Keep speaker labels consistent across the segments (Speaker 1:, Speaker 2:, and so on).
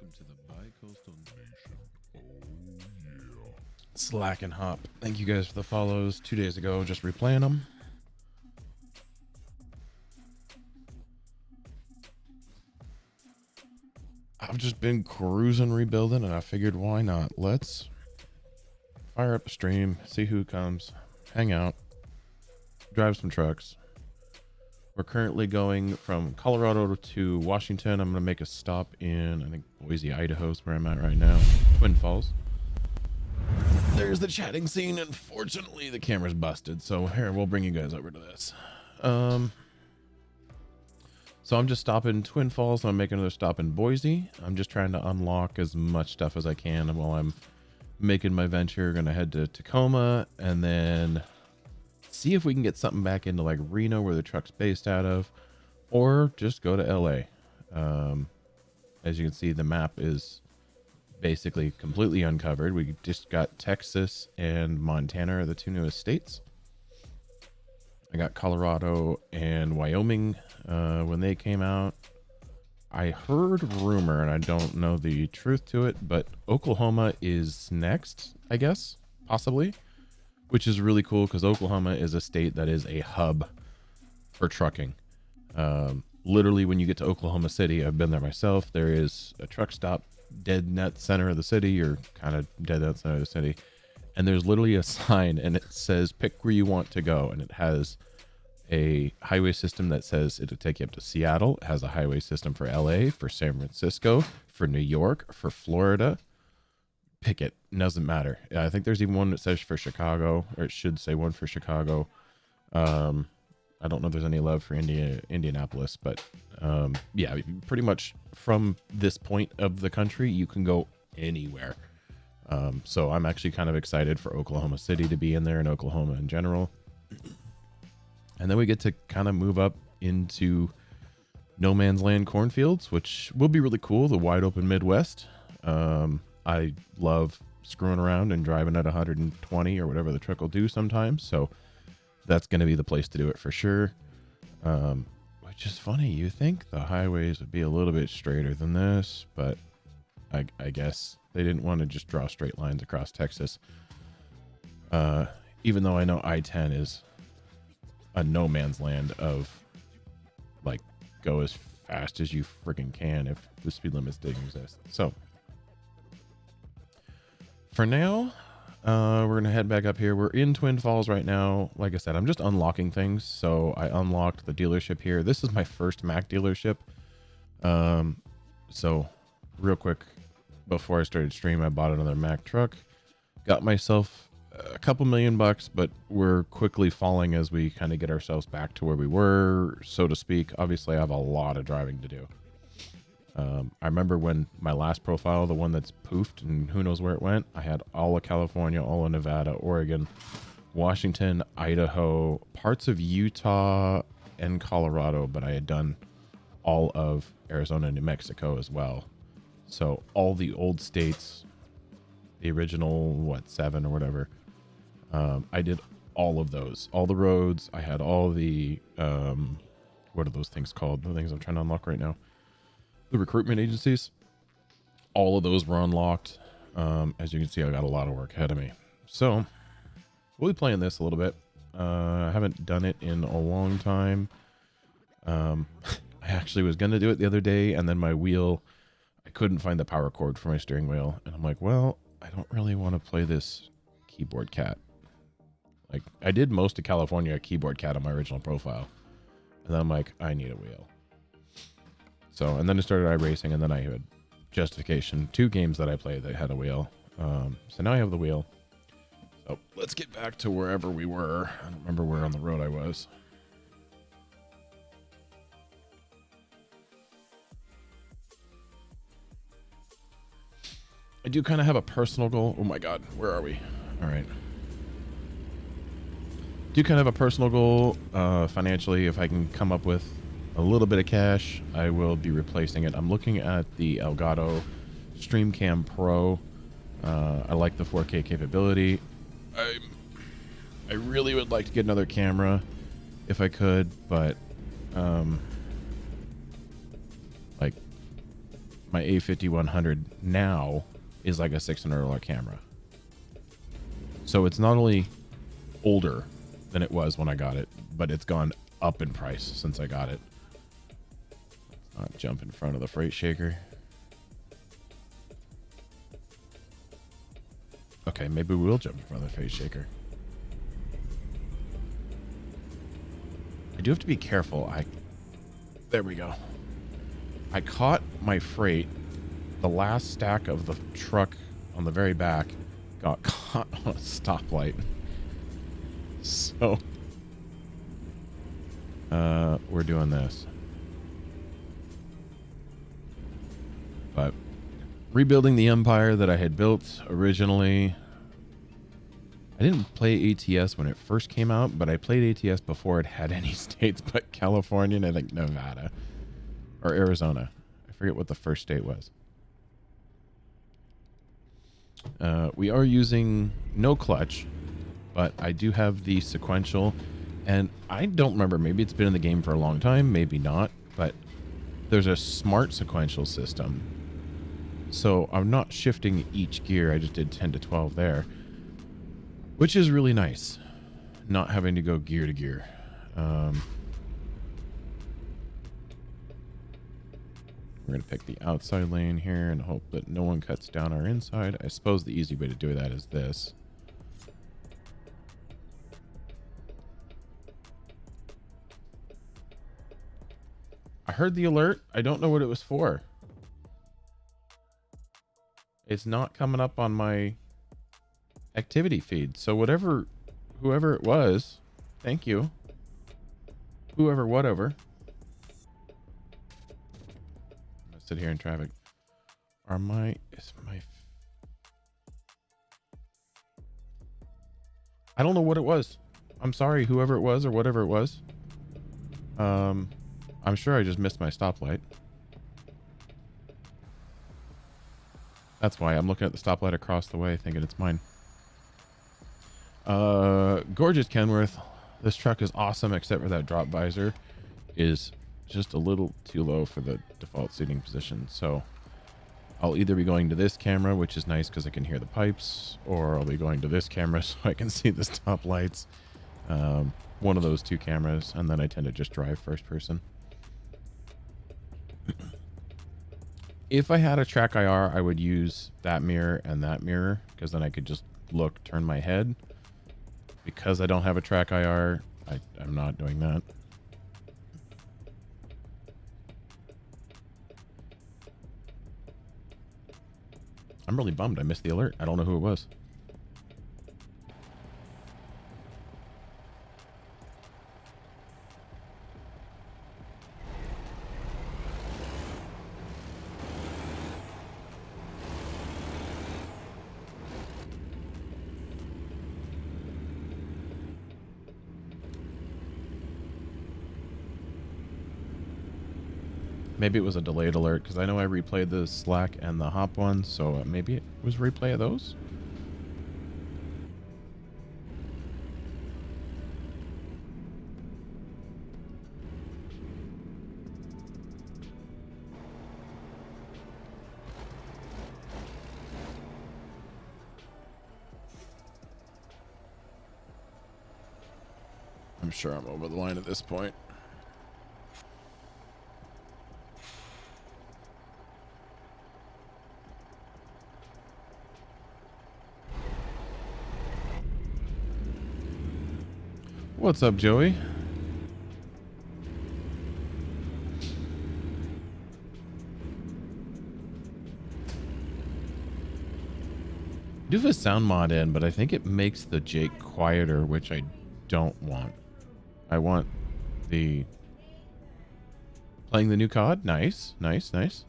Speaker 1: Welcome to the Bi-Coastal Nation. Oh, yeah.
Speaker 2: Slack and Hop. Thank you guys for the follows 2 days ago, just replaying them. I've just been cruising, rebuilding, and I figured why not? Let's fire up the stream, see who comes, hang out, drive some trucks. We're currently going from Colorado to Washington. I'm going to make a stop in, I think, Boise, Idaho is where I'm at right now. Twin Falls. There's the chatting scene. Unfortunately, the camera's busted. So here, we'll bring you guys over to this. So I'm just stopping Twin Falls and I'm making another stop in Boise. I'm just trying to unlock as much stuff as I can while I'm making my venture. Gonna head to Tacoma and then see if we can get something back into like Reno where the truck's based out of, or just go to LA. As you can see, the map is basically completely uncovered. We just got Texas and Montana are the two newest states. I got Colorado and Wyoming when they came out. I heard rumor, and I don't know the truth to it, but Oklahoma is next, I guess, possibly, which is really cool because Oklahoma is a state that is a hub for trucking. Literally, when you get to Oklahoma City, I've been there myself, there is a truck stop dead net center of the city, or kind of dead net center of the city, and there's literally a sign and it says pick where you want to go, and it has a highway system that says it'll take you up to Seattle. It has a highway system for LA, for San Francisco, for New York, for Florida. Pick it, doesn't matter. I think there's even one that says for Chicago, or it should say one for Chicago. I don't know if there's any love for Indianapolis, but yeah, pretty much from this point of the country, you can go anywhere. So I'm actually kind of excited for Oklahoma City to be in there and Oklahoma in general. And then we get to kind of move up into no man's land cornfields, which will be really cool. The wide open Midwest. I love screwing around and driving at 120 or whatever the truck will do sometimes. So that's going to be the place to do it for sure. Which is funny. You think the highways would be a little bit straighter than this, but I guess they didn't want to just draw straight lines across Texas. Even though I know I-10 is a no man's land of like go as fast as you freaking can if the speed limits didn't exist. So for now, we're gonna head back up here. We're in Twin Falls right now. Like I said, I'm just unlocking things. So I unlocked the dealership here. This is my first Mac dealership. So real quick, before I started stream, I bought another Mac truck, got myself a couple $1,000,000, but we're quickly falling as we kind of get ourselves back to where we were, so to speak. Obviously, I have a lot of driving to do. I remember when my last profile, the one that's poofed and who knows where it went, I had all of California, all of Nevada, Oregon, Washington, Idaho, parts of Utah, and Colorado, but I had done all of Arizona and New Mexico as well. So all the old states, the original, 7 or whatever, I did all of those, all the roads. I had all the, what are those things called? The things I'm trying to unlock right now. The recruitment agencies. All of those were unlocked. As you can see, I got a lot of work ahead of me. So we'll be playing this a little bit. I haven't done it in a long time. I actually was going to do it the other day, and then my wheel, I couldn't find the power cord for my steering wheel. And I'm like, well, I don't really want to play this keyboard cat. Like, I did most of California keyboard cat on my original profile. And then I'm like, I need a wheel. So, and then I started iRacing, and then I had Justification. 2 games that I played that had a wheel. So now I have the wheel. So let's get back to wherever we were. I don't remember where on the road I was. I do kind of have a personal goal. Oh my God, where are we? All right. Do kind of have a personal goal financially. If I can come up with a little bit of cash, I will be replacing it. I'm looking at the Elgato StreamCam Pro. I like the 4K capability. I really would like to get another camera if I could, but like my A5100 now is like a $600 camera. So it's not only older than it was when I got it, but it's gone up in price since I got it. Let's not jump in front of the freight shaker. Okay, maybe we will jump in front of the freight shaker. I do have to be careful. There we go. I caught my freight. The last stack of the truck on the very back got caught on a stoplight. So, we're doing this. But rebuilding the empire that I had built originally. I didn't play ATS when it first came out, but I played ATS before it had any states but California and I think Nevada or Arizona. I forget what the first state was. We are using no clutch, but I do have the sequential, and I don't remember. Maybe it's been in the game for a long time, maybe not, but there's a smart sequential system. So I'm not shifting each gear. I just did 10 to 12 there, which is really nice, not having to go gear to gear. We're going to pick the outside lane here and hope that no one cuts down our inside. I suppose the easy way to do that is this. I heard the alert. I don't know what it was for. It's not coming up on my activity feed. So whoever it was, thank you. Whatever. Sit here in traffic. I don't know what it was. I'm sorry, whoever it was or whatever it was. I'm sure I just missed my stoplight. That's why I'm looking at the stoplight across the way thinking it's mine. Gorgeous Kenworth. This truck is awesome except for that drop visor is just a little too low for the default seating position. So I'll either be going to this camera, which is nice because I can hear the pipes, or I'll be going to this camera so I can see the stop lights. One of those two cameras, and then I tend to just drive first person. If I had a track IR, I would use that mirror and that mirror because then I could just look, turn my head. Because I don't have a track IR, I'm not doing that. I'm really bummed I missed the alert. I don't know who it was. Maybe it was a delayed alert because I know I replayed the Slack and the Hop one, so maybe it was replay of those. I'm sure I'm over the line at this point. What's up, Joey? I do have a sound mod in, but I think it makes the Jake quieter, which I don't want. I want the playing the new COD. Nice, nice, nice.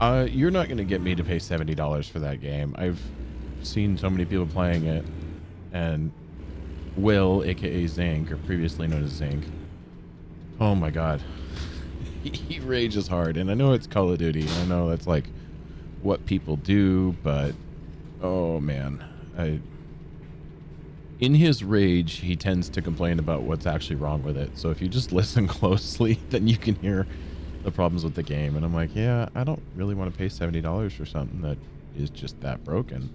Speaker 2: You're not going to get me to pay $70 for that game. I've seen so many people playing it, and Will, aka Zinc, or previously known as Zinc, oh my god, he rages hard. And I know it's Call of Duty, and I know that's like what people do, but oh man, In his rage, he tends to complain about what's actually wrong with it. So if you just listen closely, then you can hear the problems with the game. And I'm like, yeah, I don't really want to pay $70 for something that is just that broken.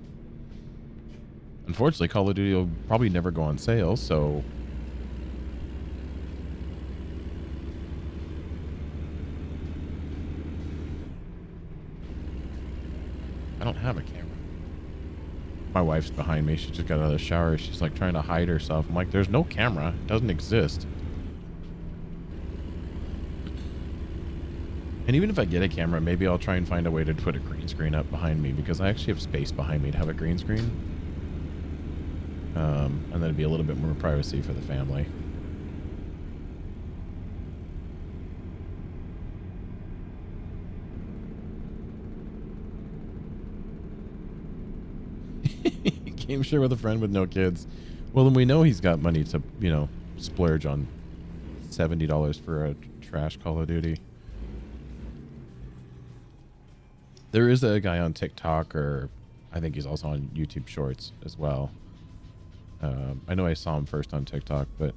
Speaker 2: Unfortunately, Call of Duty will probably never go on sale, so I don't have a camera. My wife's behind me. She just got out of the shower. She's like trying to hide herself. I'm like, there's no camera. It doesn't exist. And even if I get a camera, maybe I'll try and find a way to put a green screen up behind me, because I actually have space behind me to have a green screen. And then it'd be a little bit more privacy for the family. Game share with a friend with no kids. Well, then we know he's got money to, you know, splurge on $70 for a trash Call of Duty. There is a guy on TikTok, or I think he's also on YouTube Shorts as well. I know I saw him first on TikTok, but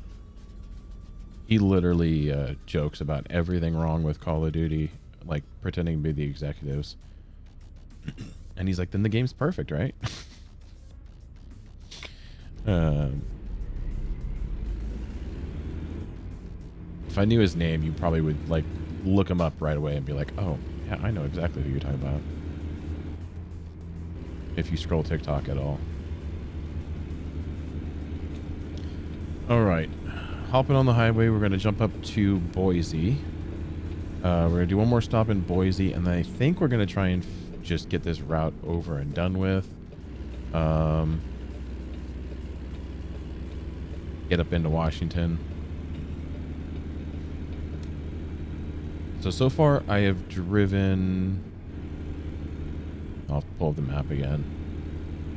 Speaker 2: he literally jokes about everything wrong with Call of Duty, like pretending to be the executives. And he's like, then the game's perfect, right? If I knew his name, you probably would like look him up right away and be like, oh, yeah, I know exactly who you're talking about. If you scroll TikTok at all. All right. Hopping on the highway, we're going to jump up to Boise. We're going to do one more stop in Boise, and then I think we're going to try and just get this route over and done with. Get up into Washington. So far I have driven... I'll pull the map again.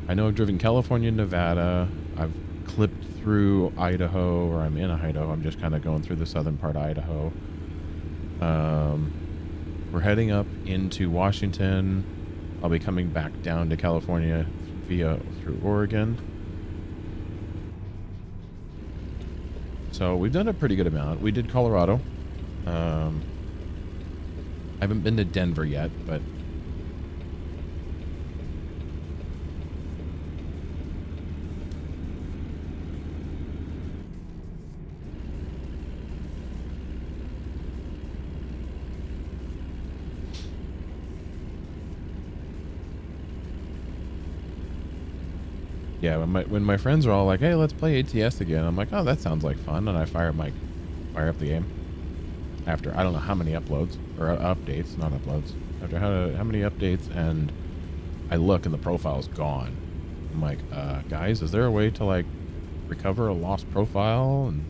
Speaker 2: I know I've driven California, Nevada. I've clipped through Idaho, or I'm in Idaho. I'm just kind of going through the southern part of Idaho. We're heading up into Washington. I'll be coming back down to California through Oregon. So we've done a pretty good amount. We did Colorado. I haven't been to Denver yet, but yeah, when my friends are all like, "Hey, let's play ATS again," I'm like, "Oh, that sounds like fun," and I fire up the game. After I don't know how many uploads or updates, not uploads. After how many updates, and I look and the profile's gone. I'm like, guys, is there a way to like recover a lost profile? And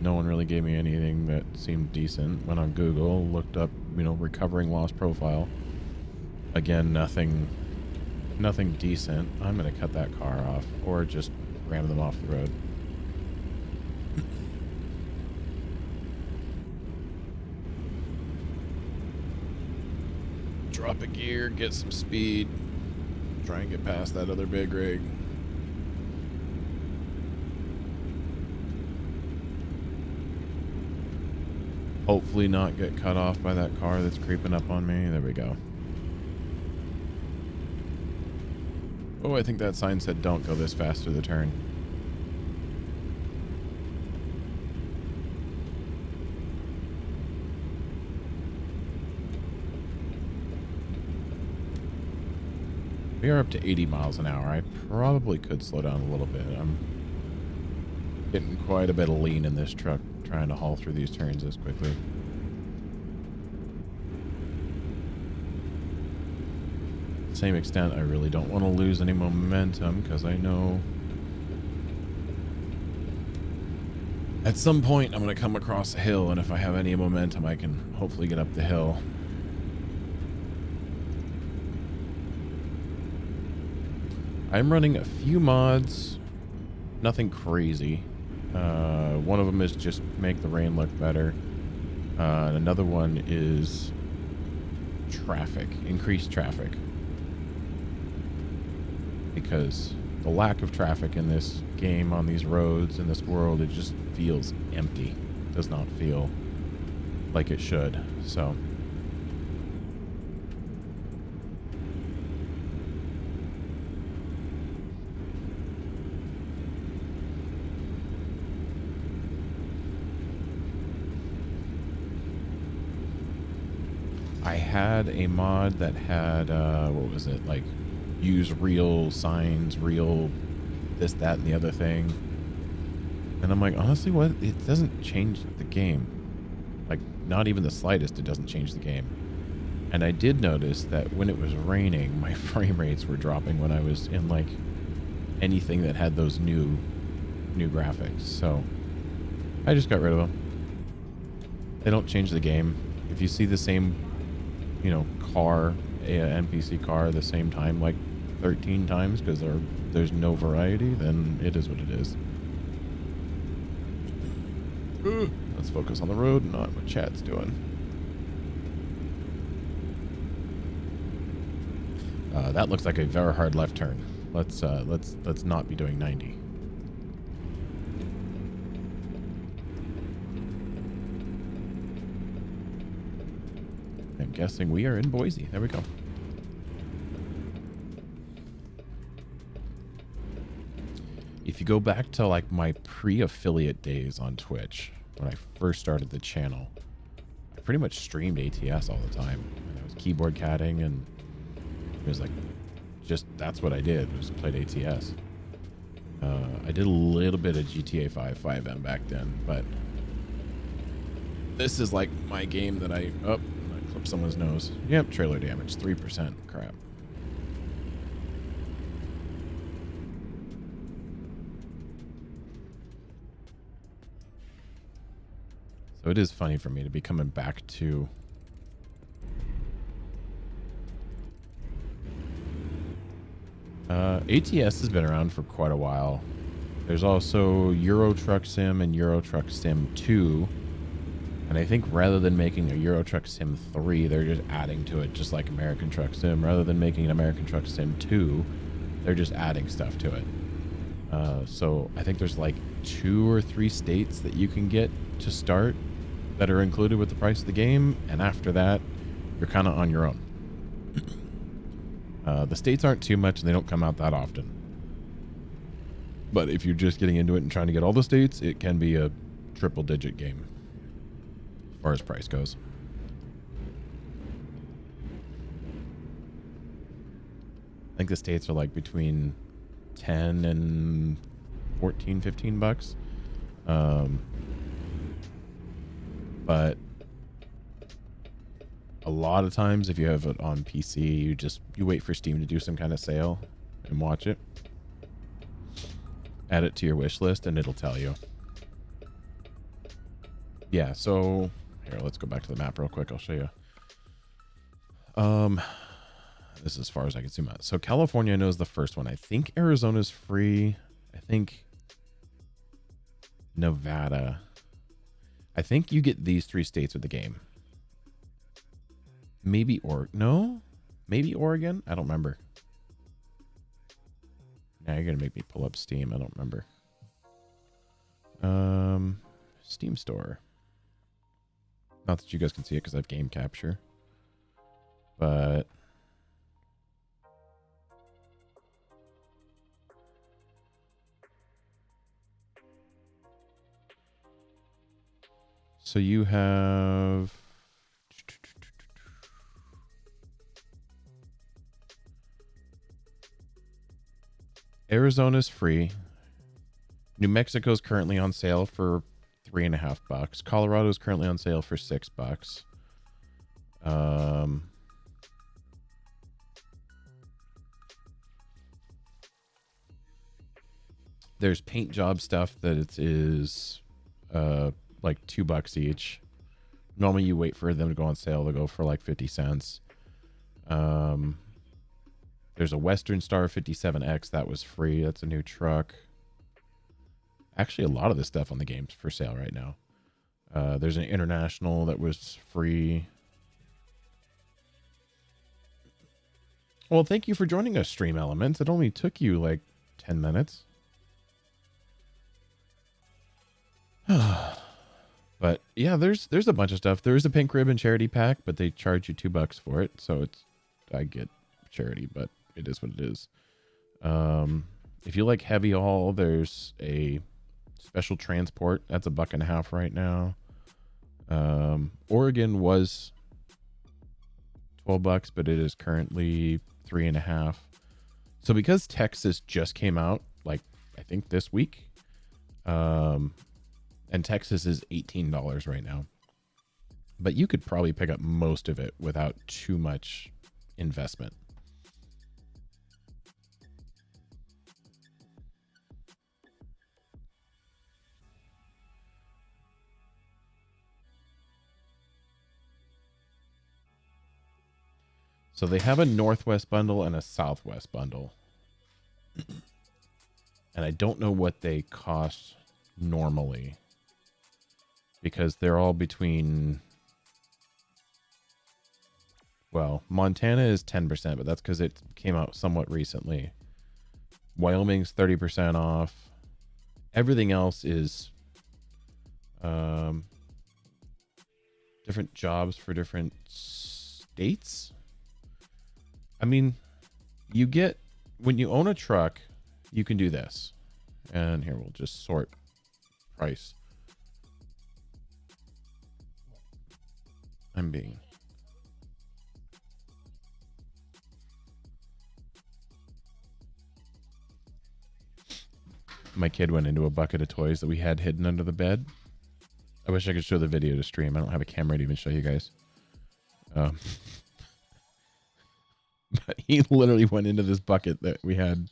Speaker 2: no one really gave me anything that seemed decent. Went on Google, looked up, you know, recovering lost profile. Again, nothing decent. I'm gonna cut that car off or just ram them off the road. Drop a gear, get some speed, try and get past that other big rig. Hopefully not get cut off by that car that's creeping up on me. There we go. Oh, I think that sign said don't go this fast through the turn. We are up to 80 miles an hour. I probably could slow down a little bit. I'm getting quite a bit of lean in this truck trying to haul through these turns this quickly. Same extent, I really don't want to lose any momentum because I know at some point I'm going to come across a hill, and if I have any momentum, I can hopefully get up the hill. I'm running a few mods, nothing crazy. One of them is just make the rain look better. And another one is traffic, increase traffic. Because the lack of traffic in this game, on these roads, in this world, it just feels empty. It does not feel like it should. So I had a mod that had what was it, like use real signs, real this, that, and the other thing. And I'm like, honestly, what? It doesn't change the game. Like, not even the slightest, it doesn't change the game. And I did notice that when it was raining, my frame rates were dropping when I was in, like, anything that had those new graphics. So I just got rid of them. They don't change the game. If you see the same, you know, car, NPC car, the same time, like 13 times, because there's no variety, then it is what it is. Let's focus on the road, not what chat's doing. That looks like a very hard left turn. Let's not be doing 90. I'm guessing we are in Boise. There we go. If you go back to like my pre-affiliate days on Twitch, when I first started the channel, I pretty much streamed ATS all the time. And I was keyboard catting, and it was like, just that's what I did, was played ATS. I did a little bit of GTA 5 5M back then, but this is like my game that I clipped someone's nose. Yep, trailer damage, 3%. Crap. So it is funny for me to be coming back to ATS has been around for quite a while. There's also Euro Truck Sim and Euro Truck Sim 2. And I think rather than making a Euro Truck Sim 3, they're just adding to it, just like American Truck Sim. Rather than making an American Truck Sim 2, they're just adding stuff to it. So I think there's like 2 or 3 states that you can get to start that are included with the price of the game. And after that, you're kind of on your own. The states aren't too much, and they don't come out that often. But if you're just getting into it and trying to get all the states, it can be a triple-digit game as far as price goes. I think the states are like between 10 and 14, 15 bucks. But a lot of times, if you have it on PC, you wait for Steam to do some kind of sale and watch it. Add it to your wish list, and it'll tell you. Yeah, so here, let's go back to the map real quick. I'll show you. This is as far as I can zoom out. So California, I know, is the first one. I think Arizona's free. I think Nevada. I think you get these 3 states with the game. Maybe maybe Oregon. I don't remember. Now you're gonna make me pull up Steam. I don't remember. Steam store. Not that you guys can see it because I have game capture. But so you have Arizona's free. New Mexico's currently on sale for $3.50. Colorado's currently on sale for $6. There's paint job stuff that it is like $2 each. Normally you wait for them to go on sale. They'll go for like 50 cents. There's a Western Star 57X that was free. That's a new truck. Actually, a lot of this stuff on the game's for sale right now. There's an International that was free. Well, thank you for joining us, Stream Elements. It only took you like 10 minutes. But yeah, there's a bunch of stuff. There is a pink ribbon charity pack, but they charge you $2 for it. So I get charity, but it is what it is. If you like heavy haul, there's a special transport. That's $1.50 right now. Oregon was $12, but it is currently $3.50. So because Texas just came out, like I think this week, and Texas is $18 right now, but you could probably pick up most of it without too much investment. So they have a Northwest bundle and a Southwest bundle. And I don't know what they cost normally, because they're all between, well, Montana is 10%, but that's because it came out somewhat recently. Wyoming's 30% off. Everything else is different jobs for different states. I mean, you get, when you own a truck, you can do this. And here, we'll just sort price. My kid went into a bucket of toys that we had hidden under the bed. I wish I could show the video to stream. I don't have a camera to even show you guys. But he literally went into this bucket that we had,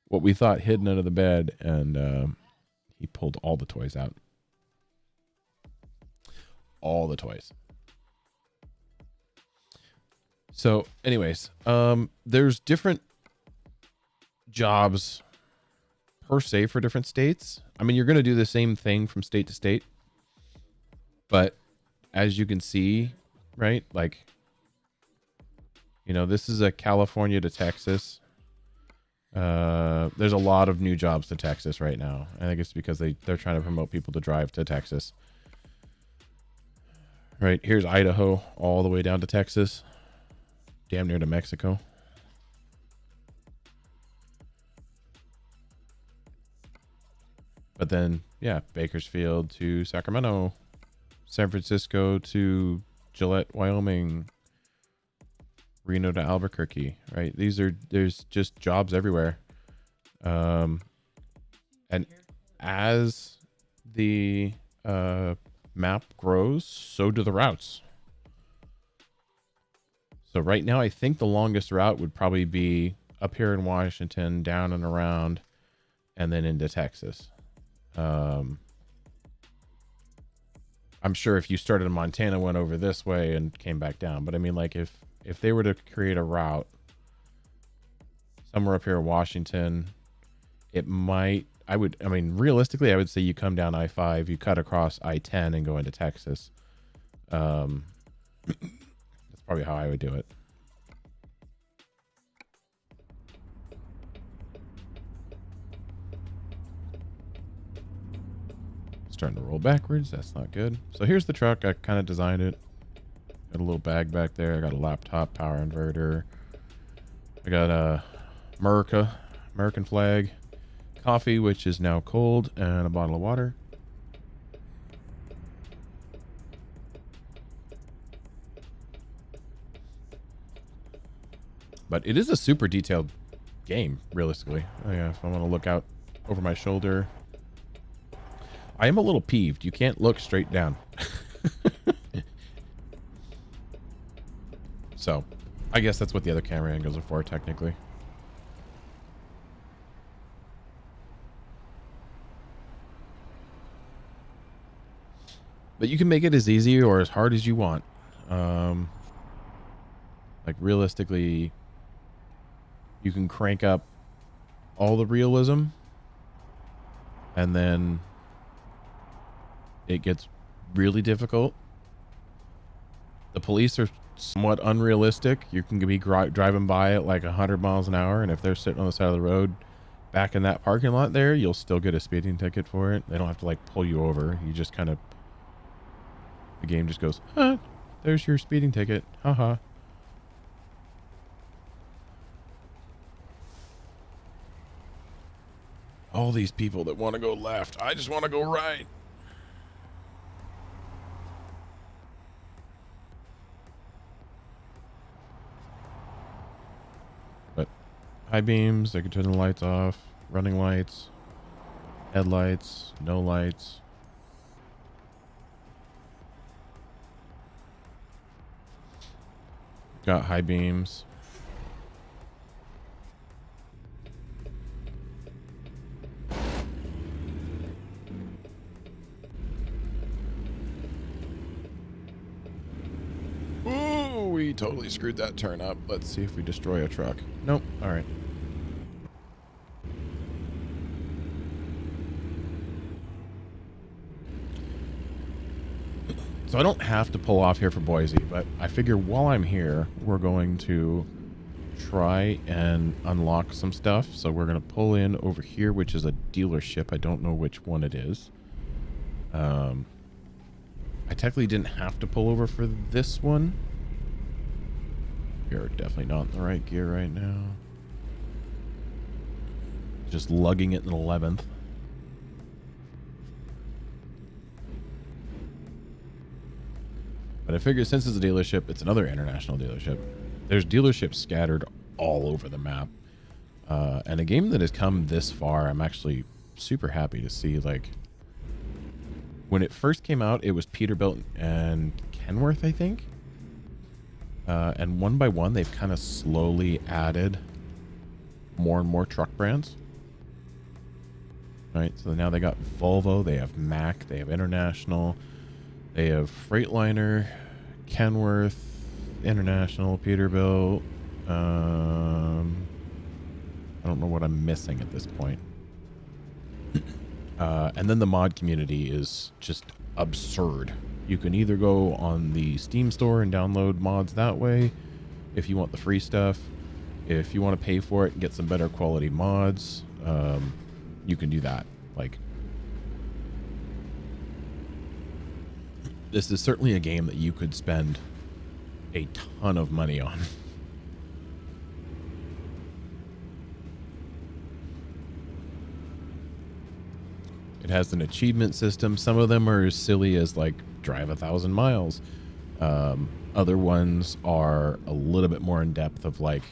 Speaker 2: what we thought hidden under the bed, and he pulled all the toys out. All the toys. So anyways, there's different jobs per se for different states. I mean, you're going to do the same thing from state to state, but as you can see, right, like, you know, this is a California to Texas. There's a lot of new jobs to Texas right now. I think it's because they're trying to promote people to drive to Texas. Right, here's Idaho all the way down to Texas, damn near to Mexico. But then, yeah, Bakersfield to Sacramento, San Francisco to Gillette, Wyoming, Reno to Albuquerque, right? There's just jobs everywhere. And as the map grows, so do the routes. So right now, I think the longest route would probably be up here in Washington, down and around, and then into Texas. I'm sure if you started in Montana, went over this way and came back down. But I mean, like if they were to create a route somewhere up here in Washington, it might, I mean, realistically, I would say you come down I-5, you cut across I-10 and go into Texas. That's probably how I would do it. Starting to roll backwards. That's not good. So here's the truck. I kind of designed it. Got a little bag back there. I got a laptop, power inverter. I got a American flag, coffee, which is now cold, and a bottle of water. But it is a super detailed game, realistically. Oh yeah, if I want to look out over my shoulder. I am a little peeved. You can't look straight down. So, I guess that's what the other camera angles are for, technically. But you can make it as easy or as hard as you want. Like, realistically, you can crank up all the realism, and then it gets really difficult. The police are somewhat unrealistic. You can be driving by at like 100 miles an hour, and if they're sitting on the side of the road, back in that parking lot there, you'll still get a speeding ticket for it. They don't have to like pull you over. You just kind of, the game just goes, huh, there's your speeding ticket. Haha. All these people that want to go left. I just want to go right. But high beams, I can turn the lights off. Running lights. Headlights. No lights. Got high beams. Oh, we totally screwed that turn up. Let's see if we destroy a truck. Nope. All right. So I don't have to pull off here for Boise, but I figure while I'm here, we're going to try and unlock some stuff. So we're going to pull in over here, which is a dealership. I don't know which one it is. I technically didn't have to pull over for this one. You're definitely not in the right gear right now. Just lugging it in 11th. But I figure since it's a dealership, it's another international dealership. There's dealerships scattered all over the map. And a game that has come this far, I'm actually super happy to see. Like, when it first came out, it was Peterbilt and Kenworth, I think. And one by one, they've kind of slowly added more and more truck brands. Right, so now they got Volvo, they have Mack, they have International, they have Freightliner, Kenworth, International, Peterbilt. I don't know what I'm missing at this point. And then the mod community is just absurd. You can either go on the Steam store and download mods that way if you want the free stuff. If you want to pay for it and get some better quality mods, you can do that. Like, this is certainly a game that you could spend a ton of money on. It has an achievement system. Some of them are as silly as like drive 1,000 miles. Other ones are a little bit more in depth of like,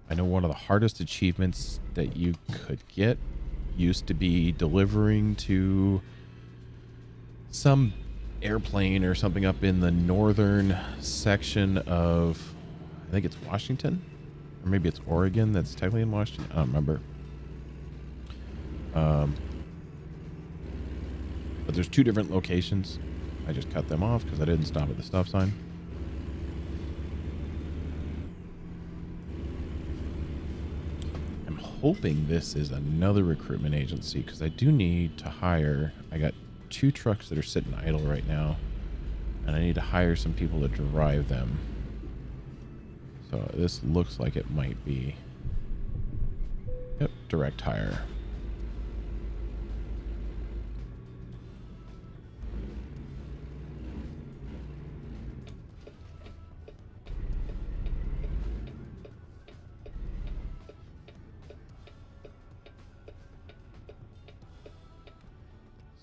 Speaker 2: I know one of the hardest achievements that you could get used to be delivering to some airplane or something up in the northern section of, I think it's Washington, or maybe it's Oregon. That's technically in Washington. I don't remember. But there's two different locations. I just cut them off because I didn't stop at the stop sign. I'm hoping this is another recruitment agency because I do need to hire. I got 2 trucks that are sitting idle right now, and I need to hire some people to drive them. So this looks like it might be, yep, direct hire.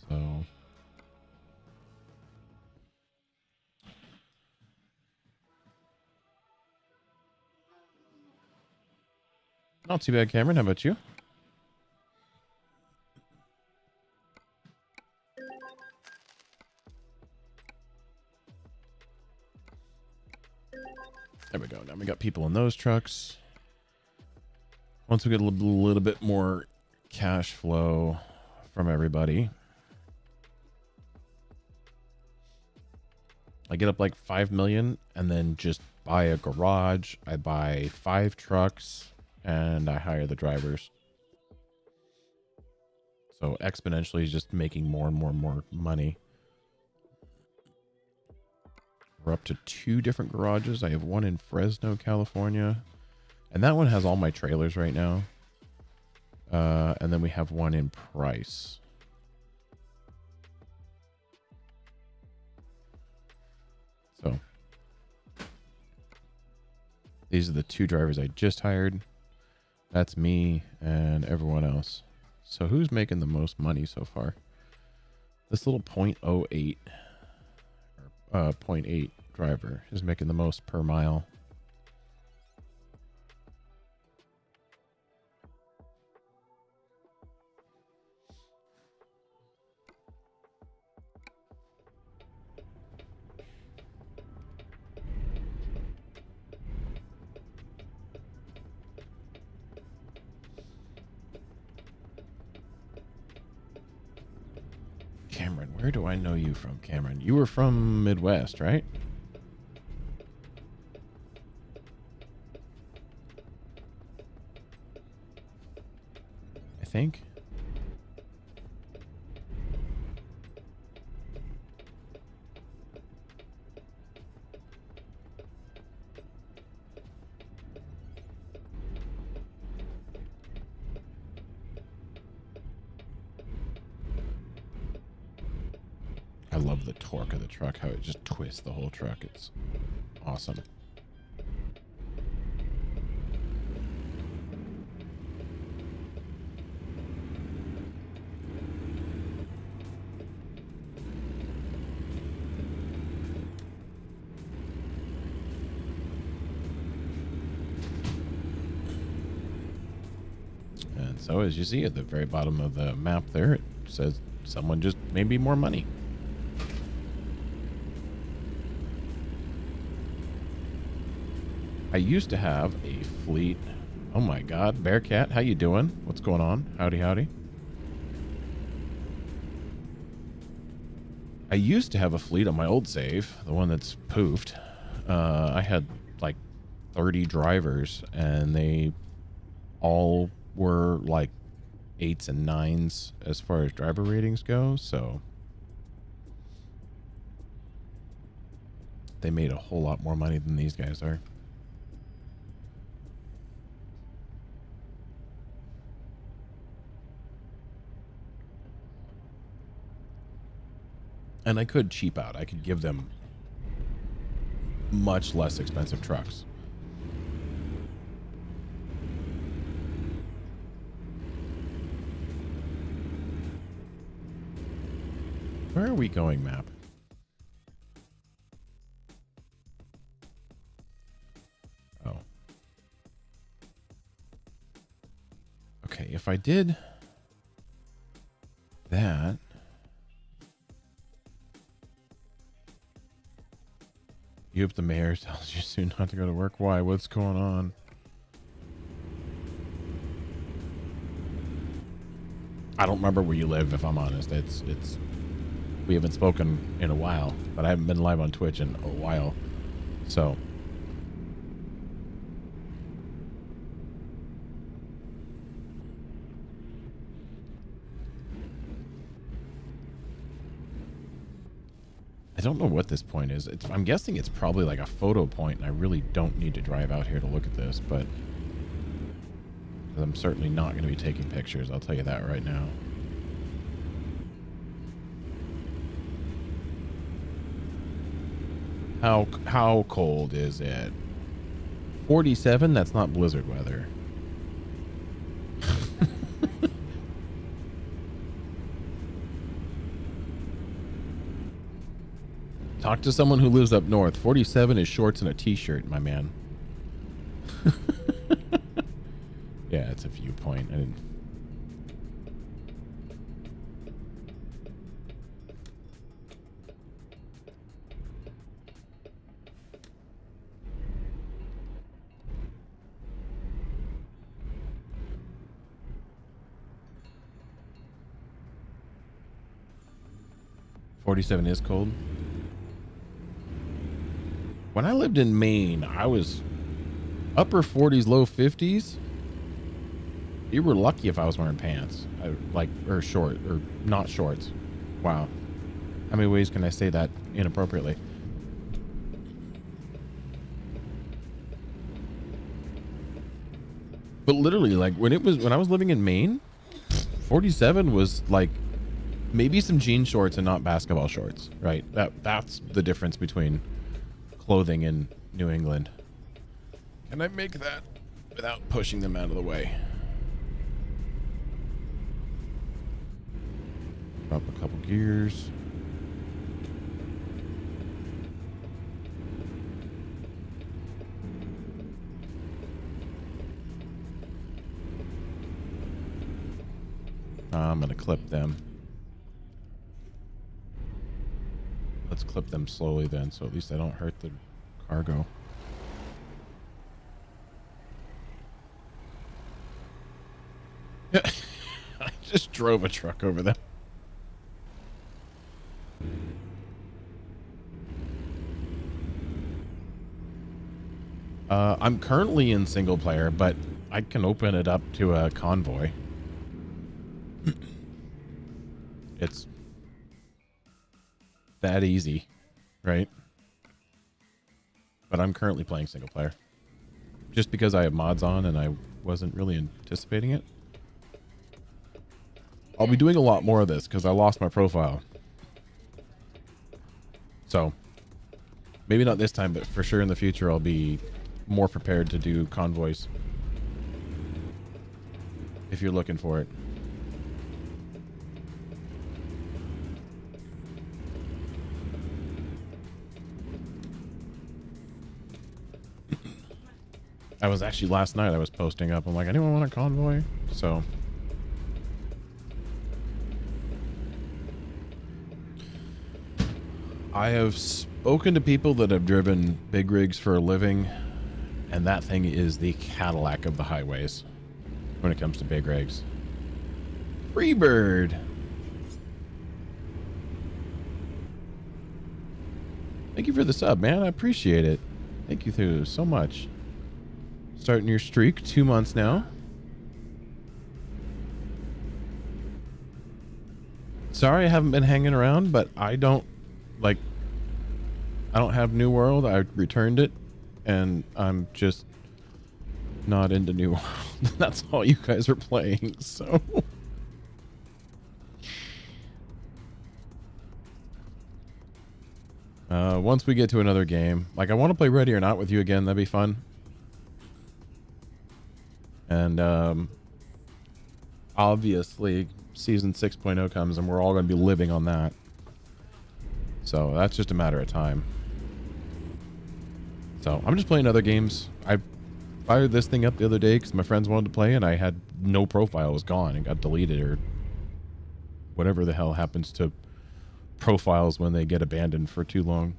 Speaker 2: So not too bad, Cameron. How about you? There we go. Now we got people in those trucks. Once we get a little bit more cash flow from everybody, I get up like 5 million and then just buy a garage. I buy 5 trucks and I hire the drivers. So exponentially just making more and more and more money. We're up to 2 different garages. I have one in Fresno, California. And that one has all my trailers right now. And then we have one in Price. So these are the two drivers I just hired. That's me and everyone else. So who's making the most money so far? This little .08 or .8 driver is making the most per mile. Cameron, where do I know you from, Cameron? You were from Midwest, right? I think. I love the torque of the truck, how it just twists the whole truck. It's awesome. And so as you see at the very bottom of the map there, it says someone just made me more money. I used to have a fleet. Oh my God, Bearcat, how you doing? What's going on? Howdy, howdy. I used to have a fleet on my old save, the one that's poofed. I had like 30 drivers, and they all were like 8s and 9s as far as driver ratings go, so they made a whole lot more money than these guys are. And I could cheap out. I could give them much less expensive trucks. Where are we going, map? Oh. Okay, if I did that... You hope the mayor tells you soon not to go to work. Why? What's going on? I don't remember where you live, if I'm honest. It's we haven't spoken in a while, but I haven't been live on Twitch in a while. So I don't know what this point is. I'm guessing it's probably like a photo point, and I really don't need to drive out here to look at this, but I'm certainly not going to be taking pictures. I'll tell you that right now. How cold is it? 47? That's not blizzard weather. Talk to someone who lives up north. 47 is shorts and a t-shirt, my man. Yeah, it's a viewpoint. I didn't... .47 is cold. When I lived in Maine, I was upper 40s, low 50s. You were lucky if I was wearing pants, or short, or not shorts. Wow. How many ways can I say that inappropriately? But literally, like when I was living in Maine, 47 was like maybe some jean shorts and not basketball shorts, right? That's the difference between clothing in New England. Can I make that without pushing them out of the way? Drop a couple gears. I'm gonna clip them. Let's clip them slowly then, so at least I don't hurt the cargo. I just drove a truck over them. I'm currently in single player, but I can open it up to a convoy. It's that easy, right? But I'm currently playing single player just because I have mods on and I wasn't really anticipating it. I'll be doing a lot more of this because I lost my profile. So maybe not this time, but for sure in the future, I'll be more prepared to do convoys if you're looking for it. I was actually last night I was posting up. I'm like, anyone want a convoy? So I have spoken to people that have driven big rigs for a living, and that thing is the Cadillac of the highways when it comes to big rigs. Freebird. Thank you for the sub, man. I appreciate it. Thank you so much. Starting your streak, 2 months now. Sorry I haven't been hanging around, but I don't have New World. I returned it, and I'm just not into New World. That's all you guys are playing, so. Once we get to another game, like I want to play Ready or Not with you again. That'd be fun. And obviously season 6.0 comes and we're all going to be living on that. So that's just a matter of time. So I'm just playing other games. I fired this thing up the other day because my friends wanted to play and I had no profile. It was gone and got deleted or whatever the hell happens to profiles when they get abandoned for too long.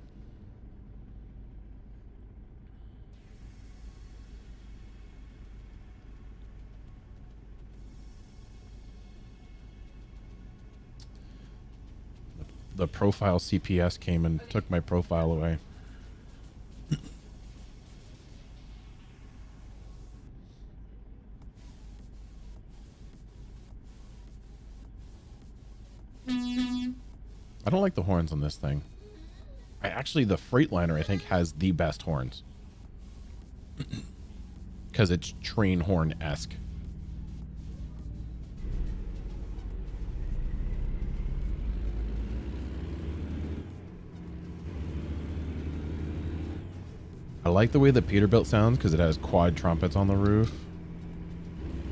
Speaker 2: The profile CPS came and took my profile away. I don't like the horns on this thing. The Freightliner, I think, has the best horns. Because it's train horn-esque. I like the way the Peterbilt sounds because it has quad trumpets on the roof.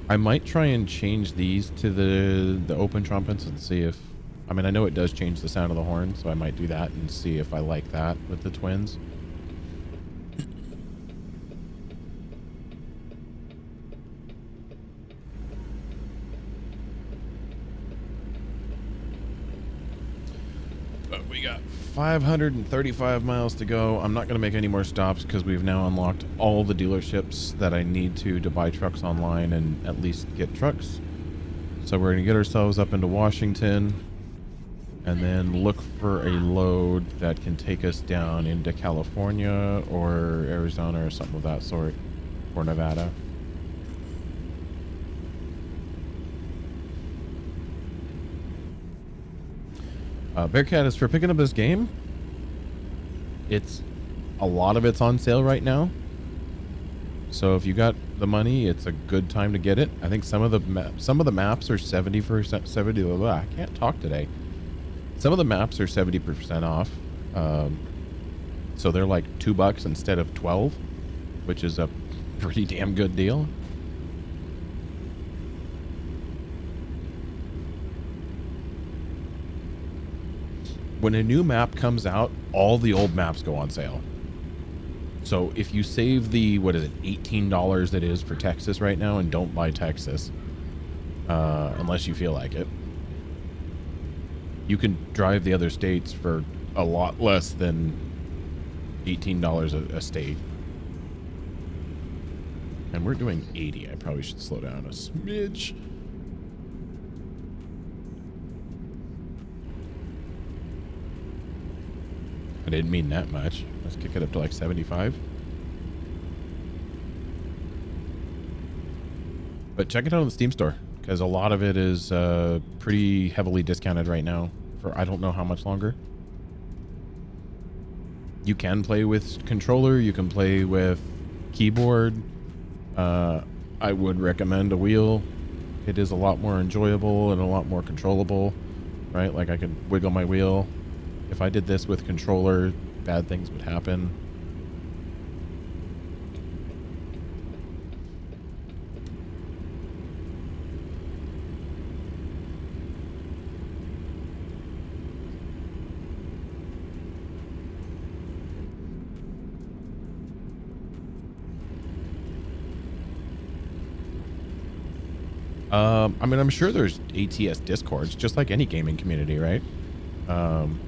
Speaker 2: I might try and change these to the open trumpets and see if... I mean, I know it does change the sound of the horn, so I might do that and see if I like that with the twins. But we got 535 miles to go. I'm not going to make any more stops because we've now unlocked all the dealerships that I need to buy trucks online and at least get trucks. So we're going to get ourselves up into Washington and then look for a load that can take us down into California or Arizona or something of that sort, or Nevada. Bearcat is for picking up this game. A lot of it's on sale right now. So if you got the money, it's a good time to get it. I think some of the maps are 70%, 70. I can't talk today. Some of the maps are 70% off. So they're like $2 instead of 12, which is a pretty damn good deal. When a new map comes out, all the old maps go on sale. So if you save the, what is it, $18 that is for Texas right now, and don't buy Texas, unless you feel like it, you can drive the other states for a lot less than $18 a state. And we're doing 80. I probably should slow down a smidge. I didn't mean that much. Let's kick it up to like 75. But check it out on the Steam store, because a lot of it is pretty heavily discounted right now for I don't know how much longer. You can play with controller. You can play with keyboard. I would recommend a wheel. It is a lot more enjoyable and a lot more controllable, right? Like I could wiggle my wheel. If I did this with controller, bad things would happen. I mean, I'm sure there's ATS discords, just like any gaming community, right? I'm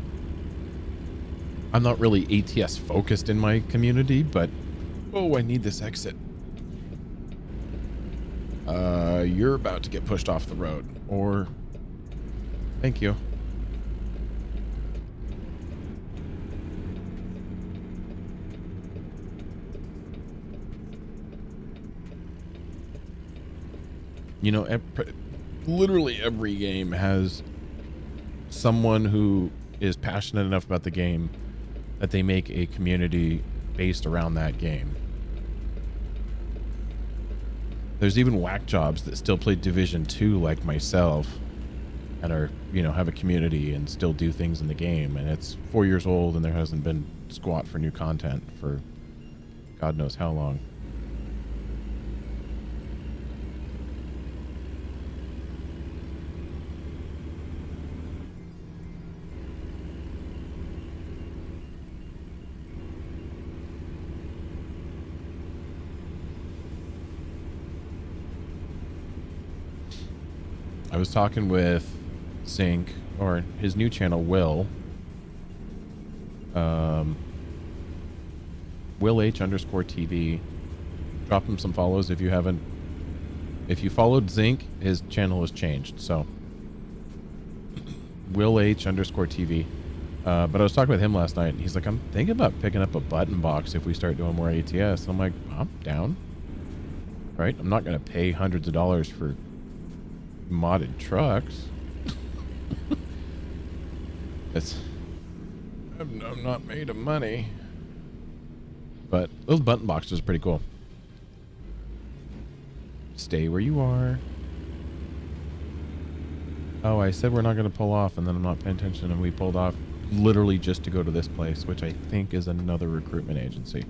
Speaker 2: not really ATS focused in my community, but oh, I need this exit. You're about to get pushed off the road, or thank you. You know, literally every game has someone who is passionate enough about the game that they make a community based around that game. There's even whack jobs that still play Division 2 like myself and are, you know, have a community and still do things in the game. And it's 4 years old and there hasn't been squat for new content for God knows how long. I was talking with Sync, or his new channel, Will. Will H_TV. Drop him some follows if you haven't. If you followed Zinc, his channel has changed. So Will H_TV. But I was talking with him last night, and he's like, I'm thinking about picking up a button box if we start doing more ATS. I'm like, I'm down. Right? I'm not going to pay hundreds of dollars for modded trucks. I'm not made of money. But those button boxes are pretty cool. Stay where you are. Oh, I said we're not going to pull off, and then I'm not paying attention, and we pulled off literally just to go to this place, which I think is another recruitment agency.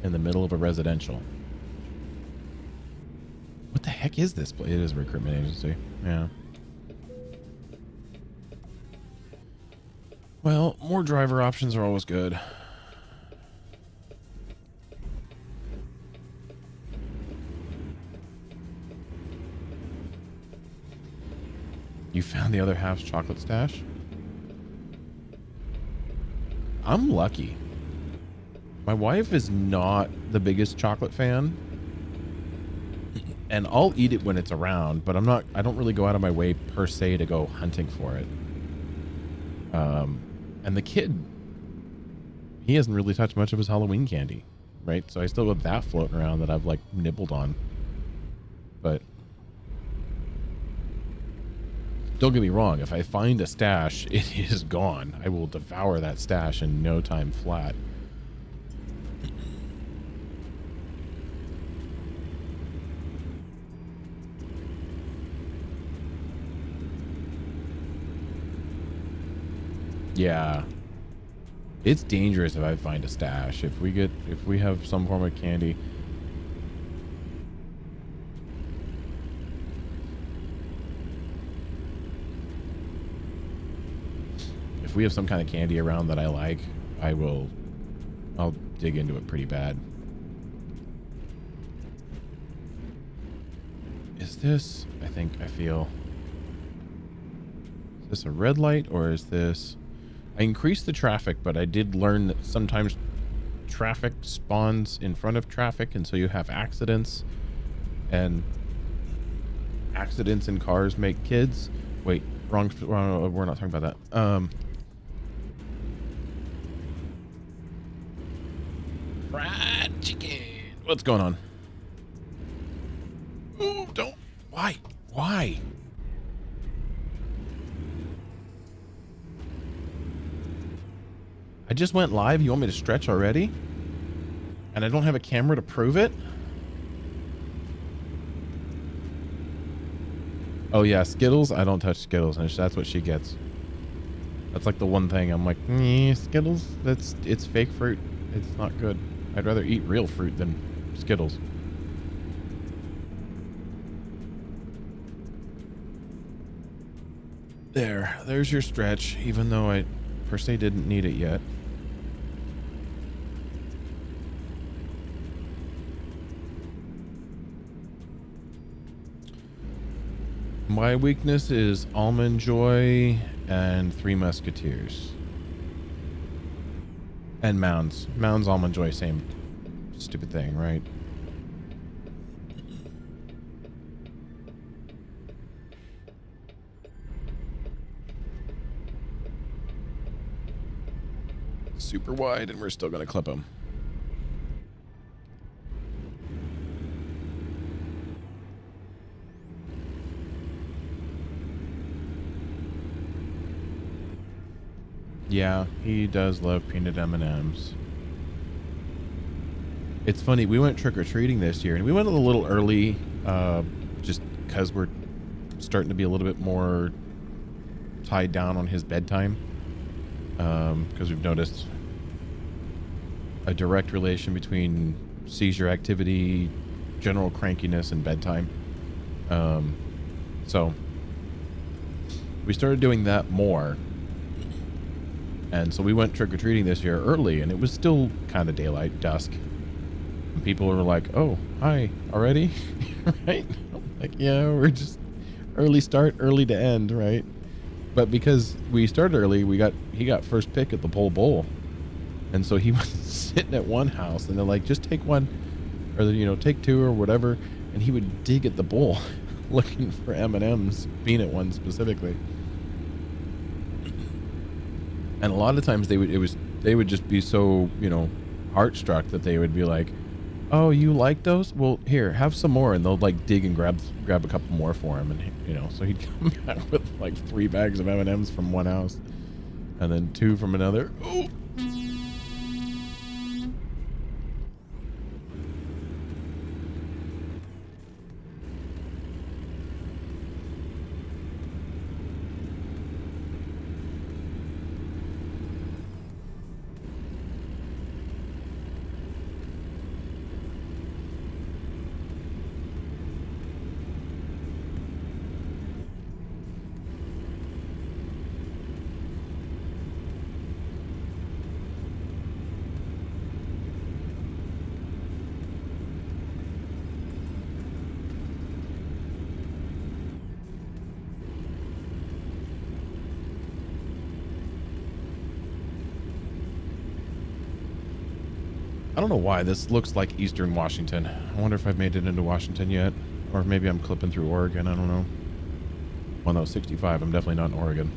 Speaker 2: In the middle of a residential. What the heck is this place? It is a recruitment agency. Yeah. Well, more driver options are always good. You found the other half's chocolate stash? I'm lucky. My wife is not the biggest chocolate fan. And I'll eat it when it's around, but I don't really go out of my way per se to go hunting for it. And the kid, he hasn't really touched much of his Halloween candy, right? So I still have that floating around that I've like nibbled on. But Don't get me wrong. If I find a stash, it is gone. I will devour that stash in no time flat. Yeah. It's dangerous if I find a stash. If we have some form of candy. If we have some kind of candy around that I like, I'll dig into it pretty bad. Is this, I feel, is this a red light or is this, I increased the traffic, but I did learn that sometimes traffic spawns in front of traffic, and so you have accidents, and accidents in cars make kids. Wait, wrong, we're not talking about that. Fried chicken. What's going on? Oh, don't. Why? I just went live. You want me to stretch already? And I don't have a camera to prove it? Oh yeah, Skittles. I don't touch Skittles, and that's what she gets. That's like the one thing I'm like, Skittles. It's fake fruit. It's not good. I'd rather eat real fruit than Skittles. There's your stretch, even though I per se didn't need it yet. My weakness is Almond Joy and Three Musketeers. And Mounds. Mounds, Almond Joy, same stupid thing, right? Super wide, and we're still going to clip them. Yeah, he does love peanut M&Ms. It's funny, we went trick-or-treating this year, and we went a little early, just because we're starting to be a little bit more tied down on his bedtime. Because we've noticed a direct relation between seizure activity, general crankiness, and bedtime. So we started doing that more. And so we went trick-or-treating this year early, and it was still kind of daylight, dusk. And people were like, oh, hi, already? Right? Like, yeah, we're just early start, early to end, right? But because we started early, he got first pick at the pole bowl. And so he was sitting at one house, and they're like, just take one, or, take two or whatever. And he would dig at the bowl looking for M&Ms, peanut ones specifically. And a lot of times they would just be so, heart-struck that they would be like, oh, you like those? Well, here, have some more. And they'll like dig and grab a couple more for him. And, so he'd come back with like 3 bags of M&Ms from one house and then 2 from another. Oh. I don't know why this looks like Eastern Washington. I wonder if I've made it into Washington yet. Or maybe I'm clipping through Oregon. I don't know. Well, no, 65. I'm definitely not in Oregon.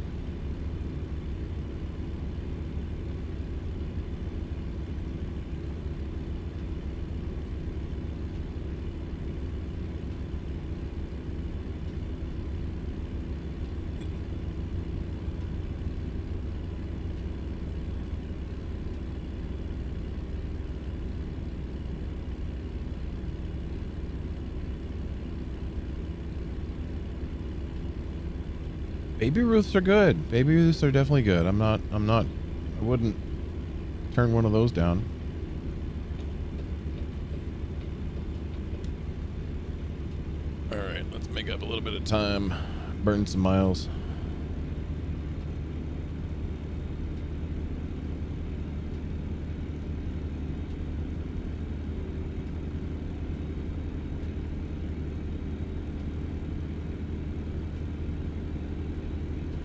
Speaker 2: Baby Ruths are good. Baby Ruths are definitely good. I wouldn't turn one of those down. All right, let's make up a little bit of time. Burn some miles.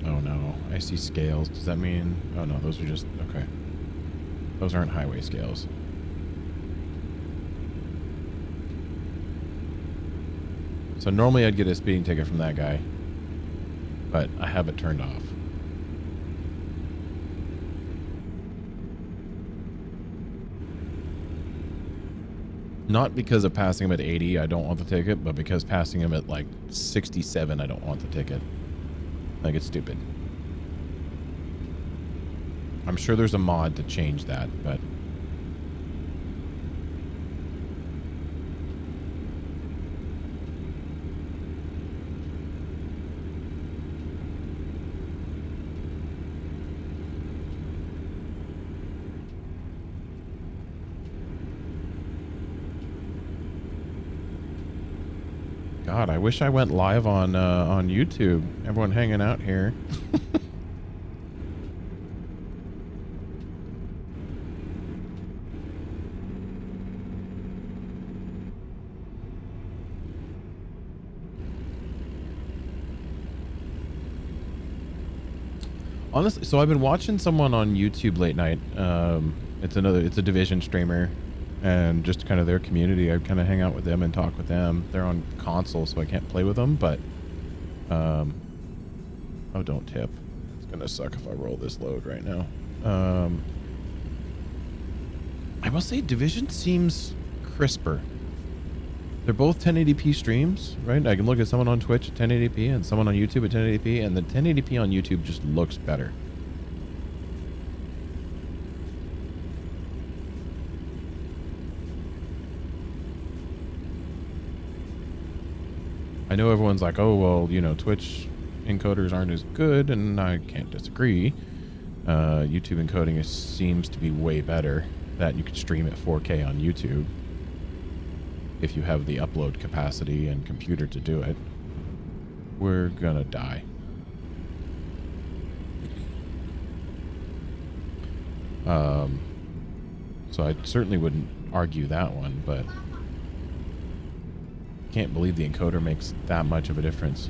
Speaker 2: Oh no, I see scales. Does that mean... Oh no, those are just... Okay. Those aren't highway scales. So normally I'd get a speeding ticket from that guy, but I have it turned off. Not because of passing him at 80, I don't want the ticket, but because passing him at like 67, I don't want the ticket. I think it's stupid. I'm sure there's a mod to change that, but... God, I wish I went live on YouTube. Everyone hanging out here. Honestly, so I've been watching someone on YouTube late night. It's a Division streamer, and just kind of their community. I kind of hang out with them and talk with them. They're on console, so I can't play with them, but, oh, don't tip. It's gonna suck if I roll this load right now. I will say Division seems crisper. They're both 1080p streams, right? I can look at someone on Twitch at 1080p and someone on YouTube at 1080p, and the 1080p on YouTube just looks better. I know everyone's like, oh, well, you know, Twitch encoders aren't as good, and I can't disagree. YouTube encoding seems to be way better, that you can stream at 4K on YouTube if you have the upload capacity and computer to do it. We're gonna die. So I certainly wouldn't argue that one, but can't believe the encoder makes that much of a difference.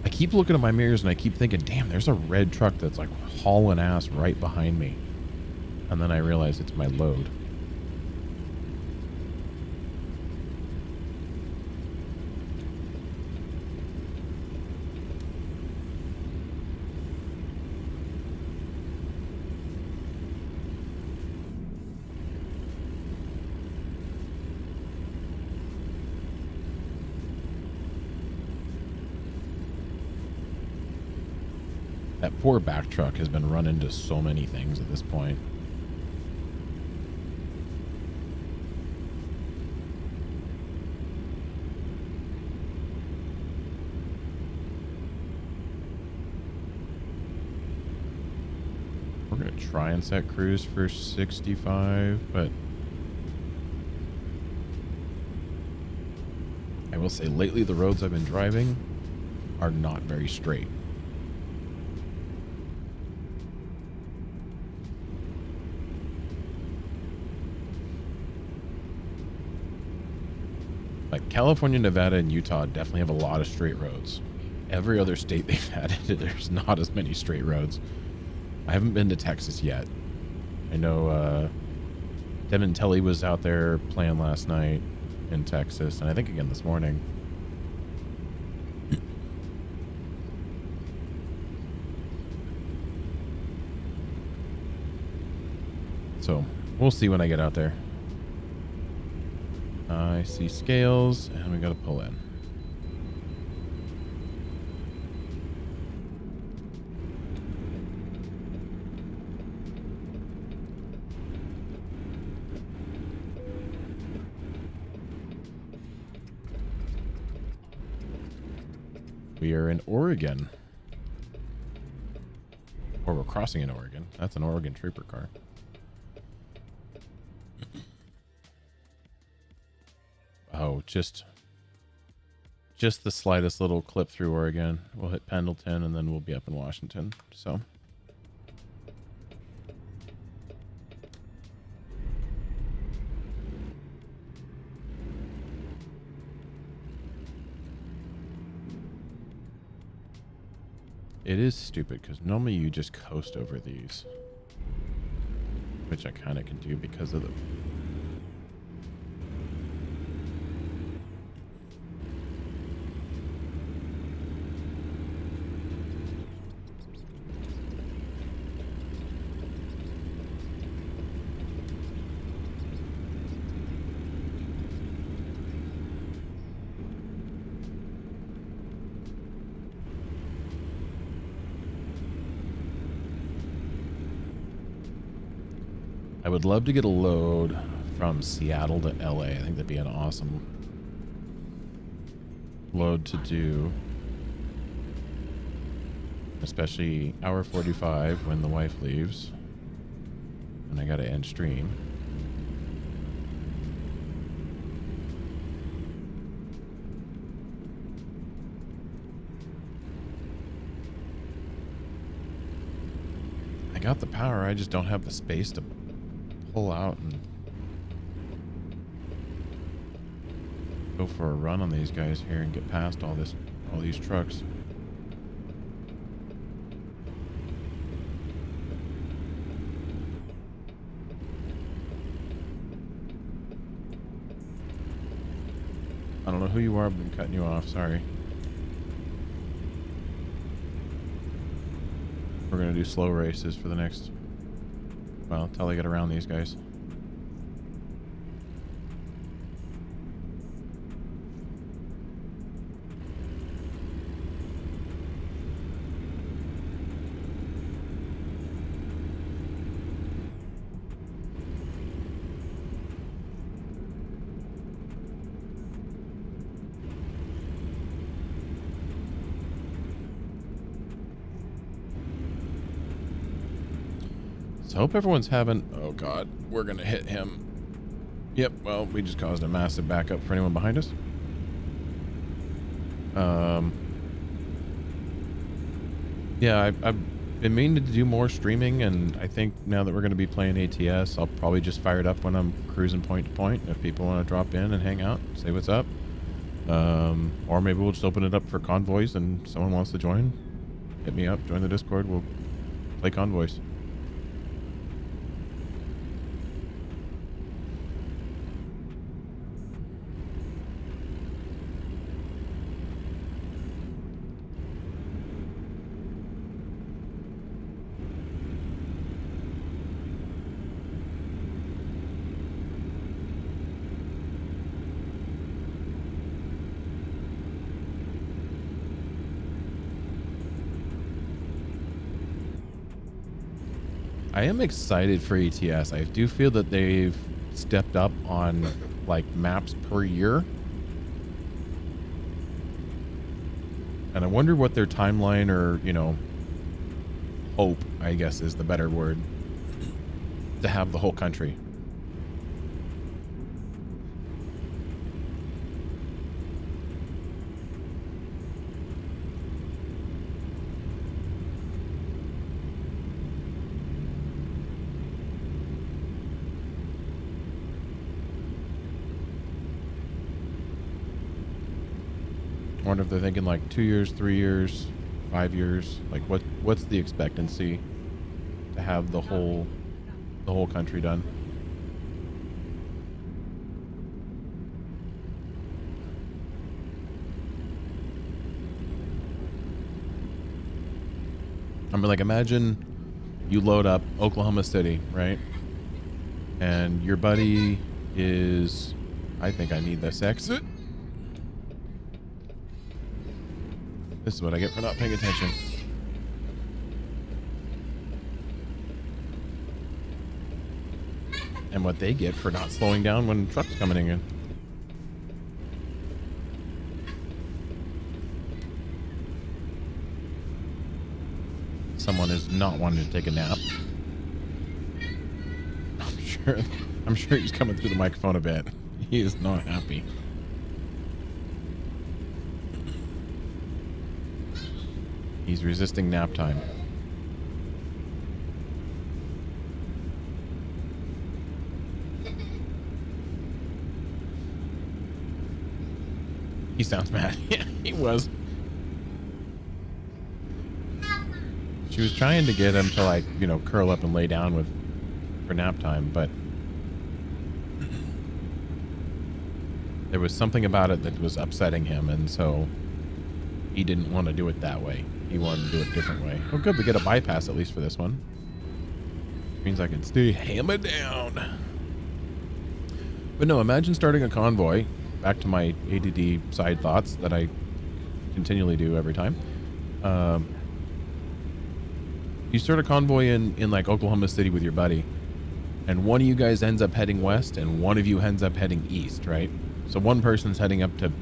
Speaker 2: I keep looking at my mirrors and I keep thinking, damn, there's a red truck that's like hauling ass right behind me. And then I realize it's my load. That poor back truck has been run into so many things at this point. We're going to try and set cruise for 65, but I will say lately the roads I've been driving are not very straight. Like California, Nevada, and Utah definitely have a lot of straight roads. Every other state they've had, there's not as many straight roads. I haven't been to Texas yet. I know Devin Telly was out there playing last night in Texas, and I think again this morning. So we'll see when I get out there. I see scales, and we got to pull in. We are in Oregon. Or we're crossing in Oregon. That's an Oregon Trooper car. Oh, just the slightest little clip through Oregon. We'll hit Pendleton and then we'll be up in Washington. So it is stupid because normally you just coast over these, which I kind of can do because of the I would love to get a load from Seattle to LA. I think that'd be an awesome load to do. Especially hour 45 when the wife leaves. And I gotta end stream. I got the power, I just don't have the space to pull out and go for a run on these guys here and get past all these trucks. I don't know who you are, but I'm cutting you off, sorry. We're gonna do slow races for the next, well, until I get around these guys. So I hope everyone's having, oh god, we're gonna hit him. Yep, well, we just caused a massive backup for anyone behind us. Yeah, I've been meaning to do more streaming, and I think now that we're going to be playing ATS, I'll probably just fire it up when I'm cruising point to point. If people want to drop in and hang out, say what's up. Or maybe we'll just open it up for convoys, and someone wants to join, hit me up, join the Discord, we'll play convoys. I am excited for ATS. I do feel that they've stepped up on like maps per year. And I wonder what their timeline or, you know, hope, I guess is the better word, to have the whole country. I wonder if they're thinking like 2 years, 3 years, 5 years. Like what's the expectancy to have the whole country done? I mean, like, imagine you load up Oklahoma City, right? And your buddy is, I think I need this exit. This is what I get for not paying attention. And what they get for not slowing down when trucks coming in. someone is not wanting to take a nap. I'm sure he's coming through the microphone a bit. He is not happy. He's resisting nap time. He sounds mad. Yeah, he was. She was trying to get him to, like, you know, curl up and lay down for nap time, but there was something about it that was upsetting him, and so he didn't want to do it that way. He wanted to do it a different way. Oh, good. We get a bypass at least for this one. Means I can stay hammered down. But no, imagine starting a convoy. Back to my ADD side thoughts that I continually do every time. You start a convoy in like Oklahoma City with your buddy, and one of you guys ends up heading west and one of you ends up heading east, right? So one person's heading up to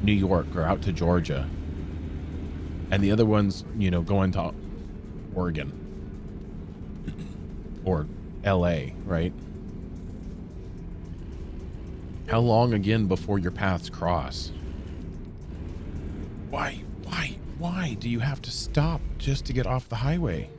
Speaker 2: New York or out to Georgia, and the other one's, you know, going to Oregon or LA, right? How long again before your paths cross? Why do you have to stop just to get off the highway?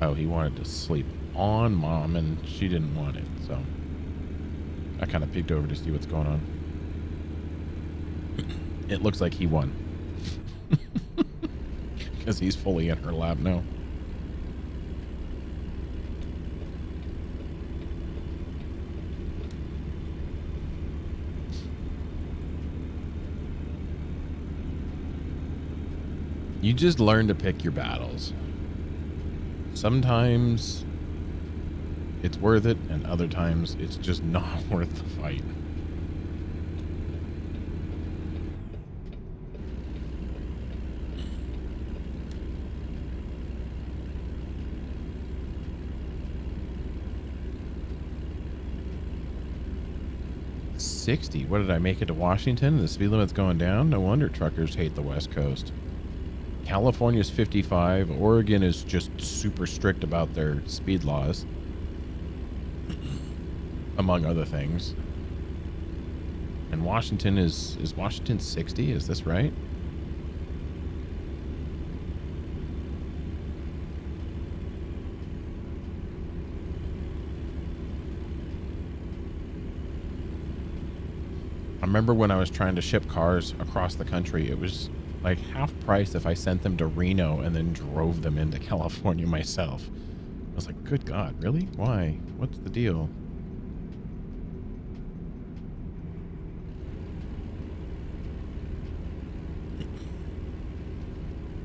Speaker 2: Oh, he wanted to sleep on Mom, and she didn't want it, so I kind of peeked over to see what's going on. It looks like he won. Because he's fully in her lap now. You just learn to pick your battles. Sometimes it's worth it, and other times it's just not worth the fight. What did I make it to Washington? The speed limit's going down? No wonder truckers hate the West Coast. California's 55. Oregon is just super strict about their speed laws, among other things. And Washington is Washington 60? Is this right? I remember when I was trying to ship cars across the country, it was like half price if I sent them to Reno and then drove them into California myself. I was like, good God, really? Why? What's the deal?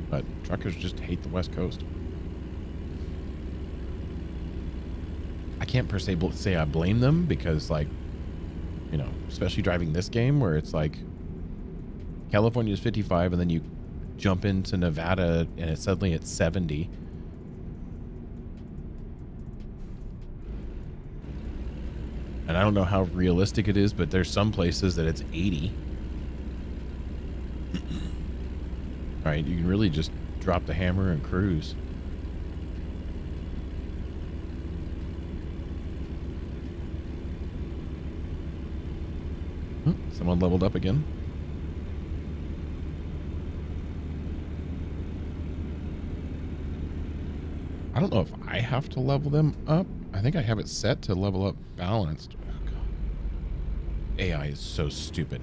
Speaker 2: But truckers just hate the West Coast. I can't per se say I blame them because, like, you know, especially driving this game where it's like California is 55 and then you jump into Nevada and it's suddenly at 70. And I don't know how realistic it is, but there's some places that it's 80. Right? You can really just drop the hammer and cruise. Someone leveled up again. I don't know if I have to level them up. I think I have it set to level up balanced. Oh, God. AI is so stupid.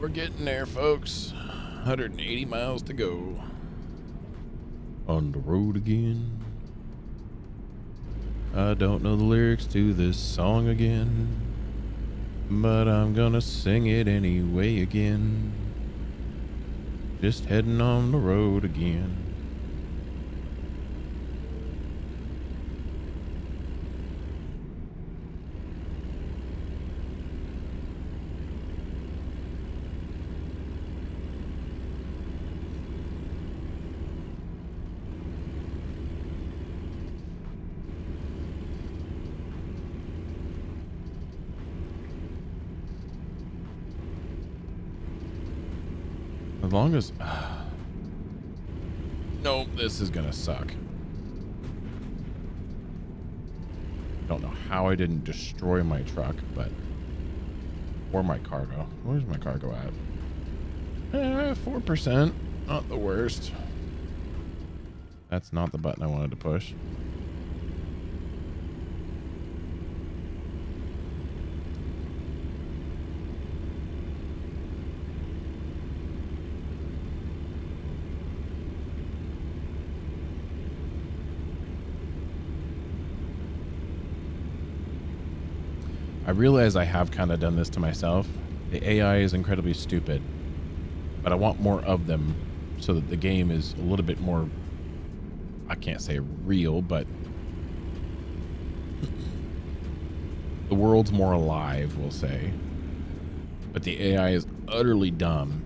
Speaker 2: We're getting there, folks. 180 miles to go. On the road again. I don't know the lyrics to this song again, but I'm gonna sing it anyway again. Just heading on the road again. As long as... Nope, this is gonna suck. Don't know how I didn't destroy my truck, but... Or my cargo. Where's my cargo at? 4%. Not the worst. That's not the button I wanted to push. I realize I have kind of done this to myself. The AI is incredibly stupid, but I want more of them so that the game is a little bit more, I can't say real, but the world's more alive, we'll say. But the AI is utterly dumb,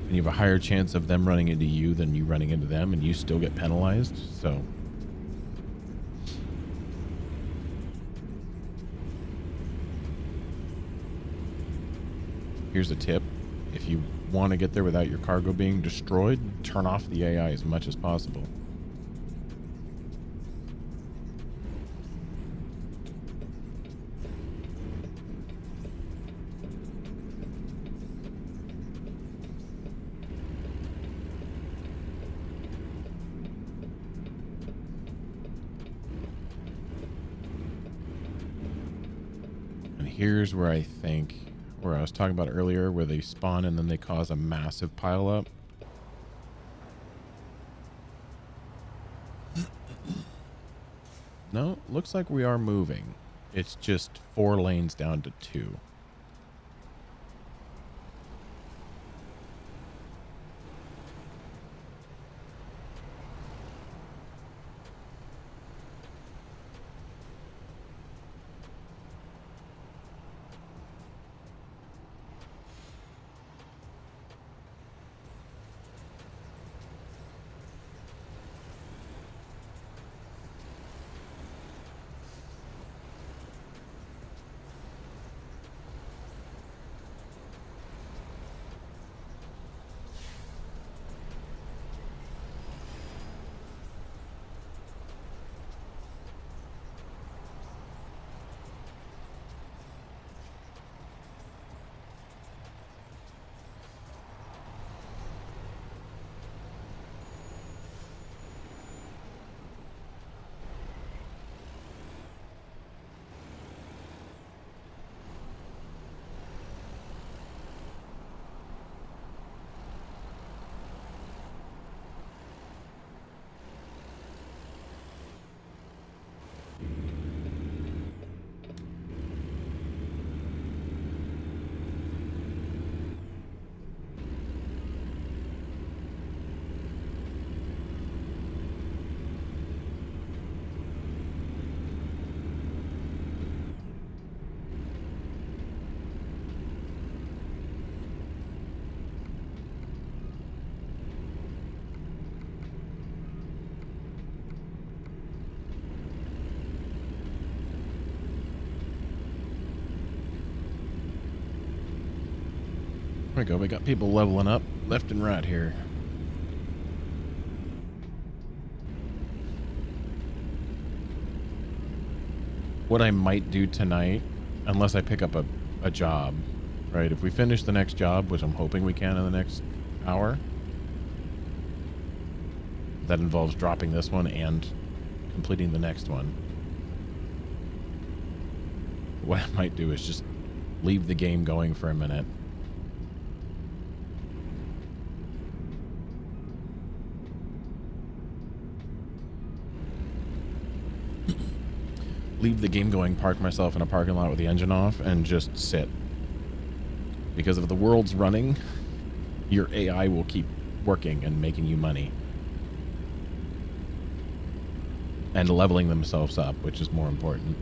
Speaker 2: and you have a higher chance of them running into you than you running into them, and you still get penalized, so... Here's a tip. If you want to get there without your cargo being destroyed, turn off the AI as much as possible. And here's where I think... where I was talking about earlier, where they spawn and then they cause a massive pile up. No, looks like we are moving. It's just 4 lanes down to 2. There we go. We got people leveling up left and right here. What I might do tonight, unless I pick up a job, right? If we finish the next job, which I'm hoping we can in the next hour, that involves dropping this one and completing the next one. What I might do is just leave the game going for a minute leave the game going, park myself in a parking lot with the engine off, and just sit. Because if the world's running, your AI will keep working and making you money. And leveling themselves up, which is more important.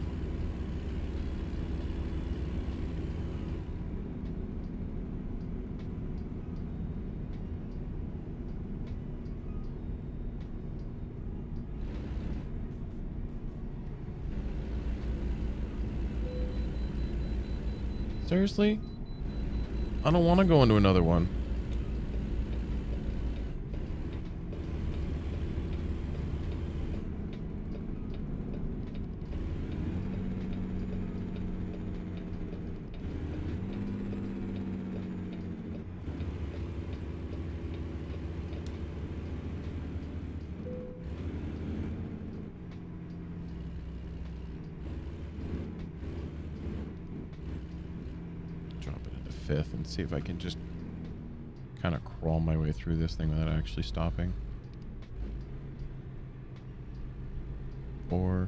Speaker 2: Seriously? I don't want to go into another one. Fifth and see if I can just kind of crawl my way through this thing without actually stopping. 4.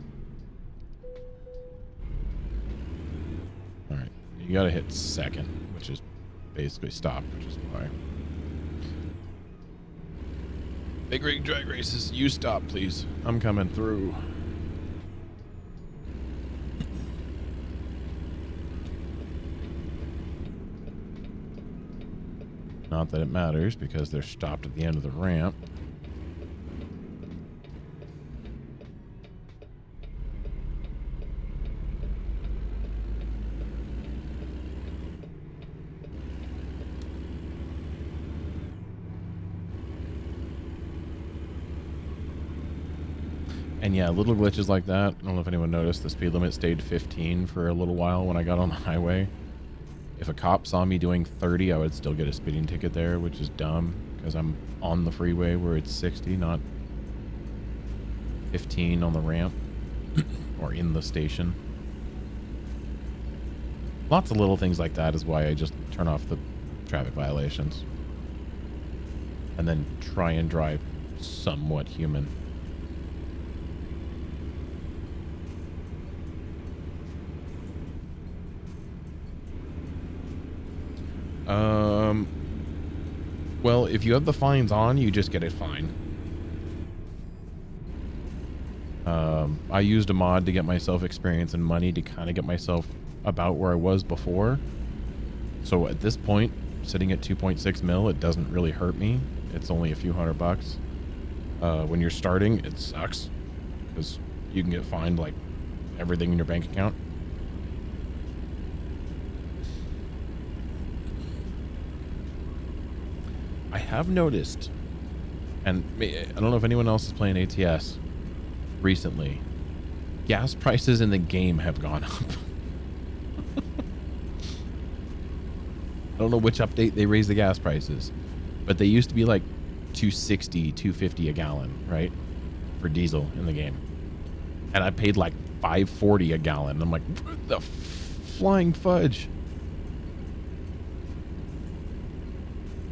Speaker 2: All right, you got to hit second, which is basically stop, which is why. Big Rig Drag Races, you stop, please. I'm coming through. Not that it matters because they're stopped at the end of the ramp. And yeah, little glitches like that. I don't know if anyone noticed, the speed limit stayed 15 for a little while when I got on the highway. If a cop saw me doing 30, I would still get a speeding ticket there, which is dumb because I'm on the freeway where it's 60, not 15 on the ramp or in the station. Lots of little things like that is why I just turn off the traffic violations and then try and drive somewhat human. Well, if you have the fines on, you just get a fine. I used a mod to get myself experience and money to kind of get myself about where I was before. So at this point, sitting at 2.6 mil, it doesn't really hurt me. It's only a few $100. When you're starting, it sucks because you can get fined like everything in your bank account. I have noticed, and I don't know if anyone else is playing ATS recently, gas prices in the game have gone up. I don't know which update they raised the gas prices, but they used to be like 260, 250 a gallon, right? For diesel in the game. And I paid like 540 a gallon. I'm like, what the flying fudge?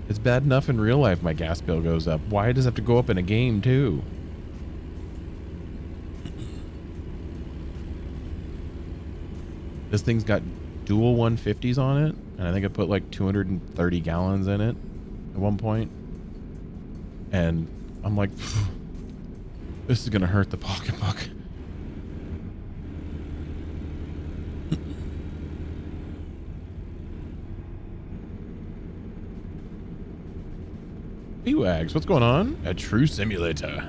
Speaker 2: It's bad enough in real life my gas bill goes up. Why does it have to go up in a game too? This thing's got dual 150s on it, and I think I put like 230 gallons in it at one point. And I'm like, this is gonna hurt the pocketbook. B-Wags, what's going on? A true simulator.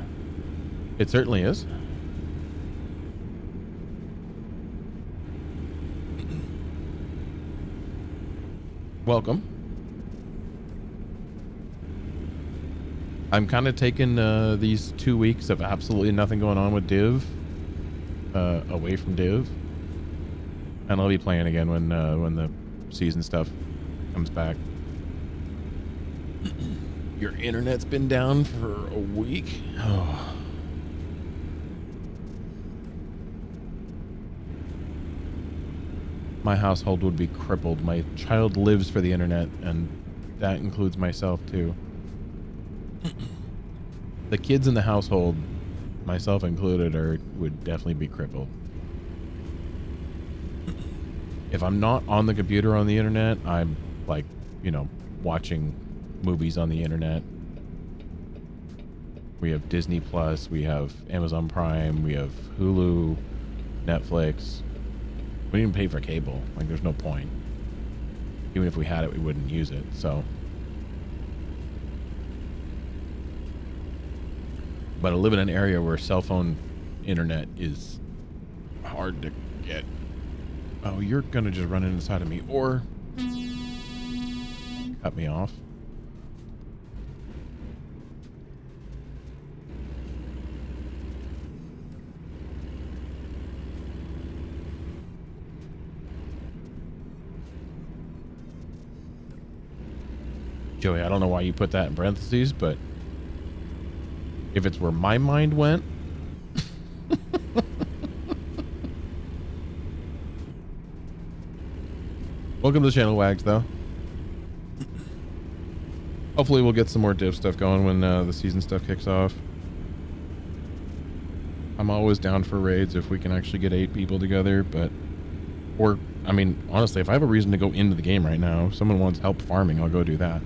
Speaker 2: It certainly is. Welcome. I'm kind of taking these 2 weeks of absolutely nothing going on with Div away from Div, and I'll be playing again when the season stuff comes back. Your internet's been down for a week? Oh. My household would be crippled. My child lives for the internet, and that includes myself too. The kids in the household, myself included, would definitely be crippled. if I'm not on the computer on the internet, I'm like, you know, watching movies on the internet. We have Disney Plus, we have Amazon Prime, we have Hulu, Netflix. We didn't pay for cable. Like, there's no point. Even if we had it, we wouldn't use it. So, but I live in an area where cell phone internet is hard to get. Oh, you're gonna just run inside of me or cut me off. Joey, I don't know why you put that in parentheses, but if it's where my mind went. Welcome to the channel, Wags, though. Hopefully we'll get some more div stuff going when the season stuff kicks off. I'm always down for raids if we can actually get 8 people together, but... Or, I mean, honestly, if I have a reason to go into the game right now, if someone wants help farming, I'll go do that.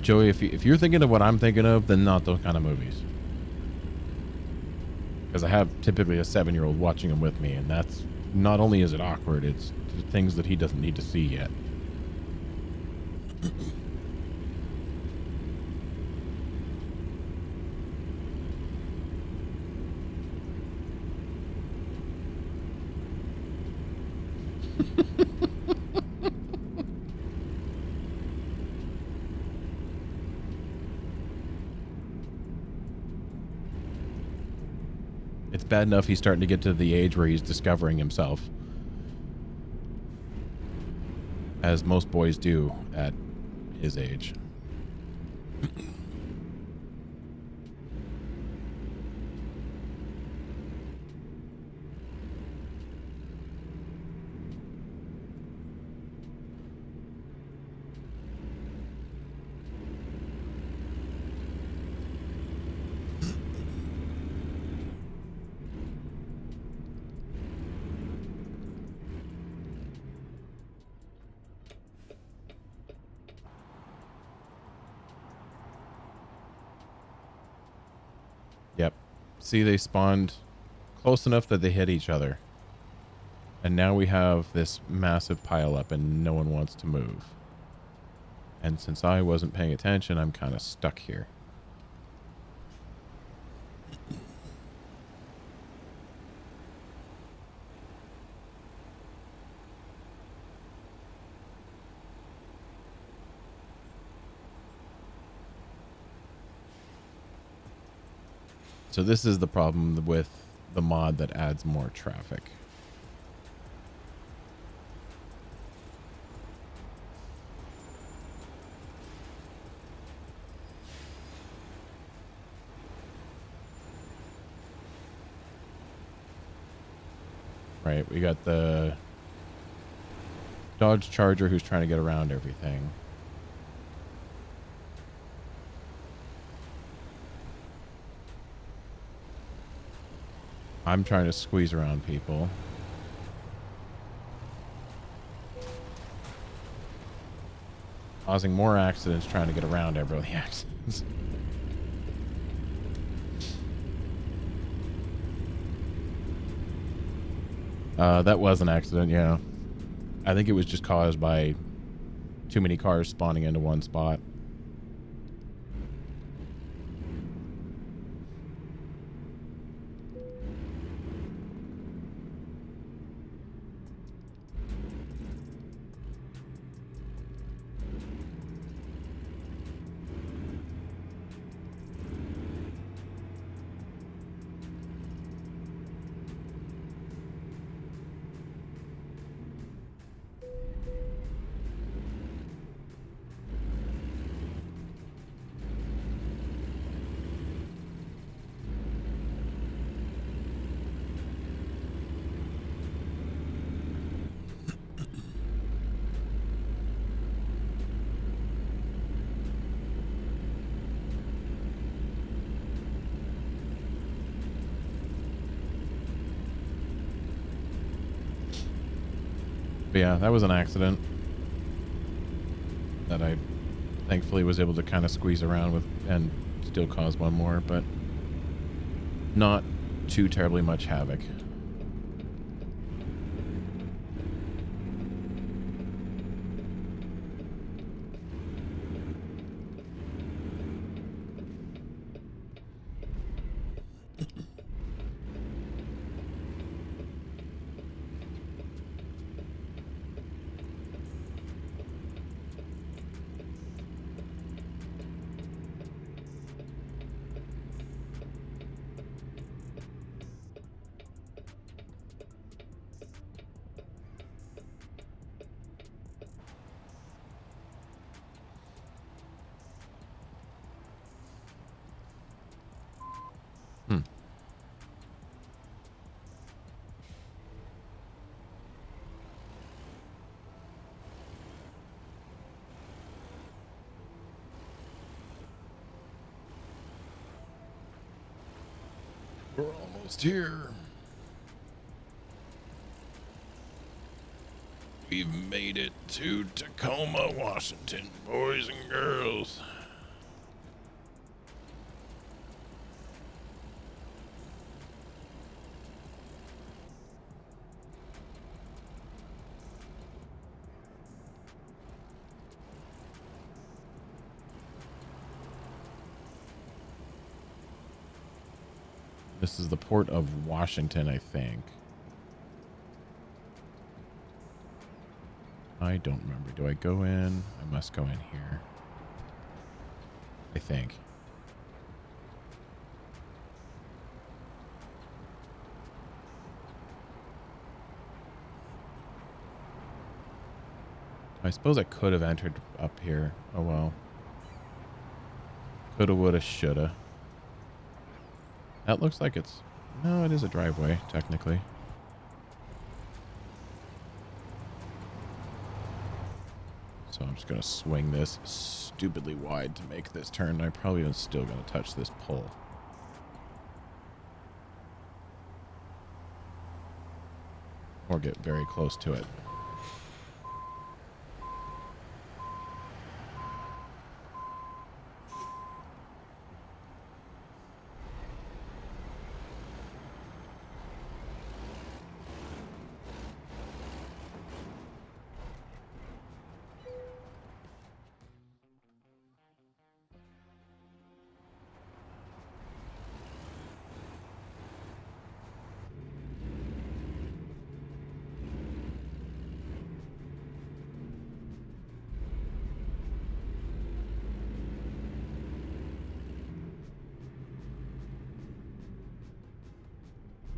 Speaker 2: Joey, if you're thinking of what I'm thinking of, then not those kind of movies. Because I have typically a 7-year-old watching them with me, and that's not only is it awkward, it's things that he doesn't need to see yet. It's bad enough he's starting to get to the age where he's discovering himself. As most boys do at his age. Yep. See, they spawned close enough that they hit each other. And now we have this massive pile up and no one wants to move. And since I wasn't paying attention, I'm kind of stuck here. So this is the problem with the mod that adds more traffic. Right, we got the Dodge Charger who's trying to get around everything. I'm trying to squeeze around people. Causing more accidents trying to get around every the accidents. That was an accident, yeah. I think it was just caused by too many cars spawning into one spot. But yeah, that was an accident that I thankfully was able to kind of squeeze around with and still cause one more, but not too terribly much havoc. Hmm. We're almost here. We've made it to Tacoma, Washington, boys and girls. This is the port of Washington, I think. I don't remember. Do I go in? I must go in here. I think. I suppose I could have entered up here. Oh well. Coulda, woulda, shoulda. That looks like it's... No, it is a driveway, technically. So I'm just going to swing this stupidly wide to make this turn. I'm probably still going to touch this pole. Or get very close to it.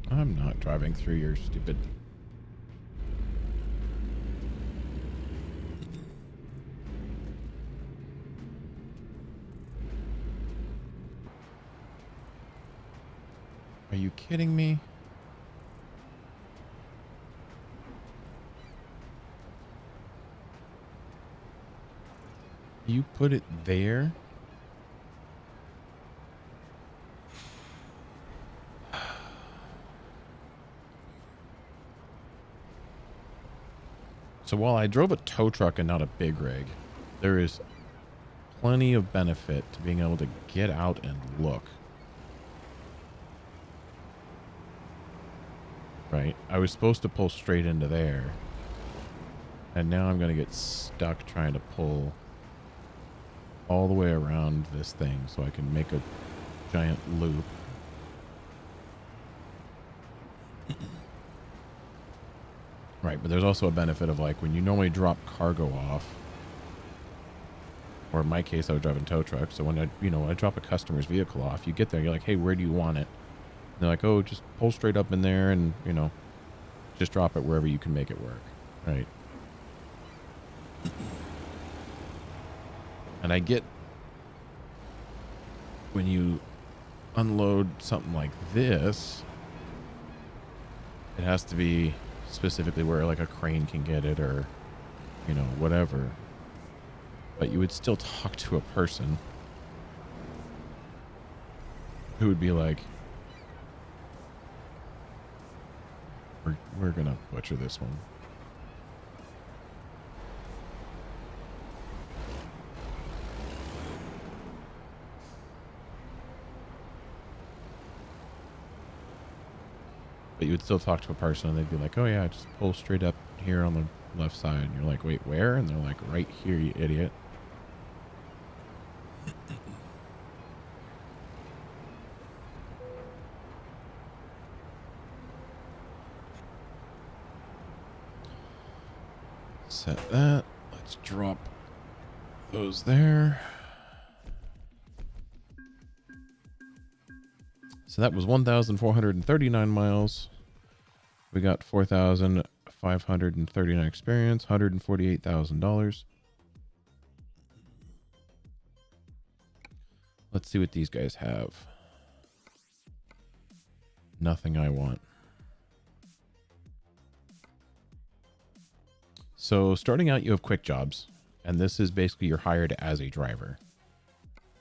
Speaker 2: I'm not driving through your stupid... Are you kidding me? You put it there? So while I drove a tow truck and not a big rig, there is plenty of benefit to being able to get out and look. Right? I was supposed to pull straight into there. And now I'm going to get stuck trying to pull all the way around this thing so I can make a giant loop. Right, but there's also a benefit of like when you normally drop cargo off, or in my case, I was driving tow truck. So when I drop a customer's vehicle off, you get there, you're like, hey, where do you want it? And they're like, oh, just pull straight up in there and, just drop it wherever you can make it work. Right. And I get when you unload something like this, it has to be specifically where like a crane can get it or, whatever. But you would still talk to a person who would be like, we're going to butcher this one. But you would still talk to a person and they'd be like, oh yeah, just pull straight up here on the left side. And you're like, wait, where? And they're like, right here, you idiot. Set that. Let's drop those there. So that was 1,439 miles. We got 4,539 experience, $148,000. Let's see what these guys have. Nothing I want. So starting out, you have quick jobs, and this is basically you're hired as a driver.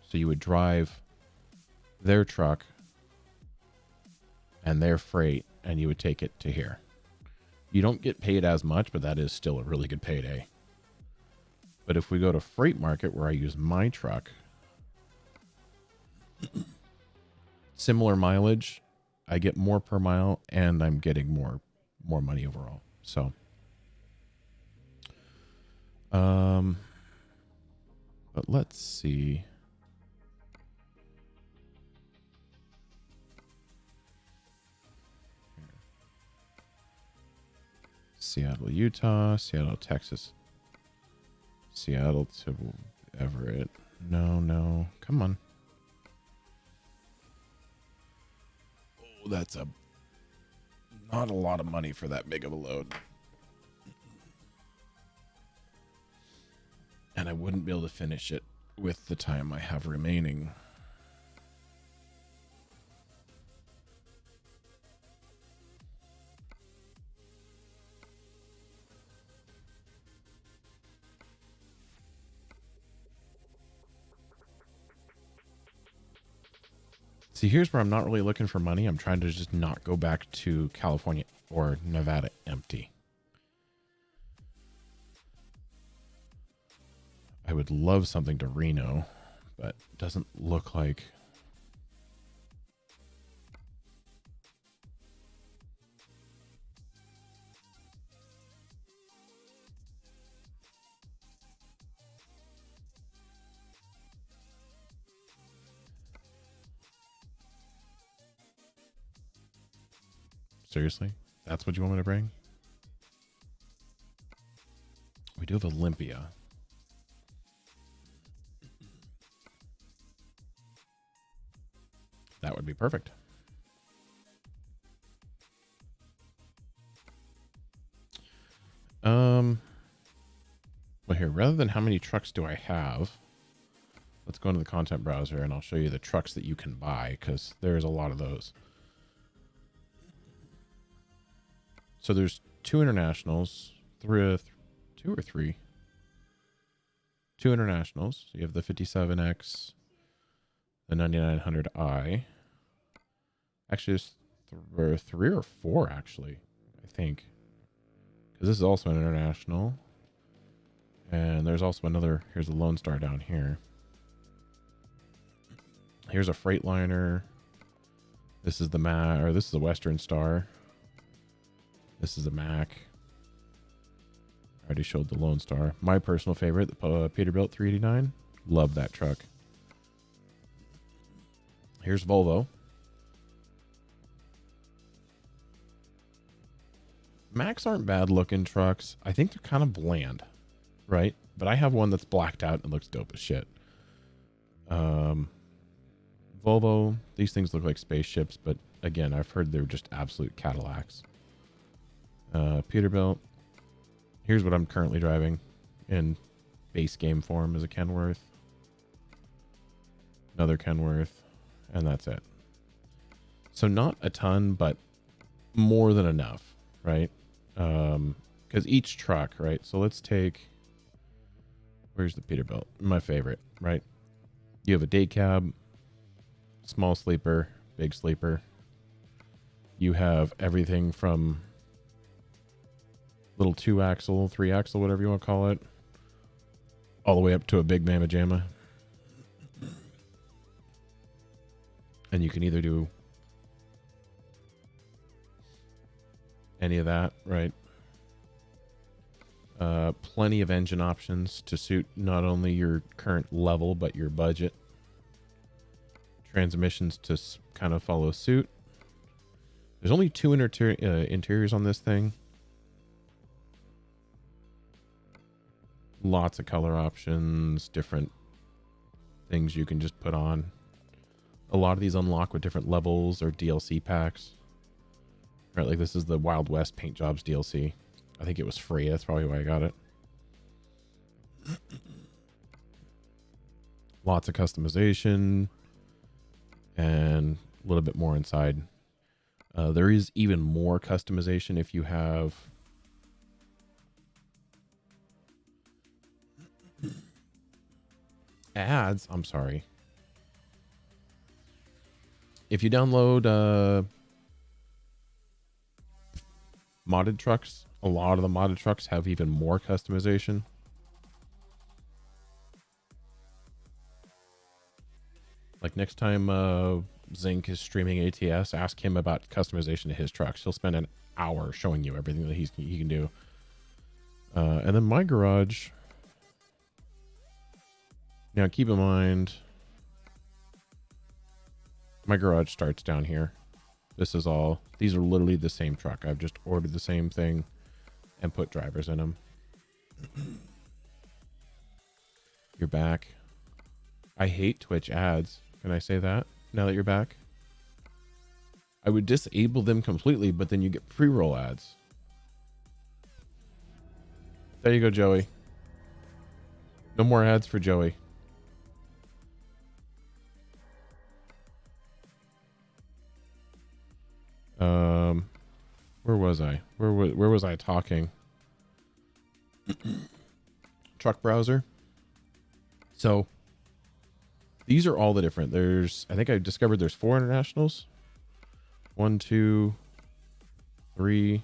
Speaker 2: So you would drive their truck and their freight, and you would take it to here. You don't get paid as much, but that is still a really good payday. But if we go to Freight Market, where I use my truck, similar mileage, I get more per mile, and I'm getting more money overall. So, but let's see. Seattle, Utah, Seattle, Texas, Seattle to Everett. No, come on. Oh, that's not a lot of money for that big of a load. And I wouldn't be able to finish it with the time I have remaining. See, here's where I'm not really looking for money. I'm trying to just not go back to California or Nevada empty. I would love something to Reno, but it doesn't look like. Seriously? That's what you want me to bring? We do have Olympia. That would be perfect. Well, here, rather than how many trucks do I have, let's go into the content browser and I'll show you the trucks that you can buy, because there's a lot of those. So there's two internationals, two or three. Two internationals. So you have the 57X, the 9900i. Actually, there's three or four, actually, I think. Because this is also an international. And there's also another, here's the Lone Star down here. Here's a Freightliner. This is the this is the Western Star. This is a Mac. I already showed the Lone Star. My personal favorite, the Peterbilt 389. Love that truck. Here's Volvo. Macs aren't bad looking trucks. I think they're kind of bland, right? But I have one that's blacked out and looks dope as shit. Volvo, these things look like spaceships, but again, I've heard they're just absolute Cadillacs. Peterbilt. Here's what I'm currently driving in base game form as a Kenworth. Another Kenworth. And that's it. So not a ton, but more than enough, right? Because each truck, right? So let's take... Where's the Peterbilt? My favorite, right? You have a day cab, small sleeper, big sleeper. You have everything from little 2-axle, 3-axle, whatever you want to call it, all the way up to a big mamma jamma. And you can either do any of that, right? Plenty of engine options to suit not only your current level, but your budget. Transmissions to kind of follow suit. There's only 2 interiors on this thing. Lots of color options, different things you can just put on. A lot of these unlock with different levels or DLC packs. Right, like this is the Wild West Paint Jobs DLC. I think it was free. That's probably why I got it. Lots of customization and a little bit more inside. There is even more customization if you have ads. I'm sorry. If you download modded trucks, a lot of the modded trucks have even more customization. Like next time Zinc is streaming ATS, ask him about customization to his trucks. He'll spend an hour showing you everything that he can do. And then my garage. Now keep in mind, my garage starts down here. These are literally the same truck. I've just ordered the same thing and put drivers in them. You're back. I hate Twitch ads. Can I say that now that you're back? I would disable them completely, but then you get pre-roll ads. There you go, Joey. No more ads for Joey. Where was I? Where was I talking? Truck browser. So these are all the different. I think I discovered there's 4 internationals. 1, 2, 3.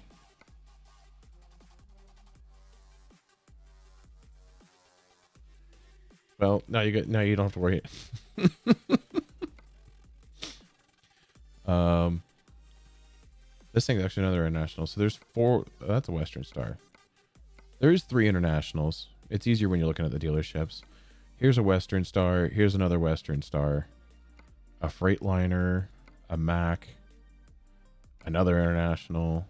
Speaker 2: Well, now you don't have to worry. This thing's actually another international. So there's 4. That's a Western Star. There's 3 internationals. It's easier when you're looking at the dealerships. Here's a Western Star. Here's another Western Star. A Freightliner. A Mack. Another international.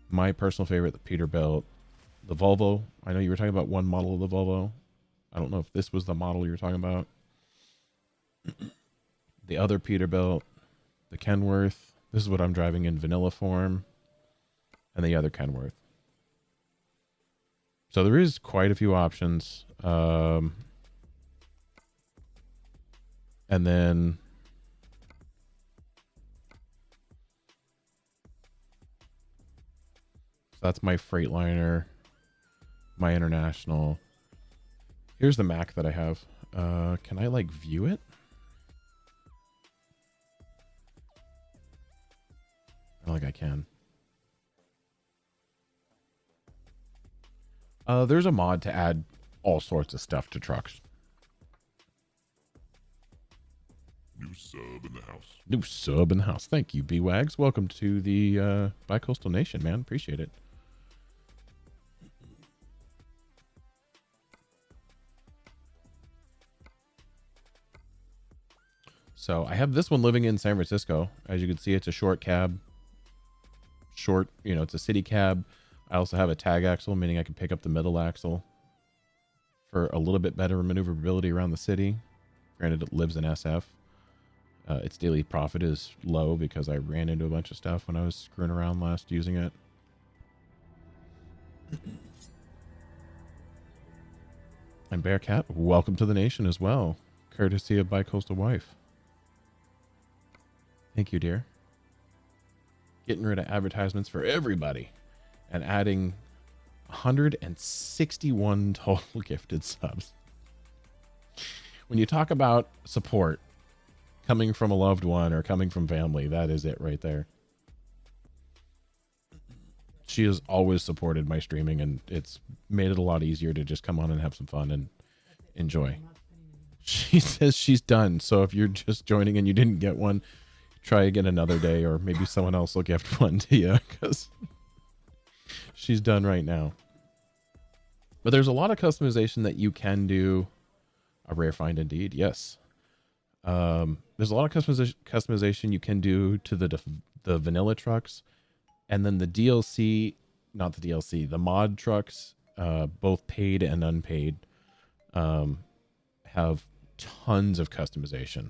Speaker 2: My personal favorite, the Peterbilt. The Volvo. I know you were talking about one model of the Volvo. I don't know if this was the model you were talking about. The other Peterbilt. The Kenworth. This is what I'm driving in vanilla form. And the other Kenworth. So there is quite a few options. And then so that's my Freightliner, my International. Here's the Mac that I have. Can I like view it? I don't think I can. There's a mod to add all sorts of stuff to trucks.
Speaker 1: New sub in the house.
Speaker 2: New sub in the house. Thank you, B-Wags. Welcome to the Bicoastal Nation, man. Appreciate it. So I have this one living in San Francisco. As you can see, it's a short cab. It's a city cab. I also have a tag axle, meaning I can pick up the middle axle for a little bit better maneuverability around the city. Granted, it lives in SF. Its daily profit is low because I ran into a bunch of stuff when I was screwing around last using it. And Bearcat, welcome to the nation as well. Courtesy of Bicoastal Wife. Thank you, dear. Getting rid of advertisements for everybody and adding 161 total gifted subs. When you talk about support coming from a loved one or coming from family, that is it right there. She has always supported my streaming, and it's made it a lot easier to just come on and have some fun and enjoy. She says she's done. So if you're just joining and you didn't get one, try again another day, or maybe someone else will gift one to you. Because she's done right now. But there's a lot of customization that you can do. A rare find indeed, yes. There's a lot of customization you can do to the vanilla trucks, and then the DLC, not the DLC, the mod trucks, both paid and unpaid, have tons of customization.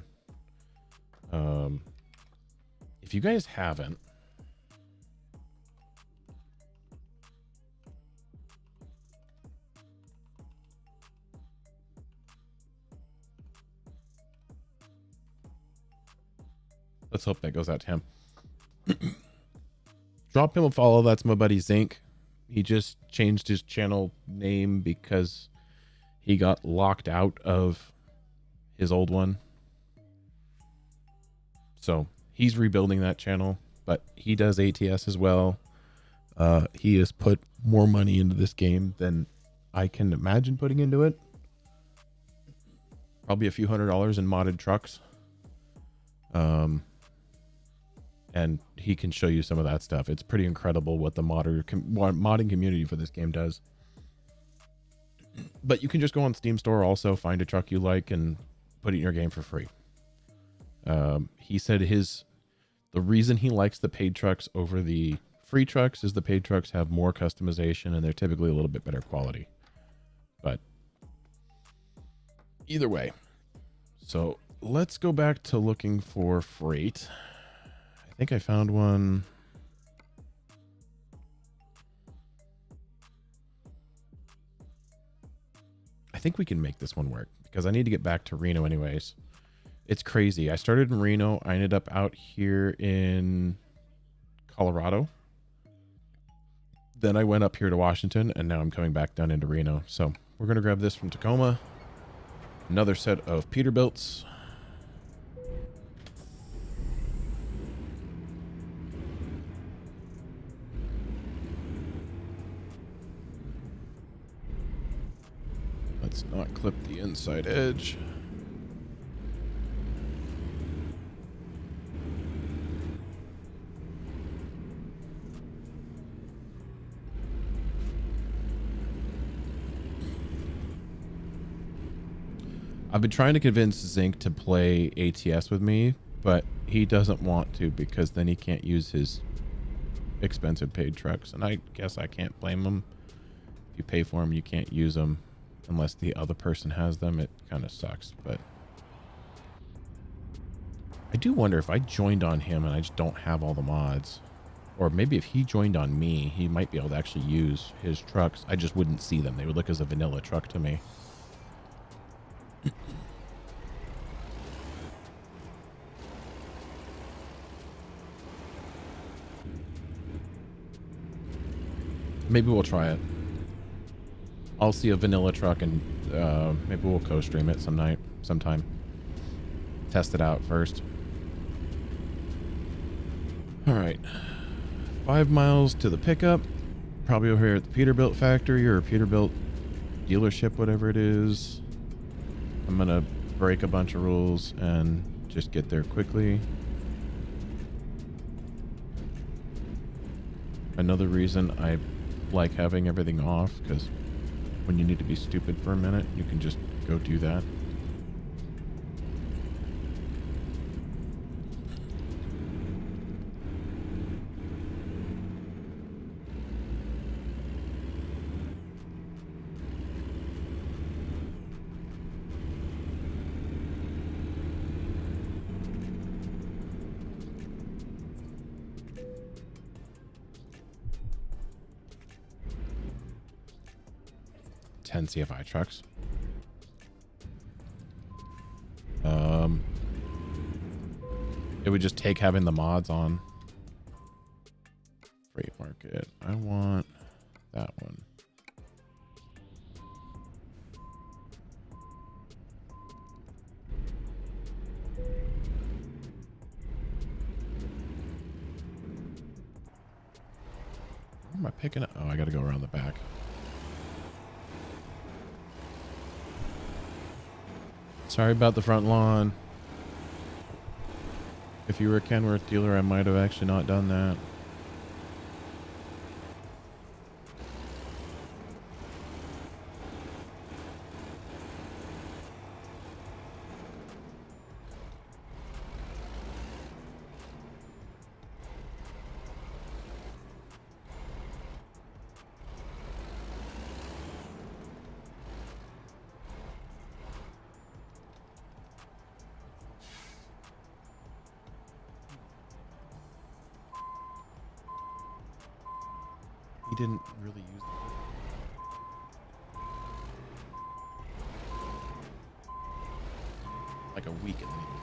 Speaker 2: If you guys haven't, let's hope that goes out to him. Drop him a follow. That's my buddy Zinc. He just changed his channel name because he got locked out of his old one. So he's rebuilding that channel, but he does ATS as well. He has put more money into this game than I can imagine putting into it. Probably a few $100s in modded trucks. And he can show you some of that stuff. It's pretty incredible what the modding community for this game does. But you can just go on Steam Store also, find a truck you like, and put it in your game for free. He said the reason he likes the paid trucks over the free trucks is the paid trucks have more customization and they're typically a little bit better quality. But either way, so let's go back to looking for freight. I think I found one. I think we can make this one work because I need to get back to Reno anyways. It's crazy. I started in Reno. I ended up out here in Colorado. Then I went up here to Washington, and now I'm coming back down into Reno. So we're going to grab this from Tacoma. Another set of Peterbilts. Let's not clip the inside edge. I've been trying to convince Zinc to play ATS with me, but he doesn't want to because then he can't use his expensive paid trucks. And I guess I can't blame him. If you pay for them, you can't use them unless the other person has them. It kind of sucks, but I do wonder if I joined on him and I just don't have all the mods, or maybe if he joined on me, he might be able to actually use his trucks. I just wouldn't see them. They would look as a vanilla truck to me. Maybe we'll try it. I'll see a vanilla truck and maybe we'll co-stream it sometime. Test it out first. All right. 5 miles to the pickup. Probably over here at the Peterbilt factory or Peterbilt dealership, whatever it is. I'm going to break a bunch of rules and just get there quickly. Another reason I like having everything off, because when you need to be stupid for a minute, you can just go do that. CFI trucks. It would just take having the mods on. Freight market. I want that one. Where am I picking up? Oh, I got to go around the back. Sorry about the front lawn. If you were a Kenworth dealer, I might have actually not done that. He didn't really use it. Like a week and then he was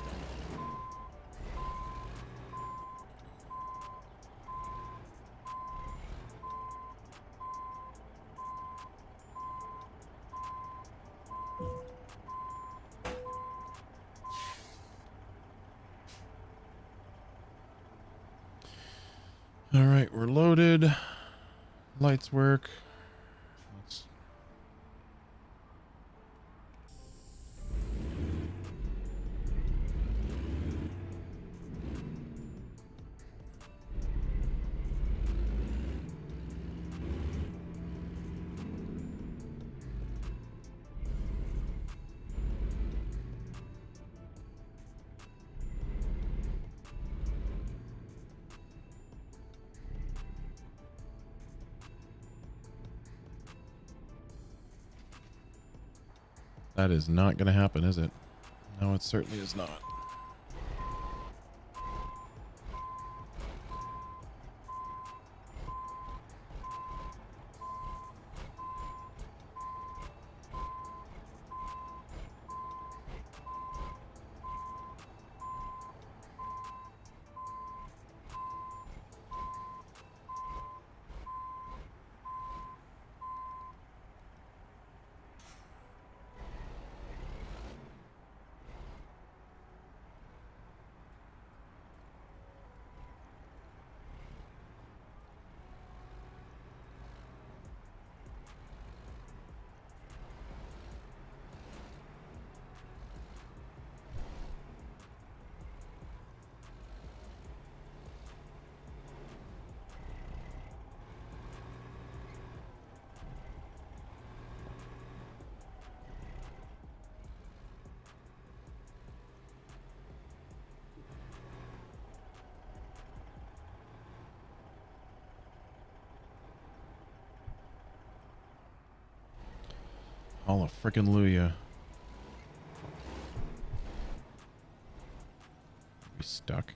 Speaker 2: done. All right, we're loaded. Lights work. Let's... That is not going to happen, is it? No, it certainly is not. All a frickin' Luya. We stuck.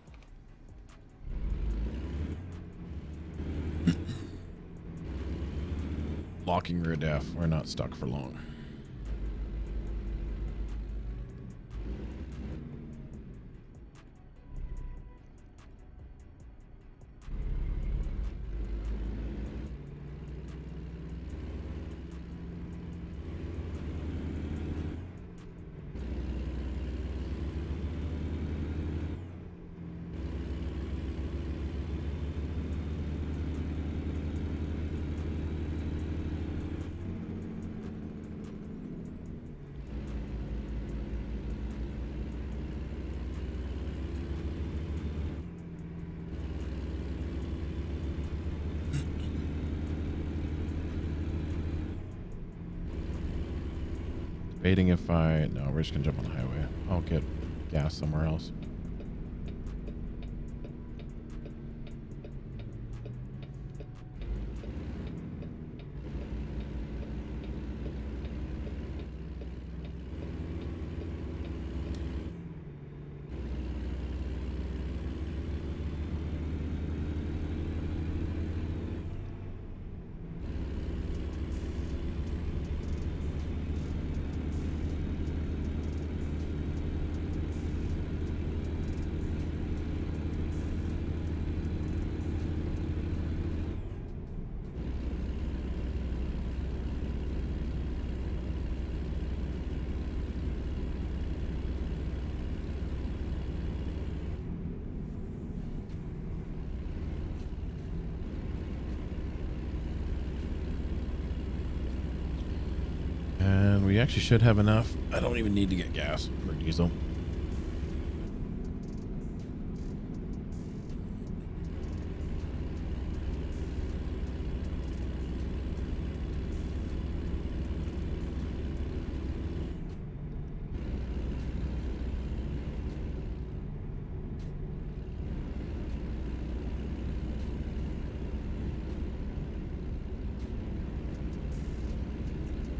Speaker 2: Locking rear def. We're not stuck for long. Debating if no, we're just gonna jump on the highway. I'll get gas somewhere else. And we actually should have enough. I don't even need to get gas for diesel.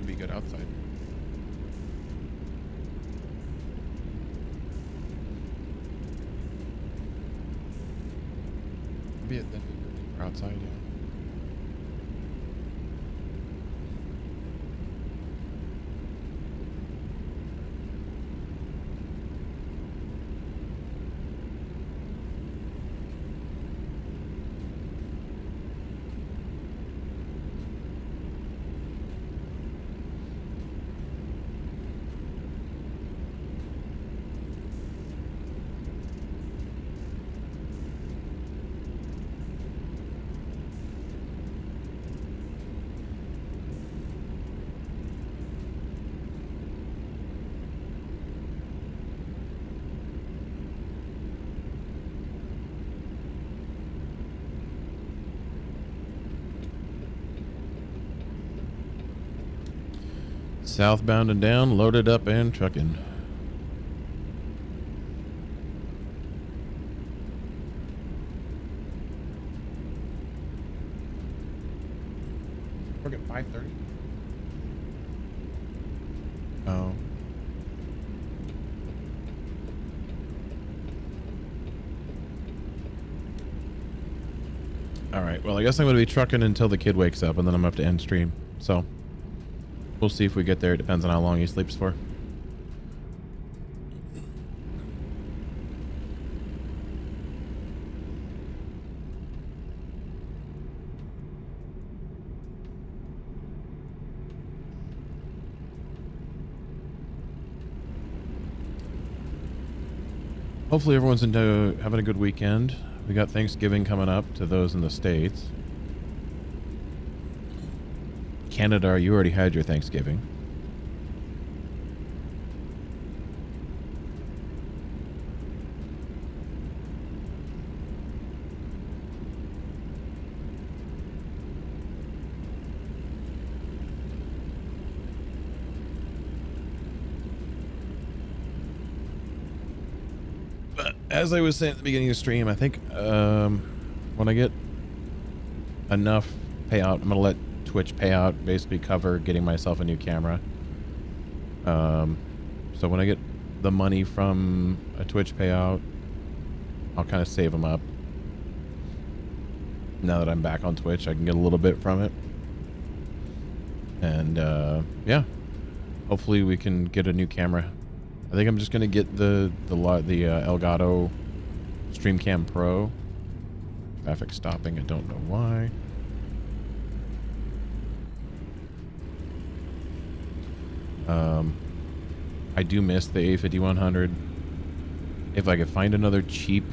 Speaker 2: Be good outside. Be it then. We're outside, yeah. Southbound and down, loaded up and trucking. Work at 5:30. Oh. All right. Well, I guess I'm going to be trucking until the kid wakes up, and then I'm going to have to end stream. So we'll see if we get there. It depends on how long he sleeps for. Hopefully everyone's into having a good weekend. We got Thanksgiving coming up to those in the States. Canada, you already had your Thanksgiving. As I was saying at the beginning of the stream, I think when I get enough payout, I'm going to let Twitch payout basically cover getting myself a new camera. So when I get the money from a Twitch payout, I'll kind of save them up. Now that I'm back on Twitch, I can get a little bit from it. And yeah, hopefully we can get a new camera. I think I'm just gonna get the Elgato StreamCam Pro. Traffic stopping. I don't know why. I do miss the A5100. If I could find another cheap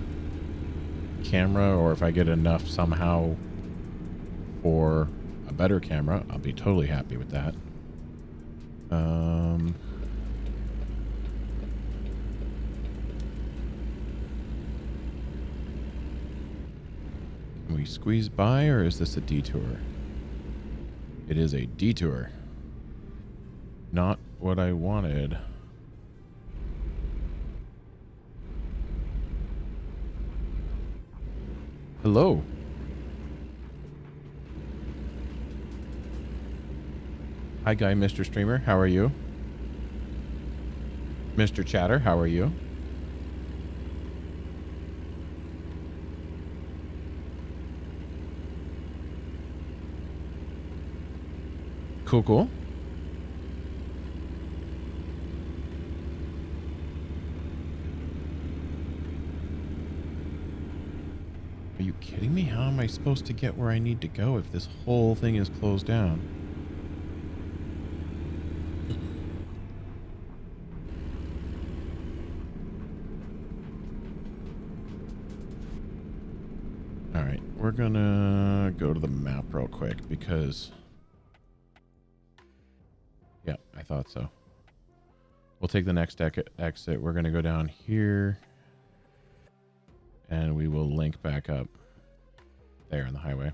Speaker 2: camera, or if I get enough somehow for a better camera, I'll be totally happy with that. Can we squeeze by, or is this a detour? It is a detour. Not what I wanted. Hello. Hi, guy, Mr. Streamer. How are you? Mr. Chatter, how are you? Cool, cool. Are you kidding me? How am I supposed to get where I need to go if this whole thing is closed down? All right, we're gonna go to the map real quick because... Yeah, I thought so. We'll take the next exit. We're going to go down here. And we will link back up there on the highway.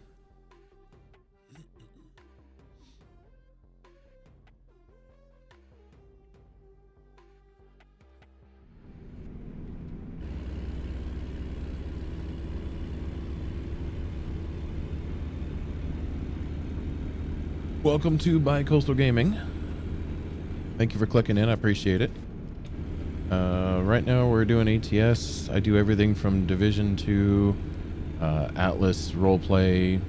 Speaker 2: Welcome to Bi-Coastal Gaming. Thank you for clicking in. I appreciate it. Right now we're doing ATS. I do everything from Division to Atlas roleplay,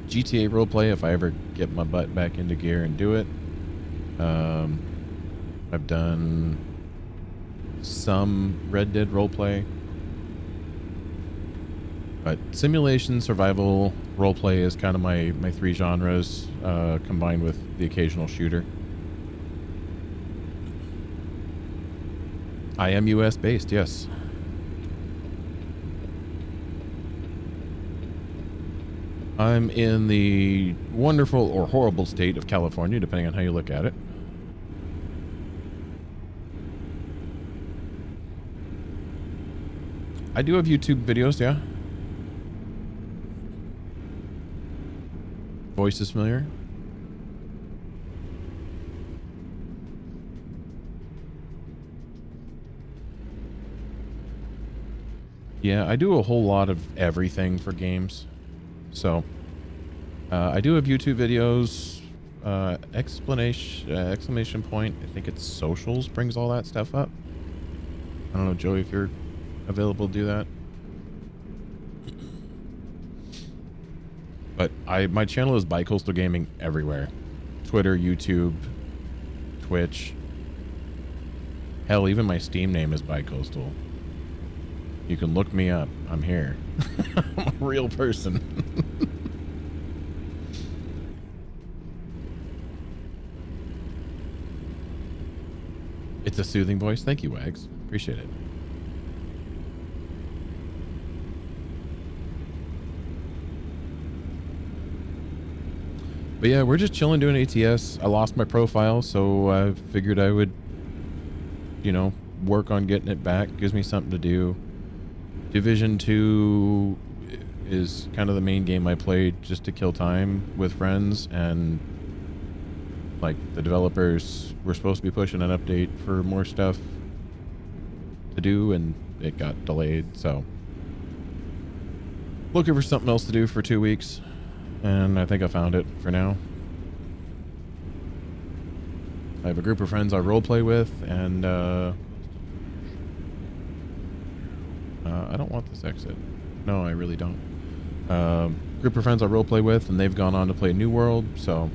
Speaker 2: GTA roleplay if I ever get my butt back into gear and do it. I've done some Red Dead roleplay. But simulation, survival, roleplay is kind of my three genres, combined with the occasional shooter. I am US based, yes. I'm in the wonderful or horrible state of California, depending on how you look at it. I do have YouTube videos, yeah. Voice is familiar. Yeah, I do a whole lot of everything for games. So I do have YouTube videos. Exclamation point. I think it's socials brings all that stuff up. I don't know, Joey, if you're available to do that. But my channel is Bicoastal Gaming everywhere. Twitter, YouTube, Twitch. Hell, even my Steam name is Bicoastal. You can look me up. I'm here. I'm a real person. It's a soothing voice. Thank you, Wags. Appreciate it. But yeah, we're just chilling doing ATS. I lost my profile, so I figured I would, you know, work on getting it back. Gives me something to do. Division 2 is kind of the main game I played just to kill time with friends, and like the developers were supposed to be pushing an update for more stuff to do, and it got delayed. So looking for something else to do for 2 weeks, and I think I found it for now. I have a group of friends I roleplay with, and I don't want this exit. No, I really don't. Group of friends I roleplay with, and they've gone on to play New World. So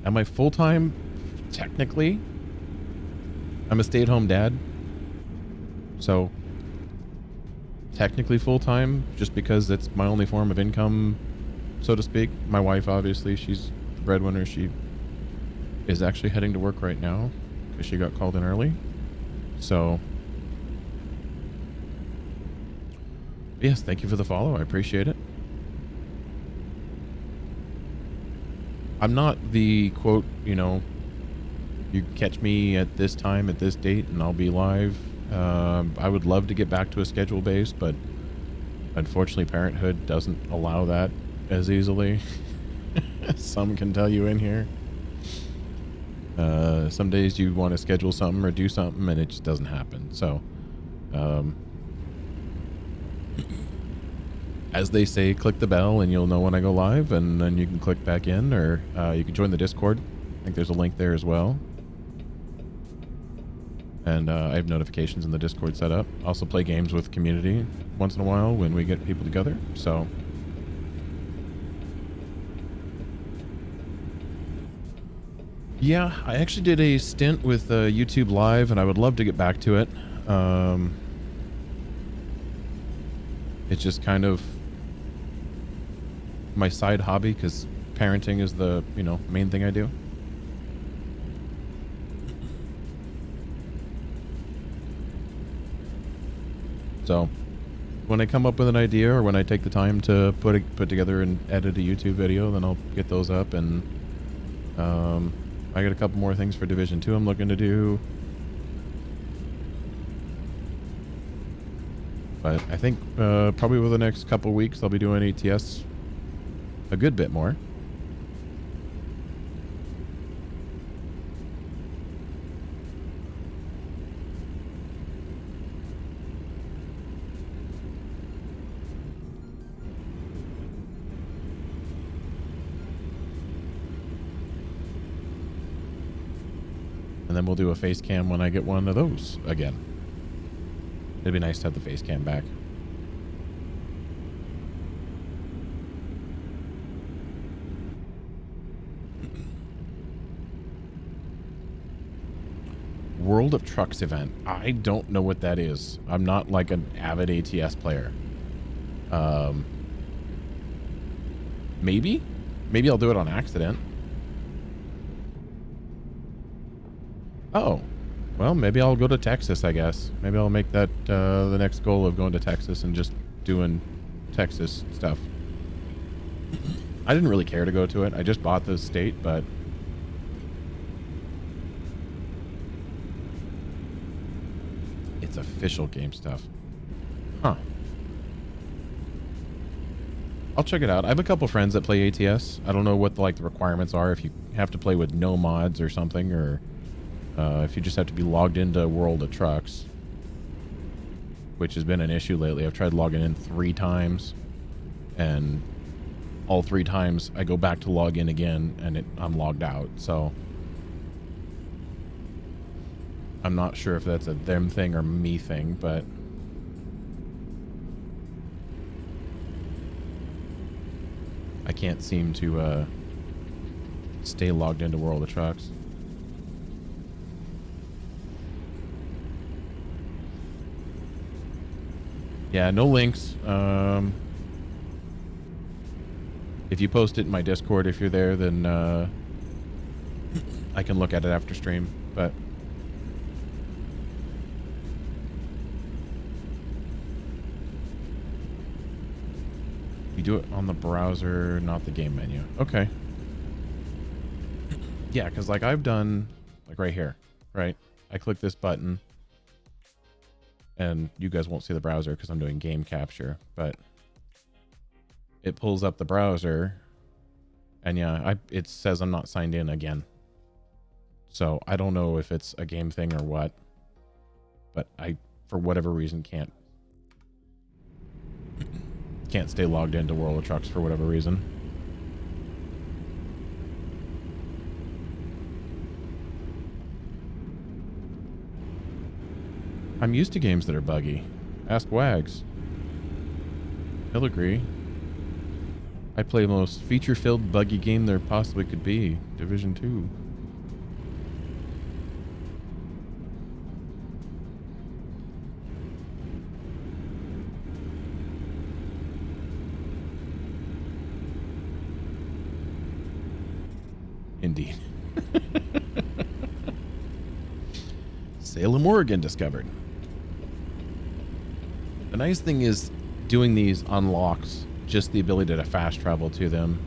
Speaker 2: am I full-time? Technically, I'm a stay-at-home dad, so technically full-time, just because it's my only form of income, so to speak. My wife, obviously, she's the breadwinner. She is actually heading to work right now because she got called in early. So yes, thank you for the follow. I appreciate it. I'm not the quote, you know, you catch me at this time, at this date, and I'll be live. I would love to get back to a schedule base, but unfortunately parenthood doesn't allow that as easily. Some can tell you in here. Some days you want to schedule something or do something and it just doesn't happen. So, as they say, click the bell and you'll know when I go live, and then you can click back in, or you can join the Discord. I think there's a link there as well. And I have notifications in the Discord set up. I also play games with community once in a while when we get people together. So yeah, I actually did a stint with YouTube Live, and I would love to get back to it. It's just kind of my side hobby, because parenting is the, you know, main thing I do. So when I come up with an idea, or when I take the time to put together and edit a YouTube video, then I'll get those up. And I got a couple more things for Division 2 I'm looking to do. But I think probably over the next couple weeks I'll be doing ATS a good bit more. And then we'll do a face cam when I get one of those again. It'd be nice to have the face cam back. World of Trucks event. I don't know what that is. I'm not like an avid ATS player. Maybe I'll do it on accident. Oh, well, maybe I'll go to Texas, I guess. Maybe I'll make that the next goal of going to Texas and just doing Texas stuff. I didn't really care to go to it. I just bought the state, but it's official game stuff. Huh. I'll check it out. I have a couple friends that play ATS. I don't know what the requirements are, if you have to play with no mods or something, or if you just have to be logged into World of Trucks. which has been an issue lately. I've tried logging in 3 times, and all 3 times I go back to log in again, and I'm logged out. So I'm not sure if that's a them thing or me thing, but I can't seem to stay logged into World of Trucks. Yeah, no links. If you post it in my Discord, if you're there, then I can look at it after stream. But you do it on the browser, not the game menu. Okay. Yeah, because like I've done, like right here, right? I click this button, and you guys won't see the browser because I'm doing game capture, but it pulls up the browser, and yeah, it says I'm not signed in again. So I don't know if it's a game thing or what, but I, for whatever reason, can't stay logged into World of Trucks for whatever reason. I'm used to games that are buggy. Ask Wags. He'll agree. I play the most feature-filled buggy game there possibly could be. Division 2. Indeed. Salem, Oregon discovered. The nice thing is doing these unlocks just the ability to fast travel to them.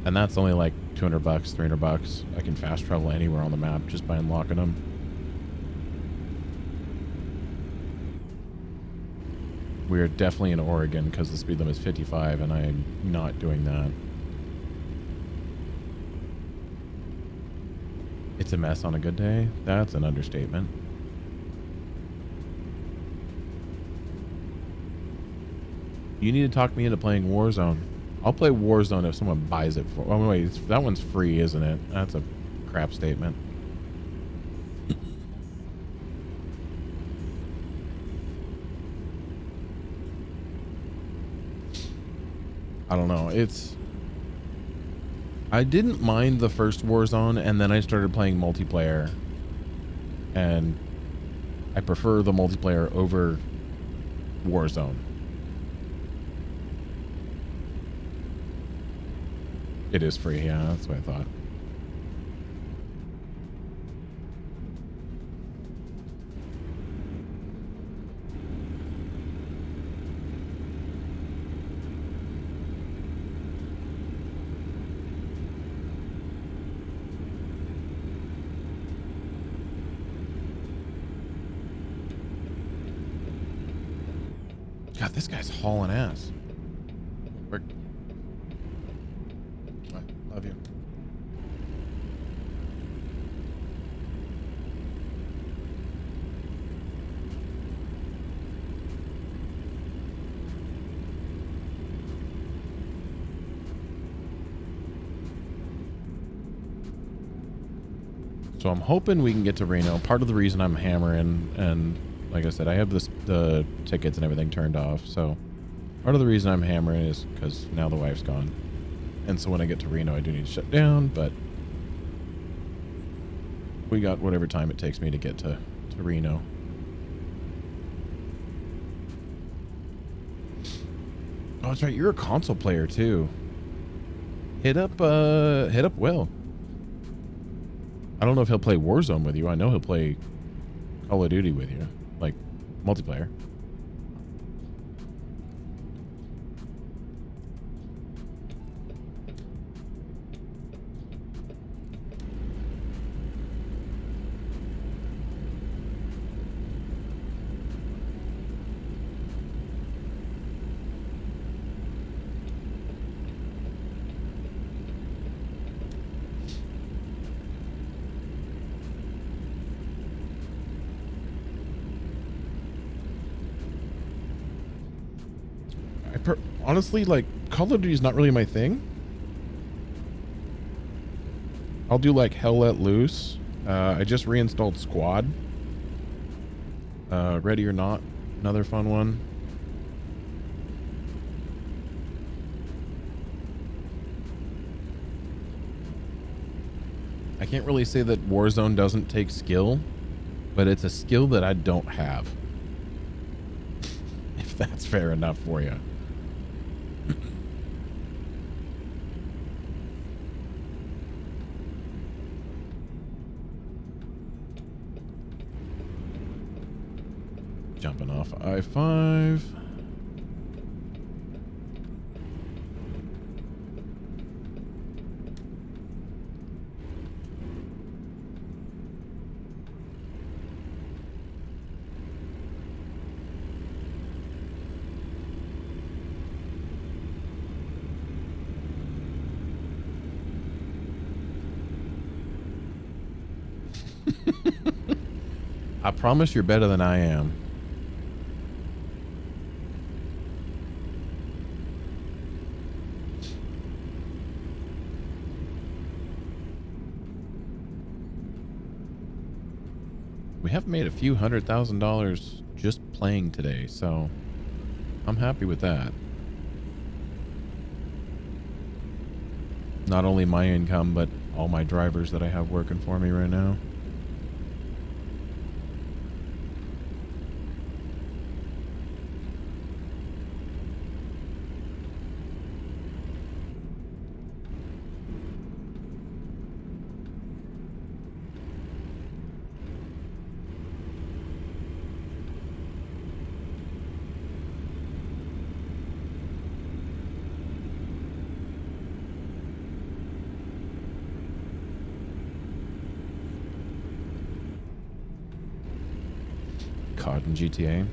Speaker 2: And that's only like $200, $300. I can fast travel anywhere on the map just by unlocking them. We're definitely in Oregon because the speed limit is 55 and I'm not doing that. It's a mess on a good day. That's an understatement. You need to talk me into playing Warzone. I'll play Warzone if someone buys it for... Oh, wait. That one's free, isn't it? That's a crap statement. I don't know. I didn't mind the first Warzone, and then I started playing multiplayer. And I prefer the multiplayer over Warzone. It is free, yeah, that's what I thought. God, this guy's hauling ass. Where? I love you. So I'm hoping we can get to Reno. Part of the reason I'm hammering, and like I said, I have the tickets and everything turned off. So part of the reason I'm hammering is because now the wife's gone. And so when I get to Reno, I do need to shut down, but we got whatever time it takes me to get to Reno. Oh, that's right. You're a console player too. Hit up Will. I don't know if he'll play Warzone with you. I know he'll play Call of Duty with you, like multiplayer. Honestly, like, Call of Duty is not really my thing. I'll do like Hell Let Loose. I just reinstalled Squad. Ready or Not, another fun one. I can't really say that Warzone doesn't take skill, but it's a skill that I don't have. If that's fair enough for you. Jumping off I-5. I promise you're better than I am. We have made a few $100,000 just playing today, so I'm happy with that. Not only my income, but all my drivers that I have working for me right now. COD and GTA.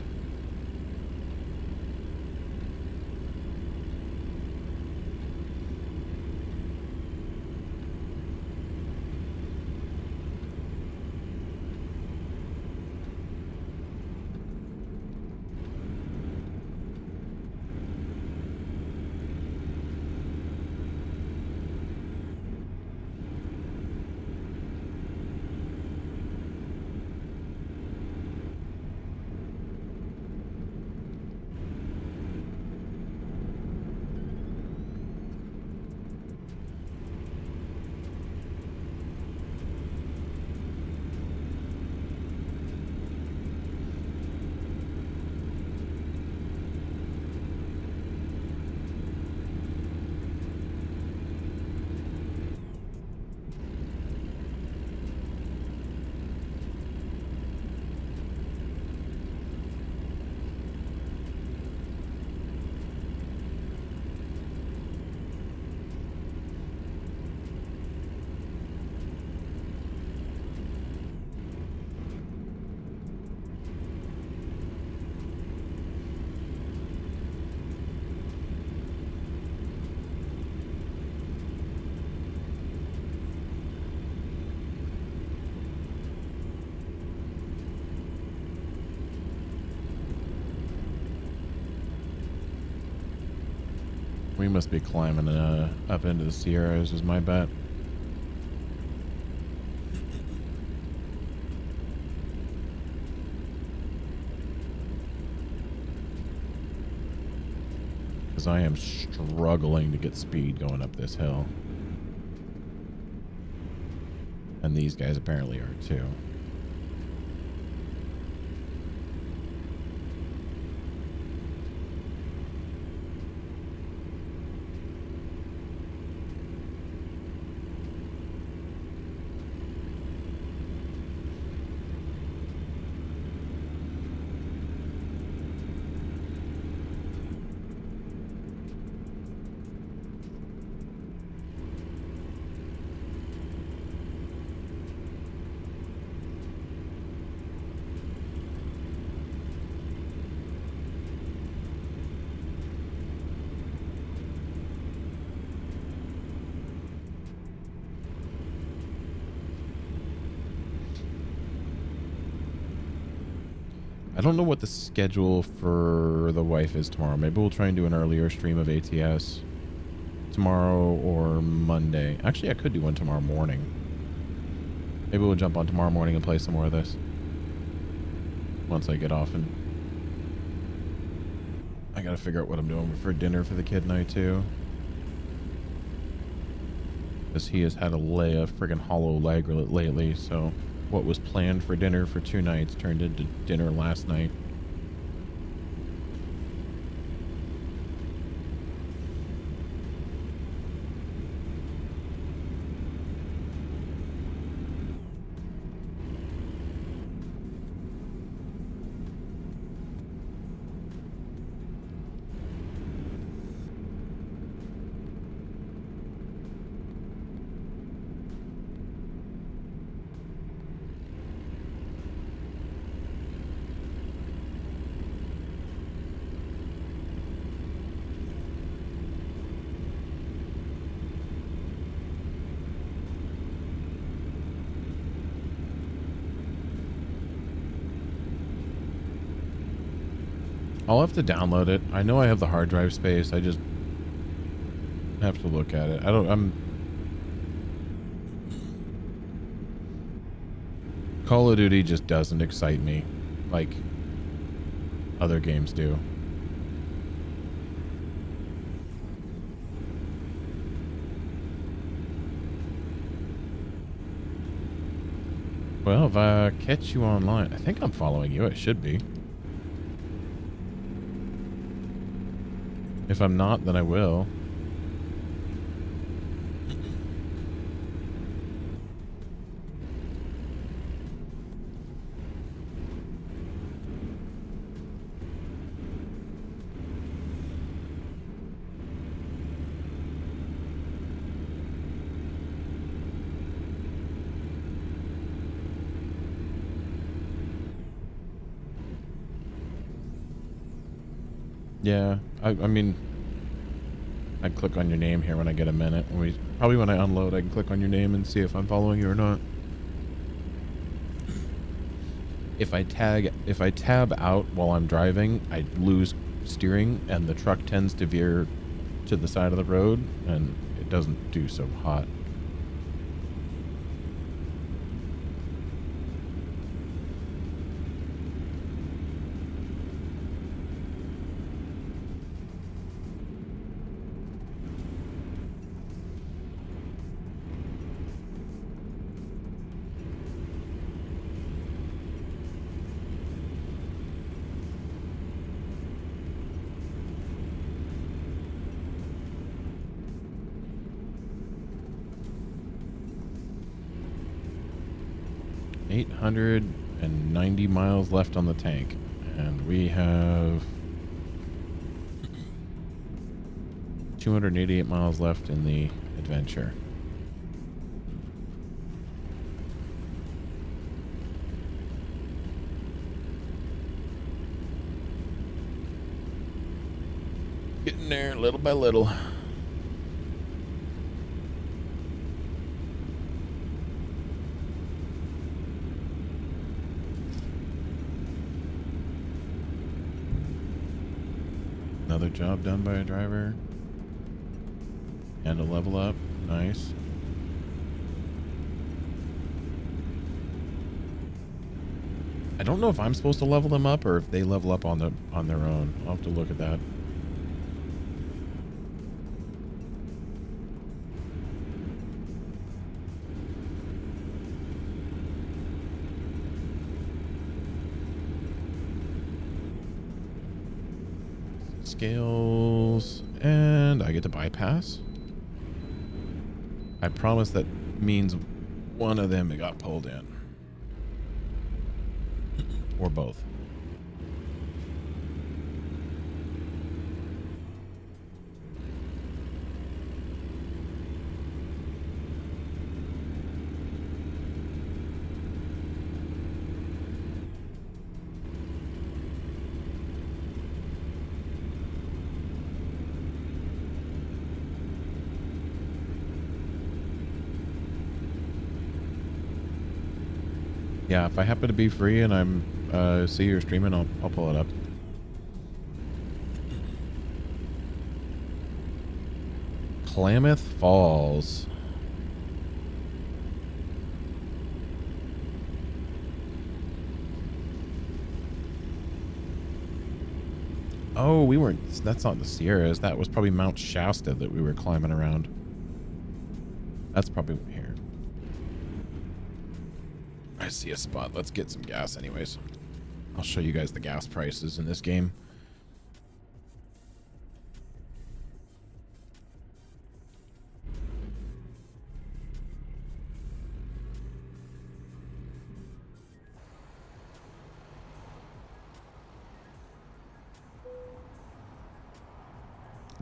Speaker 2: We must be climbing up into the Sierras is my bet. Because I am struggling to get speed going up this hill. And these guys apparently are too. I don't know what the schedule for the wife is tomorrow. Maybe we'll try and do an earlier stream of ATS tomorrow or Monday. Actually, I could do one tomorrow morning. Maybe we'll jump on tomorrow morning and play some more of this once I get off. And I gotta figure out what I'm doing for dinner for the kid and I too, because he has had a friggin' hollow leg lately. So what was planned for dinner for 2 nights turned into dinner last night. I'll have to download it. I know I have the hard drive space. I just have to look at it. Call of Duty just doesn't excite me like other games do. Well, if I catch you online, I think I'm following you. I should be. If I'm not, then I will. Yeah, I mean, I'd click on your name here when I get a minute. Probably when I unload, I can click on your name and see if I'm following you or not. If I tab out while I'm driving, I lose steering and the truck tends to veer to the side of the road and it doesn't do so hot. $890 miles left on the tank, and we have 288 miles left in the adventure. Getting there little by little. Another job done by a driver. And a level up. Nice. I don't know if I'm supposed to level them up or if they level up on their own. I'll have to look at that. Scales, and I get to bypass. I promise that means one of them got pulled in. Or both. Yeah, if I happen to be free and I'm see you're streaming. I'll pull it up. Klamath Falls. Oh, we weren't. That's not the Sierras. That was probably Mount Shasta that we were climbing around. That's probably here. I see a spot. Let's get some gas anyways. I'll show you guys the gas prices in this game.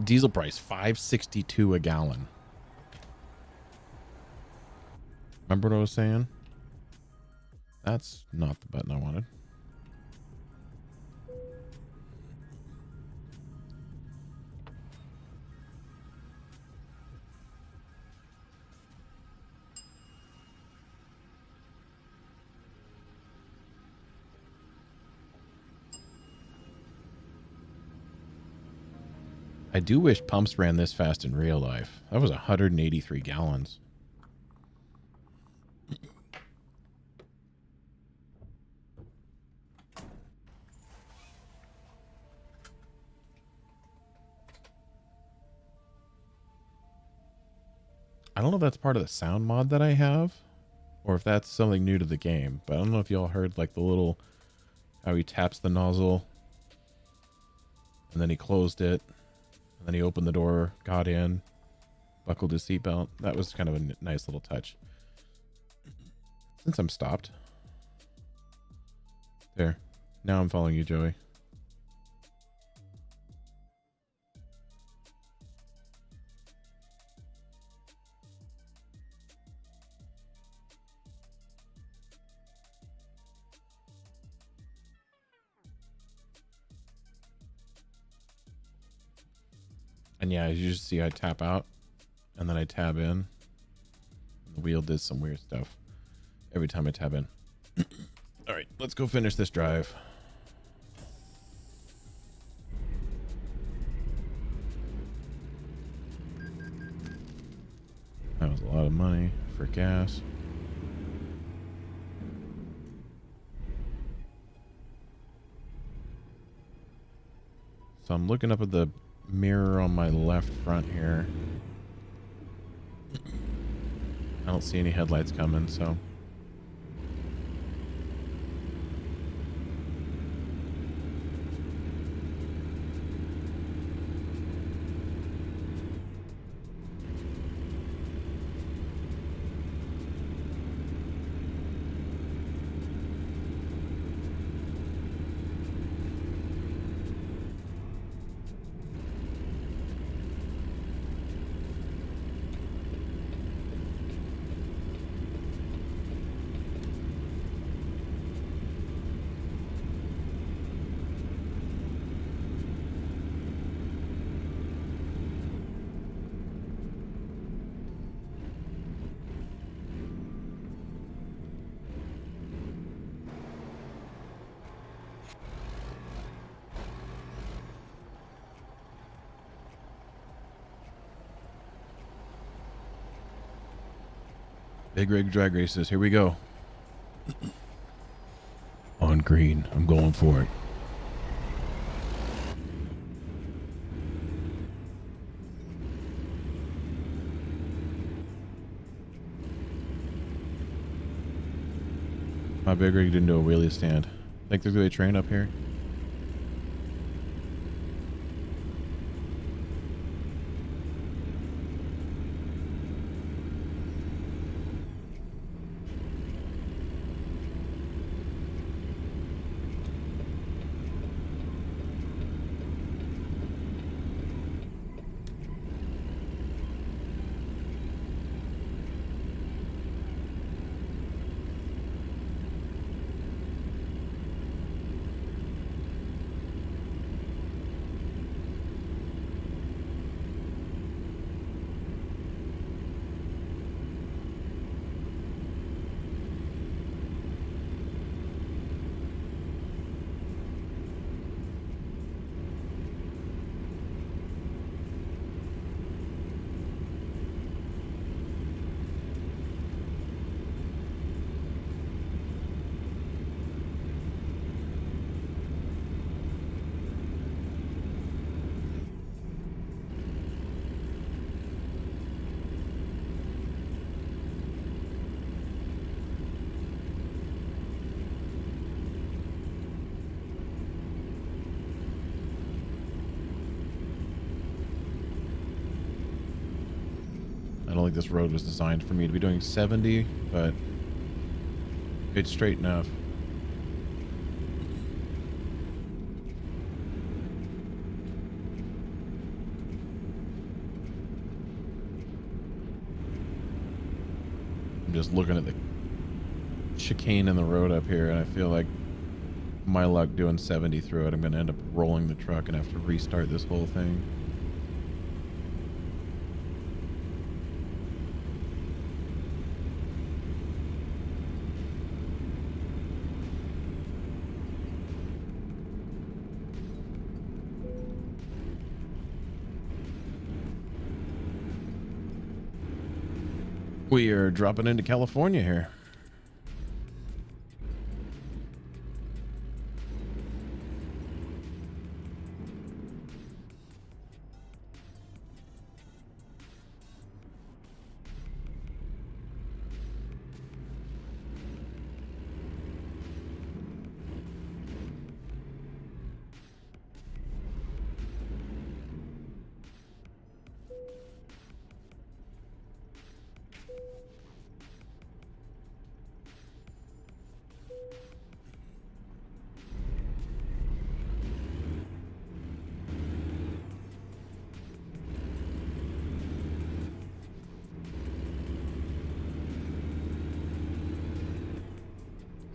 Speaker 2: Diesel price $5.62 a gallon. Remember what I was saying? That's not the button I wanted. I do wish pumps ran this fast in real life. That was 183 gallons. I don't know if that's part of the sound mod that I have or if that's something new to the game, but I don't know if y'all heard like the little, how he taps the nozzle and then he closed it and then he opened the door, got in, buckled his seatbelt. That was kind of a nice little touch. Since I'm stopped. There. Now I'm following you, Joey. And yeah, as you just see, I tap out and then I tab in. The wheel did some weird stuff every time I tab in. All right, let's go finish this drive. That was a lot of money for gas. So I'm looking up at the mirror on my left front here. I don't see any headlights coming, so. Big rig drag races. Here we go. On green. I'm going for it. My big rig didn't do a wheelie stand. Think there's gonna be a train up here? this road was designed for me to be doing 70, but it's straight enough. I'm just looking at the chicane in the road up here, and I feel like my luck doing 70 through it, I'm going to end up rolling the truck and have to restart this whole thing. We are dropping into California here.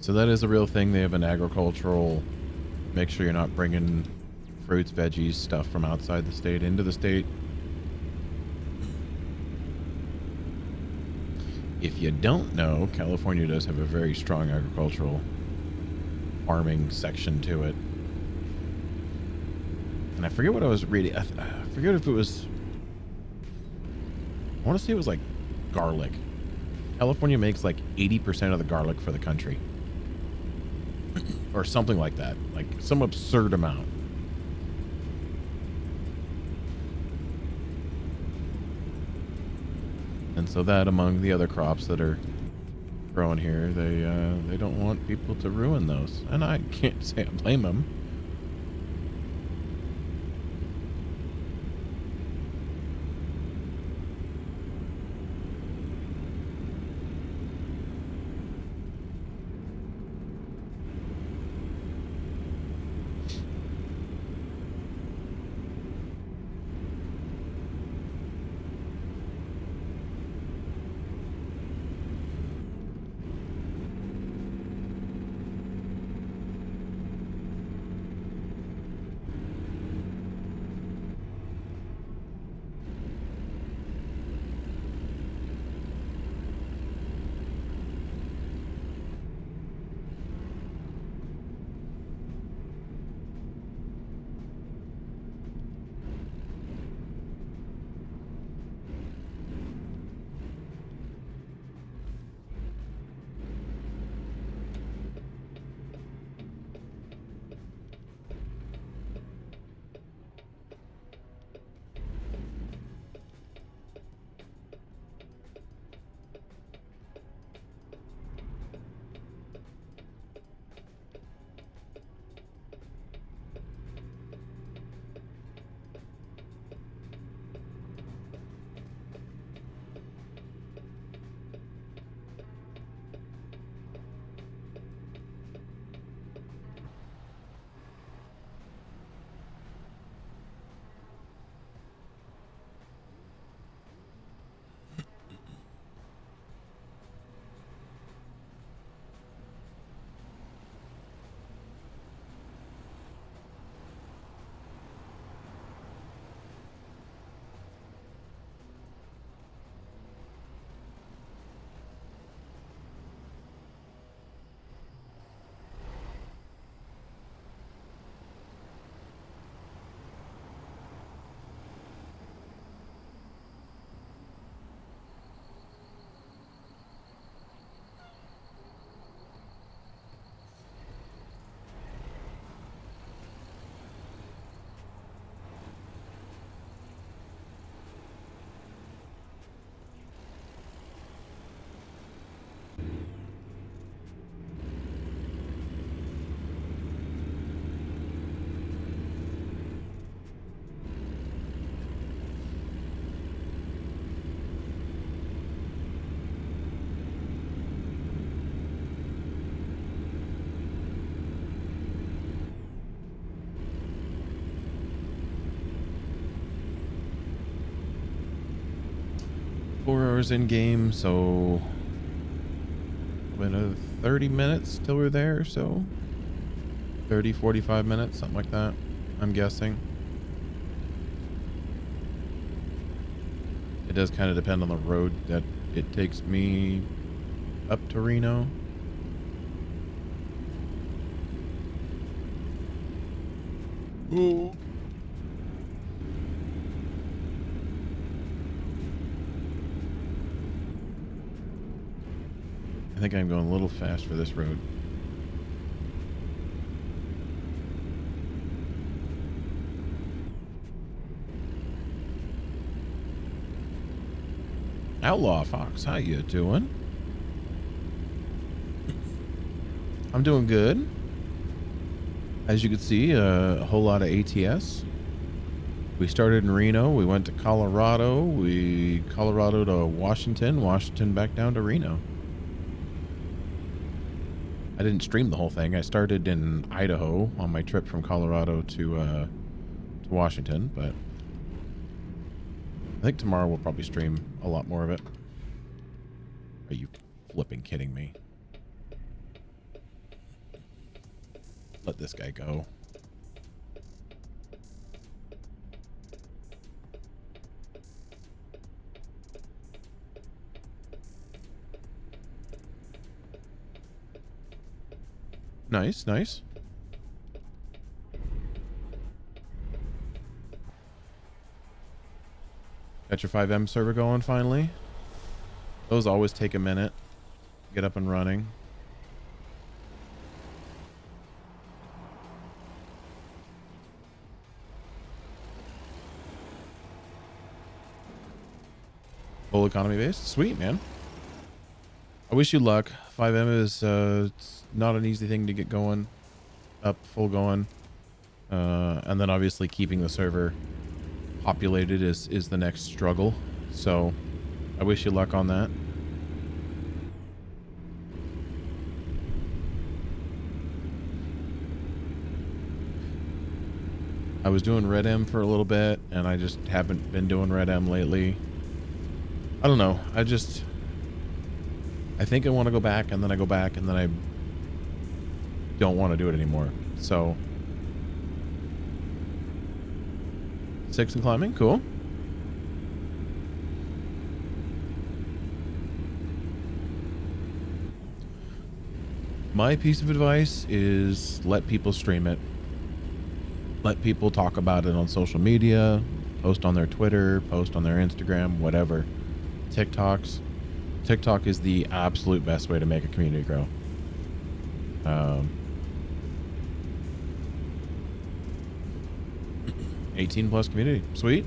Speaker 2: So that is a real thing. They have an agricultural, make sure you're not bringing fruits, veggies, stuff from outside the state into the state. If you don't know, California does have a very strong agricultural farming section to it. And I forget what I was reading. I forget if it was, I want to say it was like garlic. California makes like 80% of the garlic for the country. Or something like that. Like some absurd amount. And so that, among the other crops that are grown here, they don't want people to ruin those. And I can't say I blame them. hours in game, so another 30 minutes till we're there or so. 30, 45 minutes, something like that, I'm guessing. It does kind of depend on the road that it takes me up to Reno. Ooh. I think I'm going a little fast for this road. Outlaw Fox, how you doing? I'm doing good. As you can see, a whole lot of ATS. We started in Reno. We went to Colorado. Colorado to Washington. Washington back down to Reno. I didn't stream the whole thing. I started in Idaho on my trip from Colorado to Washington, but I think tomorrow we'll probably stream a lot more of it. Are you flipping kidding me? Let this guy go. Nice, nice. Got your 5M server going finally? Those always take a minute. Get up and running. Full economy based? Sweet, man. I wish you luck. 5M is it's not an easy thing to get going. Up, full going. And then obviously keeping the server populated is the next struggle. So I wish you luck on that. I was doing Red M for a little bit, and I just haven't been doing Red M lately. I don't know. I think I want to go back, and then I go back, and then I don't want to do it anymore. So 6 and climbing, cool. My piece of advice is let people stream it. Let people talk about it on social media, post on their Twitter, post on their Instagram, whatever. TikTok is the absolute best way to make a community grow. 18 plus community, sweet.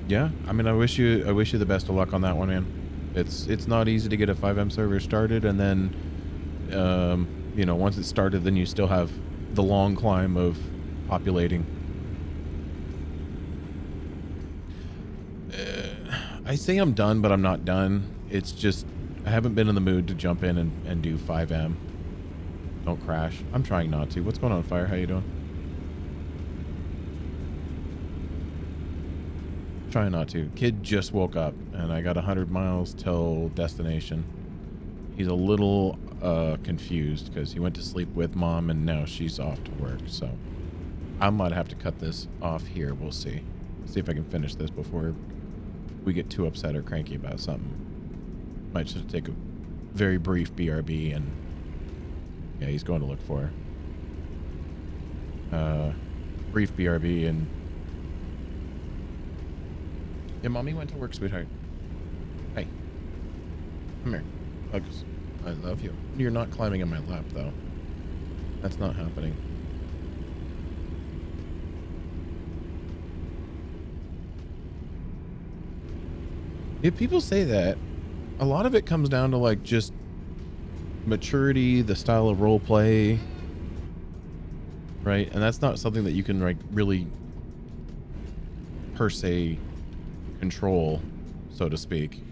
Speaker 2: Yeah, I mean, I wish you the best of luck on that one, man. It's not easy to get a 5M server started, and then you know, once it's started, then you still have the long climb of populating. I say I'm done, but I'm not done. It's just I haven't been in the mood to jump in and do 5M. Don't crash. I'm trying not to. What's going on, Fire? How you doing? Trying not to. Kid just woke up, and I got 100 miles till destination. He's a little confused because he went to sleep with mom, and now she's off to work. So I might have to cut this off here. We'll see. See if I can finish this before we get too upset or cranky about something. Might just take a very brief BRB, and yeah, he's going to look for brief BRB. And yeah, mommy went to work, sweetheart. Hey, come here. Hugs. I love you. You're not climbing in my lap, though. That's not happening. If people say that, a lot of it comes down to like just maturity, the style of role play, right? And that's not something that you can like really per se control, so to speak.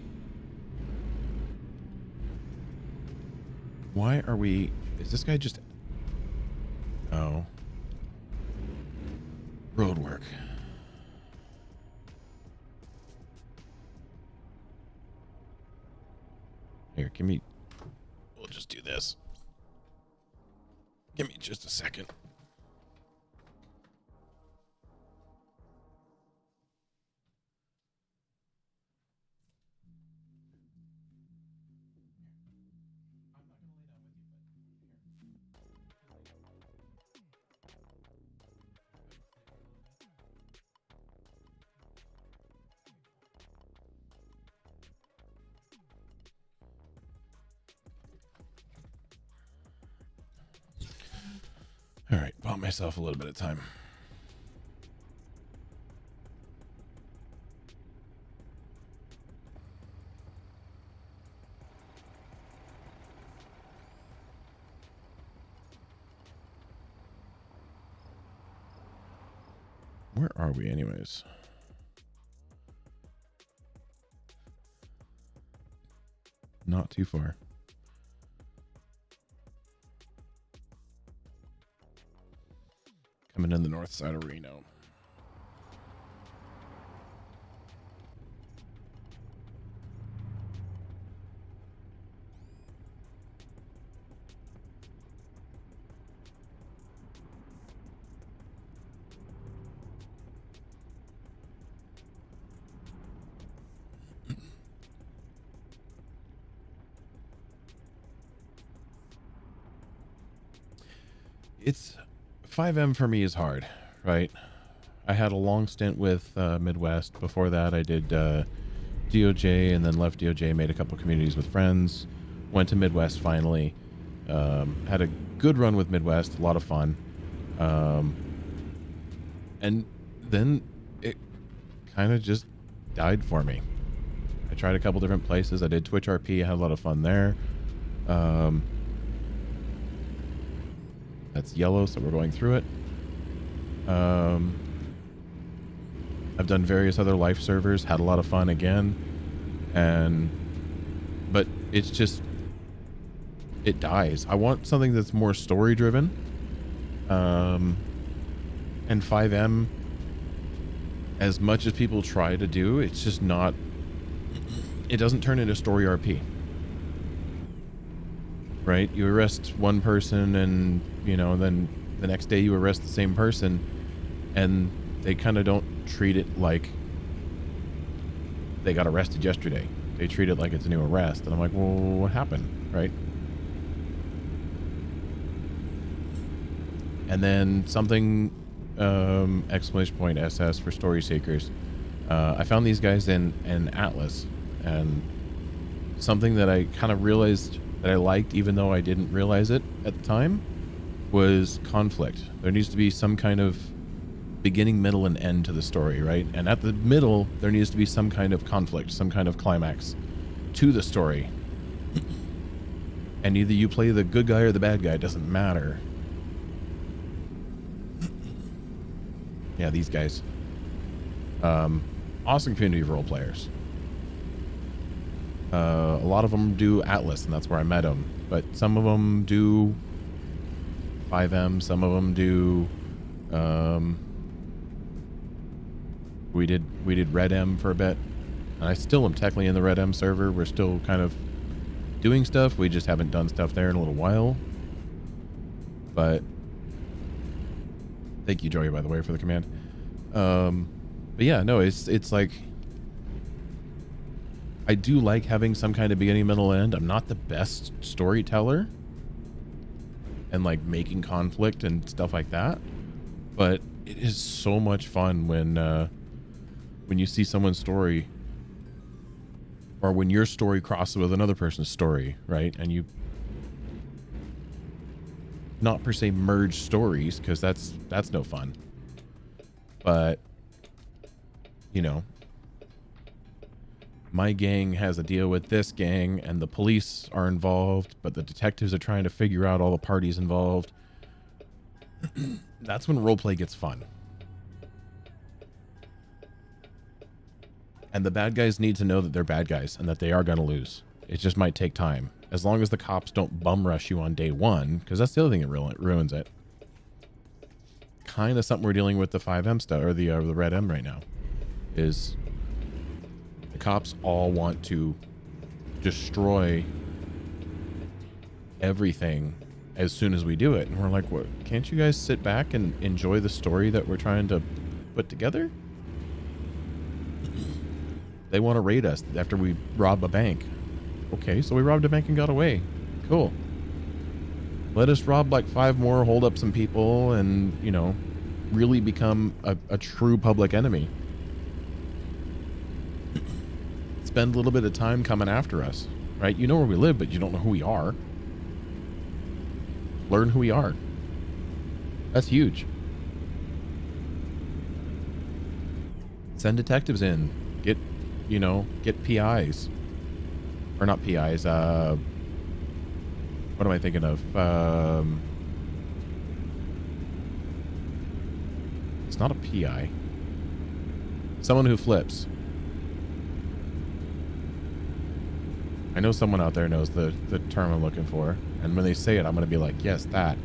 Speaker 2: Why are we... Is this guy just... Oh. Road work. Here, give me... We'll just do this. Give me just a second. All right, bought myself a little bit of time. Where are we anyways? Not too far. Coming in the north side of Reno. It's 5M for me is hard, right? I had a long stint with Midwest. Before that, I did DOJ and then left DOJ, made a couple communities with friends, went to Midwest finally. Had a good run with Midwest, a lot of fun. And then it kind of just died for me. I tried a couple different places. I did Twitch RP, I had a lot of fun there. That's yellow, so we're going through it. I've done various other life servers, had a lot of fun again, but it's just, it dies. I want something that's more story driven. And 5M, as much as people try to do, it's just not, it doesn't turn into story RP. Right? You arrest one person and, you know, then the next day you arrest the same person, and they kind of don't treat it like they got arrested yesterday. They treat it like it's a new arrest. And I'm like, well, what happened? Right? And then something, exclamation point SS for story seekers. I found these guys in Atlas, and something that I kind of realized that I liked, even though I didn't realize it at the time, was conflict. There needs to be some kind of beginning, middle, and end to the story, right? And at the middle, there needs to be some kind of conflict, some kind of climax to the story. And either you play the good guy or the bad guy, it doesn't matter. Yeah, these guys. Awesome community of role players. A lot of them do Atlas, and that's where I met them. But some of them do 5M. Some of them do. We did Red M for a bit, and I still am technically in the Red M server. We're still kind of doing stuff. We just haven't done stuff there in a little while. But thank you, Joey, by the way, for the command. But yeah, no, it's like, I do like having some kind of beginning, middle, end. I'm not the best storyteller and like making conflict and stuff like that, but it is so much fun when you see someone's story, or when your story crosses with another person's story, right? And you not per se merge stories, because that's no fun. But you know, my gang has a deal with this gang, and the police are involved, but the detectives are trying to figure out all the parties involved. That's when roleplay gets fun. And the bad guys need to know that they're bad guys and that they are going to lose. It just might take time. As long as the cops don't bum rush you on day one, because that's the other thing that ruins it. kind of something we're dealing with the 5M stuff, or the Red M right now, is the cops all want to destroy everything as soon as we do it. And we're like, what? Can't you guys sit back and enjoy the story that we're trying to put together? They want to raid us after we rob a bank. Okay, so we robbed a bank and got away. Cool. Let us rob like 5 more, hold up some people, and, you know, really become a true public enemy. Spend a little bit of time coming after us, right? You know where we live, but you don't know who we are. Learn who we are. That's huge. Send detectives in. Get, you know, get PIs. Or not PIs, what am I thinking of? It's not a PI. Someone who flips. I know someone out there knows the term I'm looking for. And when they say it, I'm going to be like, yes, that.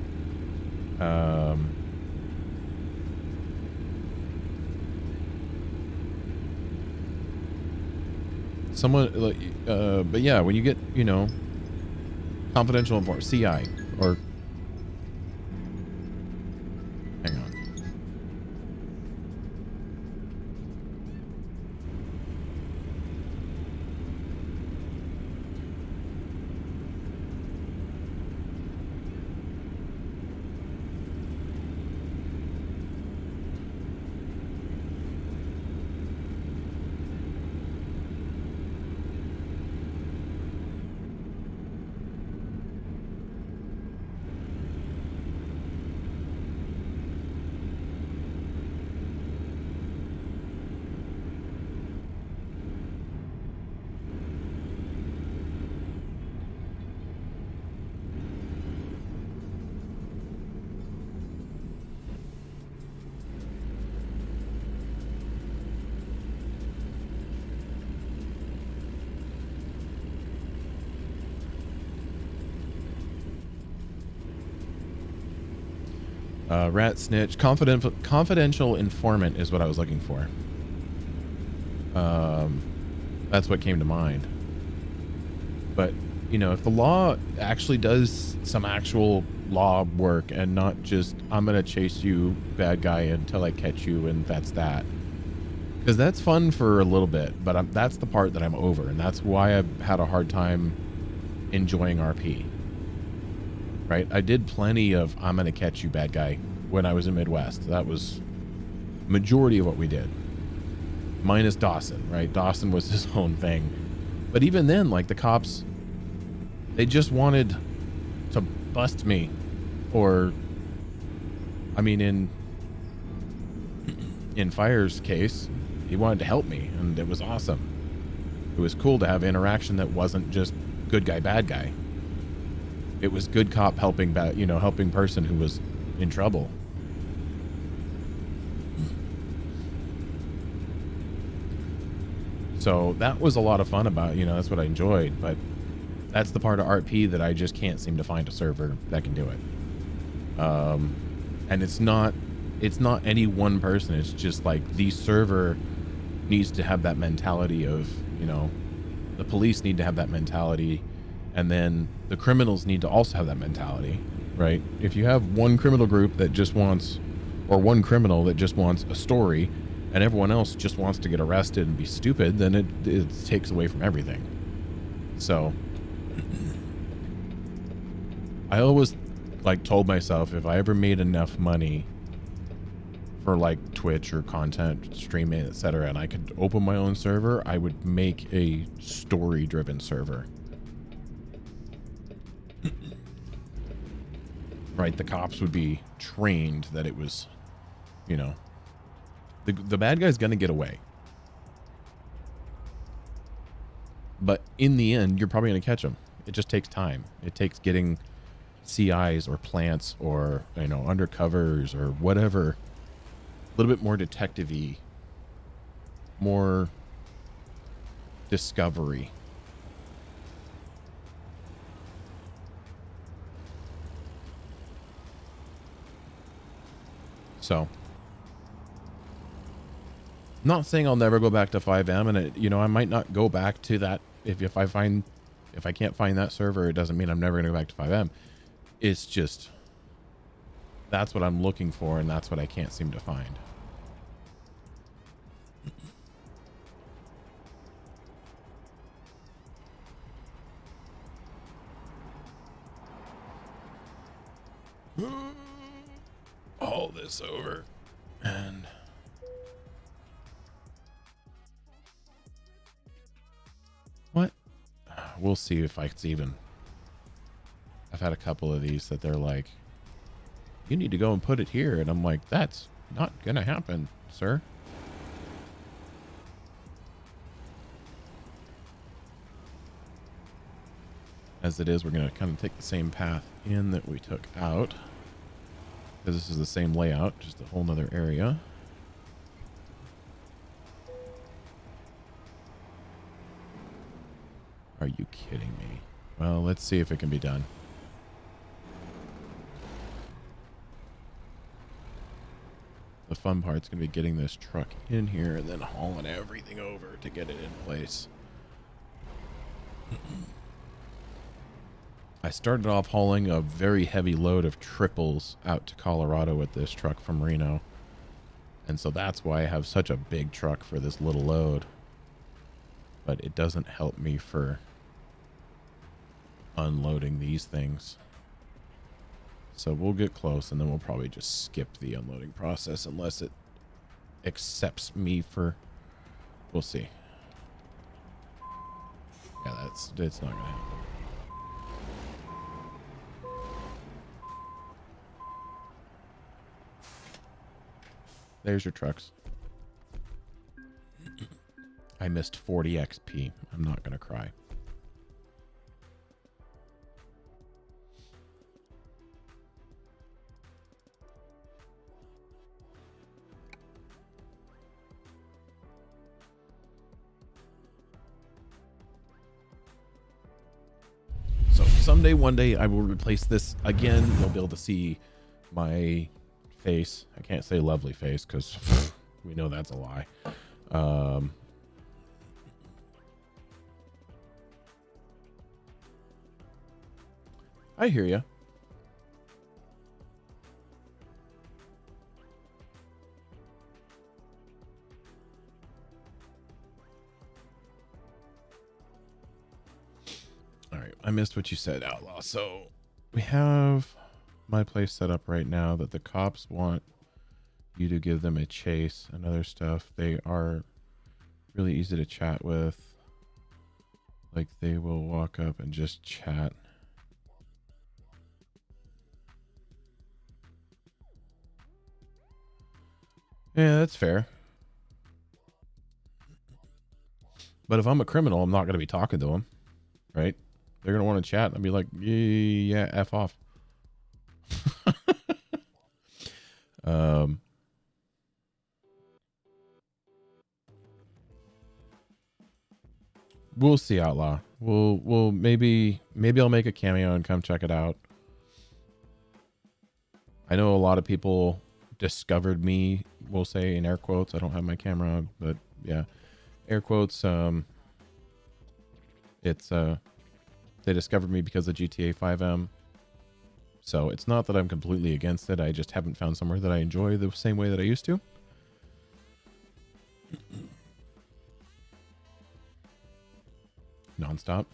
Speaker 2: Someone, like, but yeah, when you get, you know, confidential informant, CI, or hang on. Rat snitch, confidential informant is what I was looking for. That's what came to mind. But, you know, if the law actually does some actual law work and not just, I'm going to chase you, bad guy, until I catch you, and that's that. Because that's fun for a little bit, but that's the part that I'm over, and that's why I've had a hard time enjoying RP. Right? I did plenty of I'm going to catch you, bad guy, when I was in Midwest. That was majority of what we did. Minus Dawson, right? Dawson was his own thing. But even then, like, the cops, they just wanted to bust me. Or, I mean, in Fire's case, he wanted to help me, and it was awesome. It was cool to have interaction that wasn't just good guy, bad guy. It was good cop helping bad, you know, helping person who was in trouble. So that was a lot of fun about, you know, that's what I enjoyed, but that's the part of RP that I just can't seem to find a server that can do it. And it's not any one person. It's just like the server needs to have that mentality of, you know, the police need to have that mentality, and then the criminals need to also have that mentality, right? If you have one criminal group that just wants, or one criminal that just wants a story, and everyone else just wants to get arrested and be stupid, then it takes away from everything. So I always like told myself, if I ever made enough money for like Twitch or content streaming, etc., and I could open my own server, I would make a story driven server. Right? The cops would be trained that it was, you know, the bad guy's gonna get away. But in the end, you're probably gonna catch him. It just takes time. It takes getting CIs or plants or, you know, undercovers or whatever. A little bit more detective-y, more discovery. So, not saying I'll never go back to 5M, and I might not go back to that if I can't find that server. It doesn't mean I'm never going to go back to 5M. It's just that's what I'm looking for, and that's what I can't seem to find. All this over, and what? We'll see if it's even. I've had a couple of these that they're like, you need to go and put it here, and I'm like, that's not gonna happen, sir. As it is, we're gonna kind of take the same path in that we took out, because this is the same layout, just a whole nother area. Are you kidding me? Well, let's see if it can be done. The fun part's going to be getting this truck in here and then hauling everything over to get it in place. I started off hauling a very heavy load of triples out to Colorado with this truck from Reno. And so that's why I have such a big truck for this little load. But it doesn't help me for unloading these things. So we'll get close, and then we'll probably just skip the unloading process unless it accepts me for... We'll see. Yeah, it's not gonna happen. There's your trucks. I missed 40 XP. I'm not gonna cry. Someday, one day, I will replace this again. You'll be able to see my face. I can't say lovely face because we know that's a lie. I hear you. All right, I missed what you said, Outlaw. So we have my place set up right now that the cops want you to give them a chase and other stuff. They are really easy to chat with. Like, they will walk up and just chat. Yeah, that's fair. But if I'm a criminal, I'm not going to be talking to them, right? They're going to want to chat. I'll be like, yeah, F off. We'll see, Outlaw. We'll maybe I'll make a cameo and come check it out. I know a lot of people discovered me, we'll say in air quotes. I don't have my camera on, but yeah, air quotes. It's they discovered me because of GTA 5M. So it's not that I'm completely against it. I just haven't found somewhere that I enjoy the same way that I used to. Nonstop.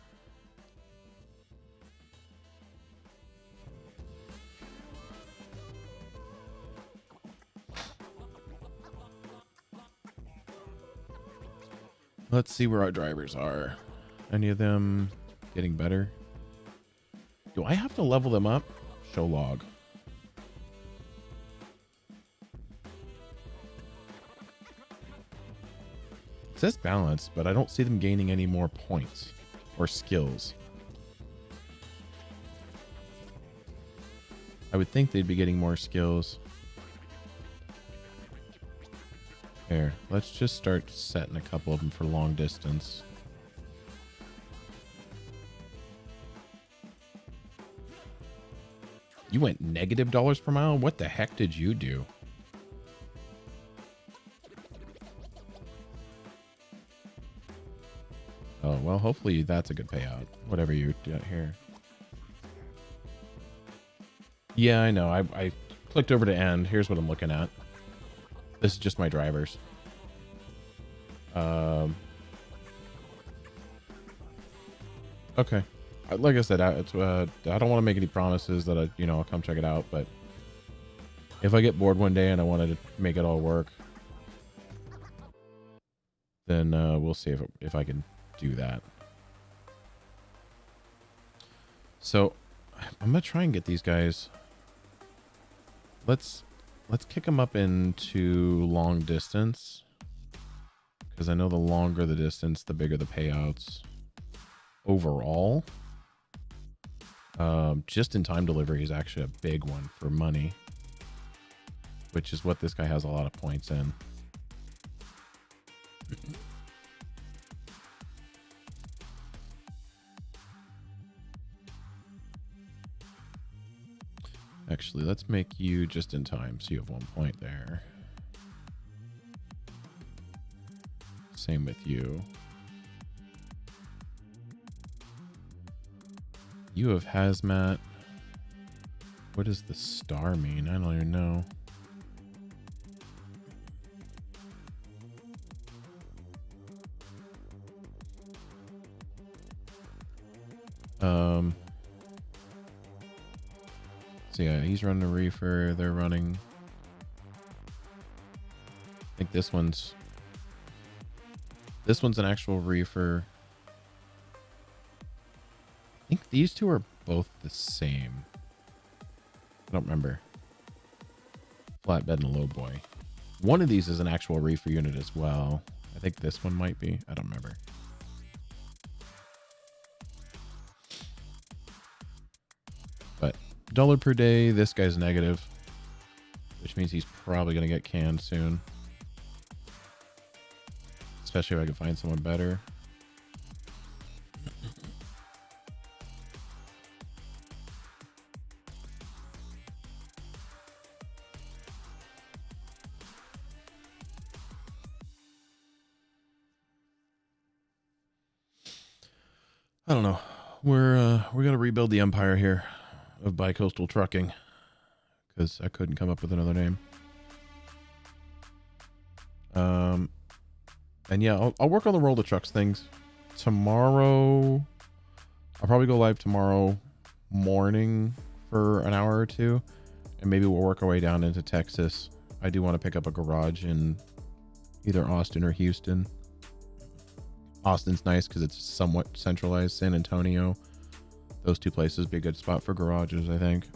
Speaker 2: Let's see where our drivers are. Any of them getting better? Do I have to level them up? Show log. It says balance, but I don't see them gaining any more points or skills. I would think they'd be getting more skills. There, let's just start setting a couple of them for long distance. You went negative dollars per mile? What the heck did you do? Oh, well, hopefully that's a good payout. Whatever you got here. Yeah, I know. I clicked over to end. Here's what I'm looking at. This is just my drivers. Okay. Like I said, I don't want to make any promises that I'll come check it out, but if I get bored one day and I wanted to make it all work, then we'll see if I can do that. So I'm gonna try and get these guys. Let's kick them up into long distance, because I know the longer the distance, the bigger the payouts overall. Just in time delivery is actually a big one for money, which is what this guy has a lot of points in. Actually, let's make you just in time, so you have 1 point there. Same with you. You have hazmat. What does the star mean? I don't even know. So yeah, he's running a reefer. They're running. I think this one's an actual reefer. I think these two are both the same. I don't remember. Flatbed and low boy. One of these is an actual reefer unit as well. I think this one might be. I don't remember. But $1 per day. This guy's negative, which means he's probably going to get canned soon. Especially if I can find someone better. I don't know. We're gonna rebuild the empire here of bicoastal trucking, because I couldn't come up with another name. And yeah, I'll work on the roll the trucks things tomorrow. I'll probably go live tomorrow morning for an hour or two, and maybe we'll work our way down into Texas. I do want to pick up a garage in either Austin or Houston. Austin's nice because it's somewhat centralized. San Antonio, those two places be a good spot for garages, I think.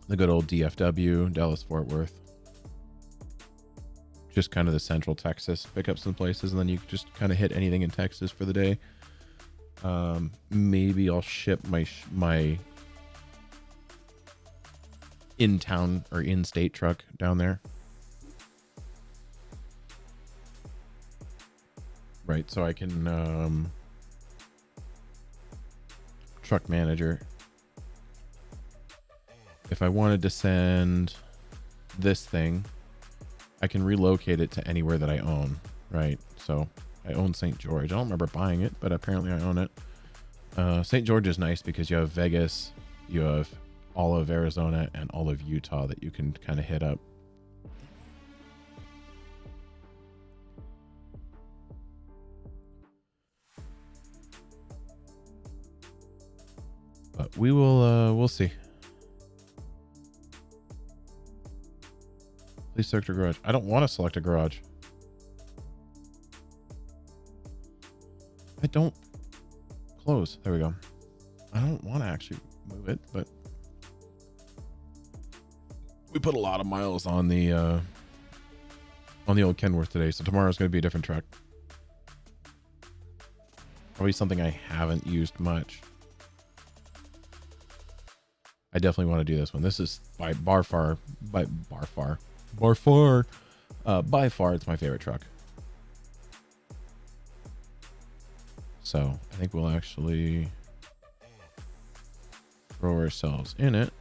Speaker 2: The good old DFW, Dallas Fort Worth. Just kind of the central Texas. Pick up some places, and then you just kind of hit anything in Texas for the day. Maybe I'll ship my in-town or in-state truck down there. Right, so I can truck manager. If I wanted to send this thing, I can relocate it to anywhere that I own, right? So I own St. George. I don't remember buying it, but apparently I own it. St. George is nice because you have Vegas, you have all of Arizona, and all of Utah that you can kind of hit up. But we will, we'll see. Please select a garage. I don't want to select a garage. I don't close. There we go. I don't want to actually move it, but we put a lot of miles on the old Kenworth today, so tomorrow's going to be a different truck. Probably something I haven't used much. I definitely want to do this one. This is by far, it's my favorite truck. So I think we'll actually throw ourselves in it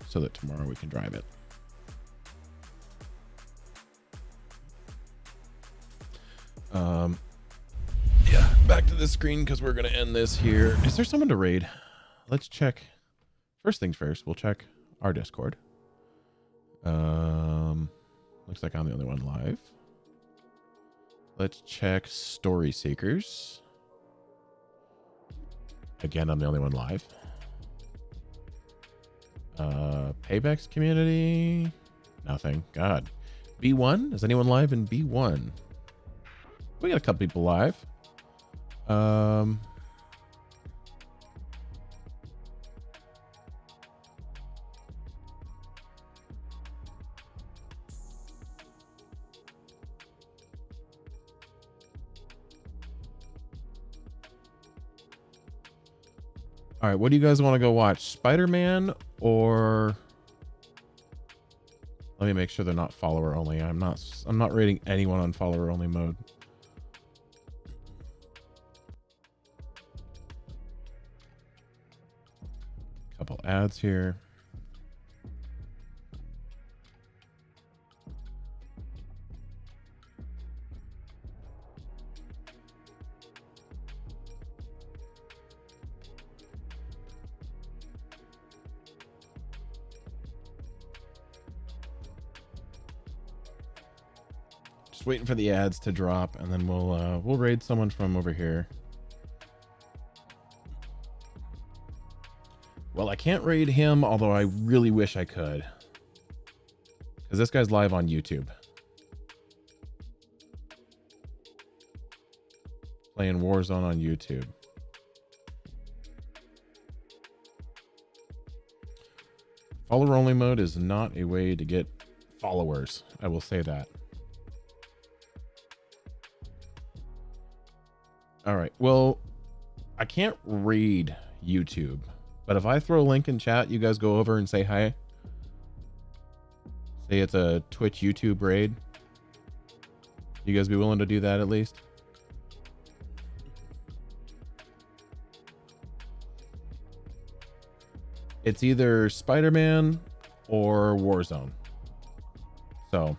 Speaker 2: so that tomorrow we can drive it. back to this screen because we're going to end this here. Is there someone to raid? Let's check. First things first, we'll check our Discord. Looks like I'm the only one live. Let's check Story Seekers. Again, I'm the only one live. Paybacks community. Nothing. God. B1? Is anyone live in B1? We got a couple people live. All right, what do you guys want to go watch? Spider-Man or... Let me make sure they're not follower only. I'm not rating anyone on follower only mode. Couple ads here. Just waiting for the ads to drop, and then we'll raid someone from over here. Well, I can't raid him, although I really wish I could, because this guy's live on YouTube, playing Warzone on YouTube. Follower only mode is not a way to get followers. I will say that. All right. Well, I can't raid YouTube, but if I throw a link in chat, you guys go over and say hi. Say it's a Twitch YouTube raid. You guys be willing to do that at least? It's either Spider-Man or Warzone. So...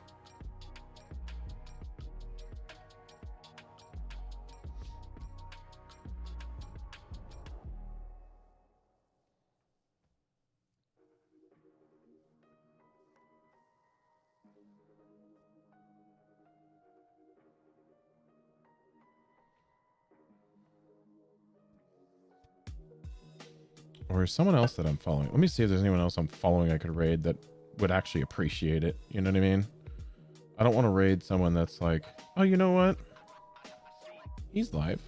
Speaker 2: Or someone else that I'm following. Let me see if there's anyone else I'm following I could raid that would actually appreciate it. You know what I mean? I don't want to raid someone that's like, oh, you know what? He's live.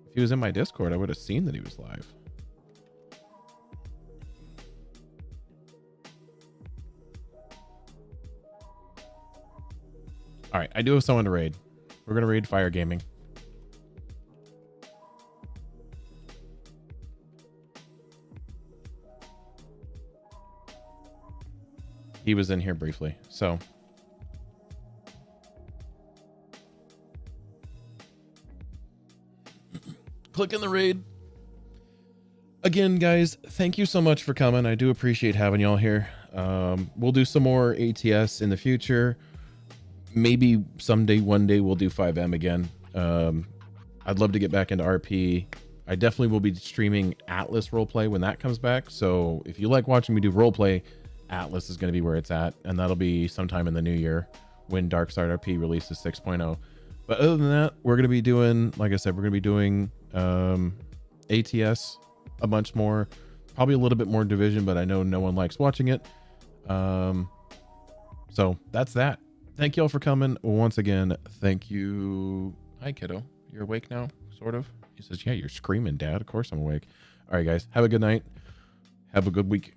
Speaker 2: If he was in my Discord, I would have seen that he was live. All right, I do have someone to raid. We're going to raid Fire Gaming. He was in here briefly, so. Click in the raid. Again, guys, thank you so much for coming. I do appreciate having y'all here. We'll do some more ATS in the future. Maybe someday, one day, we'll do 5M again. I'd love to get back into RP. I definitely will be streaming Atlas roleplay when that comes back. So if you like watching me do roleplay, Atlas is going to be where it's at, and that'll be sometime in the new year when Darkside RP releases 6.0. But other than that, we're going to be doing, like I said, we're going to be doing ATS a bunch more, probably a little bit more Division, but I know no one likes watching it. So that's that. Thank you all for coming once again. Thank you. Hi, kiddo. You're awake now, sort of? He says, yeah, you're screaming, Dad. Of course I'm awake. All right, guys, have a good night. Have a good week.